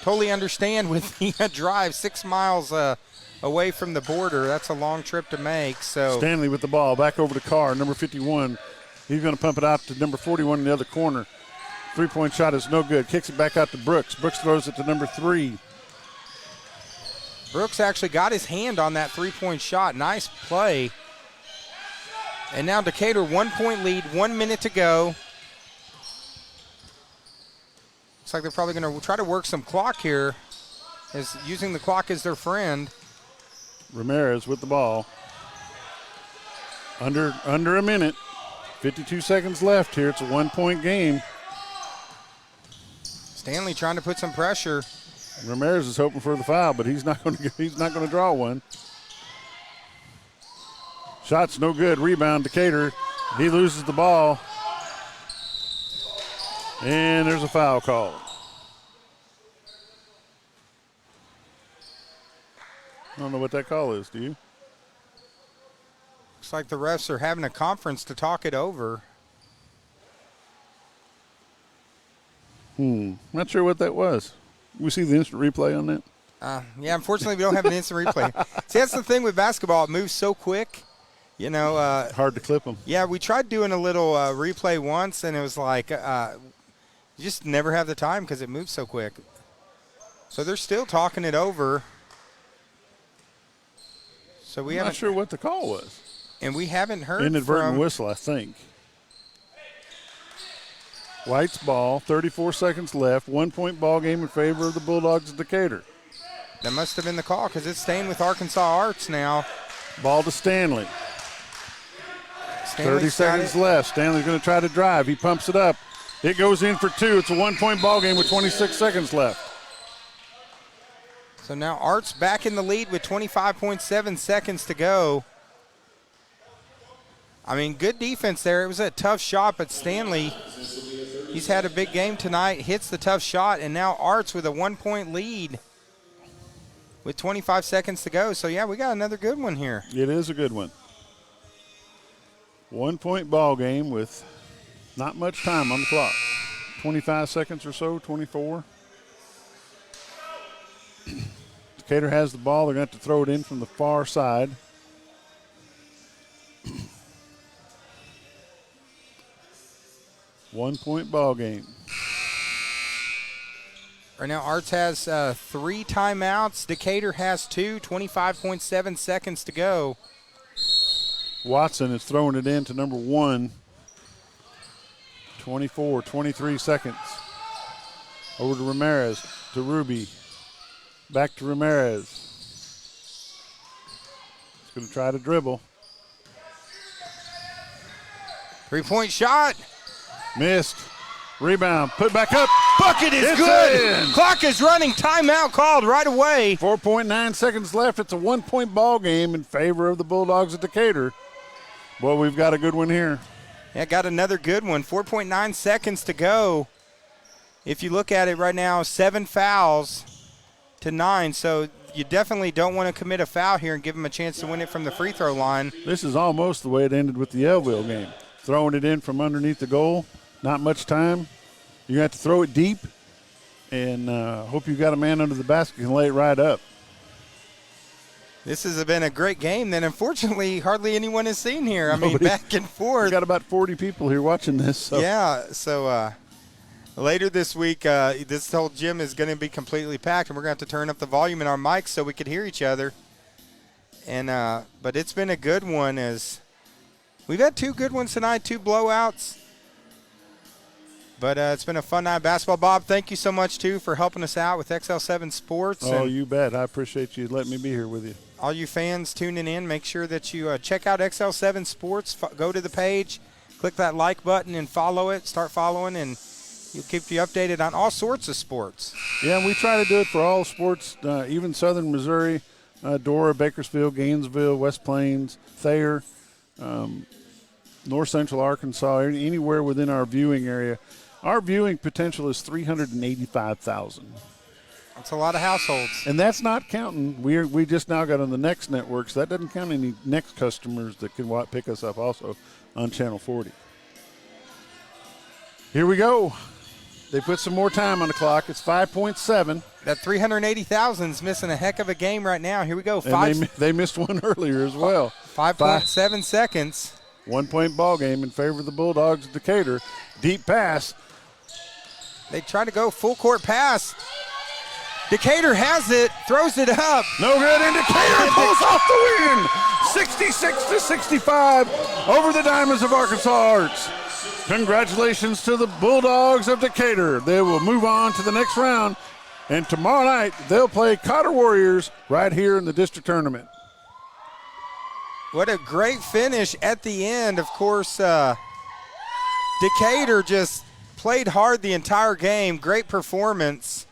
totally understand with the drive 6 miles away from the border. That's a long trip to make. So Stanley with the ball, back over to Carr, number 51. He's going to pump it out to number 41 in the other corner. Three-point shot is no good. Kicks it back out to Brooks. Brooks throws it to number 3. Brooks actually got his hand on that three-point shot. Nice play. And now Decatur 1-point lead, 1 minute to go. Looks like they're probably going to try to work some clock here, as using the clock as their friend. Ramirez with the ball. Under a minute. 52 seconds left here. It's a 1-point game. Stanley trying to put some pressure. Ramirez is hoping for the foul, but he's not going to draw one. Shot's no good. Rebound Decatur. He loses the ball. And there's a foul call. I don't know what that call is, do you? Looks like the refs are having a conference to talk it over. Not sure what that was. We see the instant replay on that? Yeah, unfortunately, we don't have an instant replay. See, that's the thing with basketball. It moves so quick. You know, Hard to clip them. yeah, we tried doing a little replay once, and it was like you just never have the time because it moves so quick. So they're still talking it over. So we I'm not haven't, sure what the call was. and we haven't heard Inadvertent from. whistle, I think. White's ball, 34 seconds left. 1-point ball game in favor of the Bulldogs of Decatur. That must have been the call because it's staying with Arkansas Arts now. Ball to Stanley. 30 Stanley's got seconds it. left. Stanley's going to try to drive. He pumps it up. It goes in for 2. It's a 1-point ball game with 26 seconds left. So now Arts back in the lead with 25.7 seconds to go. I mean, good defense there. It was a tough shot, but Stanley, he's had a big game tonight, hits the tough shot, and now Arts with a 1-point lead with 25 seconds to go. So, yeah, we got another good one here. It is a good one. 1-point ball game with not much time on the clock. 25 seconds or so, 24. Decatur has the ball. They're going to have to throw it in from the far side. One-point ball game. Right now, Arts has 3 timeouts. Decatur has 2, 25.7 seconds to go. Watson is throwing it in to number 1. 24, 23 seconds. Over to Ramirez, to Ruby. Back to Ramirez. He's going to try to dribble. 3-point shot. Missed. Rebound. Put back up. Bucket is It's good. in. Clock is running. Timeout called right away. 4.9 seconds left. It's a 1-point ball game in favor of the Bulldogs of Decatur. Boy, we've got a good one here. Yeah, got another good one. 4.9 seconds to go. If you look at it right now, 7 fouls to 9. So you definitely don't want to commit a foul here and give them a chance to win it from the free throw line. This is almost the way it ended with the Elville game. Throwing it in from underneath the goal. Not much time. You're going to have to throw it deep and hope you got a man under the basket and lay it right up. This has been a great game that unfortunately hardly anyone has seen here. I mean, Nobody- back and forth. We've got about 40 people here watching this. So. Yeah, so later this week, this whole gym is going to be completely packed, and we're going to have to turn up the volume in our mics so we could hear each other. And but it's been a good one. As we've had 2 good ones tonight, 2 blowouts. But it's been a fun night of basketball. Bob, thank you so much, too, for helping us out with XL7 Sports. Oh, and you bet. I appreciate you letting me be here with you. all you fans tuning in, make sure that you check out XL7 Sports. Go to the page, click that like button, and follow it. Start following, and we'll keep you updated on all sorts of sports. Yeah, and we try to do it for all sports, even Southern Missouri, Dora, Bakersfield, Gainesville, West Plains, Thayer, North Central Arkansas, anywhere within our viewing area. Our viewing potential is 385,000. That's a lot of households. And that's not counting. We just now got on the Next network, so that doesn't count any Next customers that can pick us up also on Channel 40. Here we go. They put some more time on the clock. It's 5.7. That 380,000 is missing a heck of a game right now. Here we go. And they missed one earlier as well. 5.7 seconds. 1-point ball game in favor of the Bulldogs of Decatur. Deep pass. They try to go full court pass. Decatur has it, throws it up. No good, and Decatur pulls off the win. 66-65 over the Diamonds of Arkansas Arts. Congratulations to the Bulldogs of Decatur. They will move on to the next round, and tomorrow night they'll play Cotter Warriors right here in the district tournament. What a great finish at the end. Of course, Decatur just played hard the entire game. Great performance.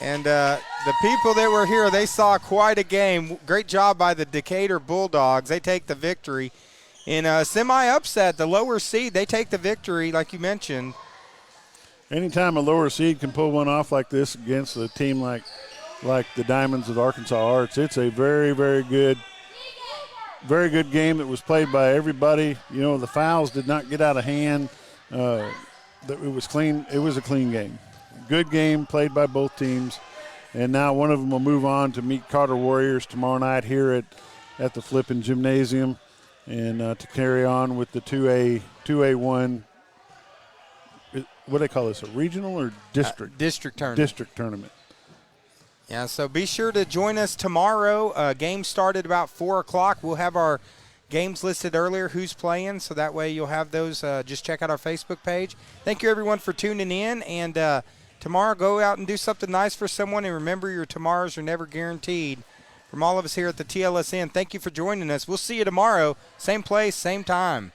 And the people that were here, they saw quite a game. Great job by the Decatur Bulldogs. They take the victory. In a semi-upset, the lower seed, they take the victory, like you mentioned. Anytime a lower seed can pull one off like this against a team like the Diamonds of Arkansas Arts, it's a very, very good game that was played by everybody. You know, the fouls did not get out of hand. It was clean. It was a clean game. Good game played by both teams. And now one of them will move on to meet Cotter Warriors tomorrow night here at the Flippin Gymnasium, and to carry on with the 2A1. What do they call this? A regional or district? District tournament. District tournament. Yeah, so be sure to join us tomorrow. Game started about 4 o'clock. We'll have our games listed earlier, who's playing, so that way you'll have those. Just check out our Facebook page. Thank you, everyone, for tuning in. And tomorrow, go out and do something nice for someone. And remember, your tomorrows are never guaranteed. From all of us here at the TLSN, thank you for joining us. We'll see you tomorrow. Same place, same time.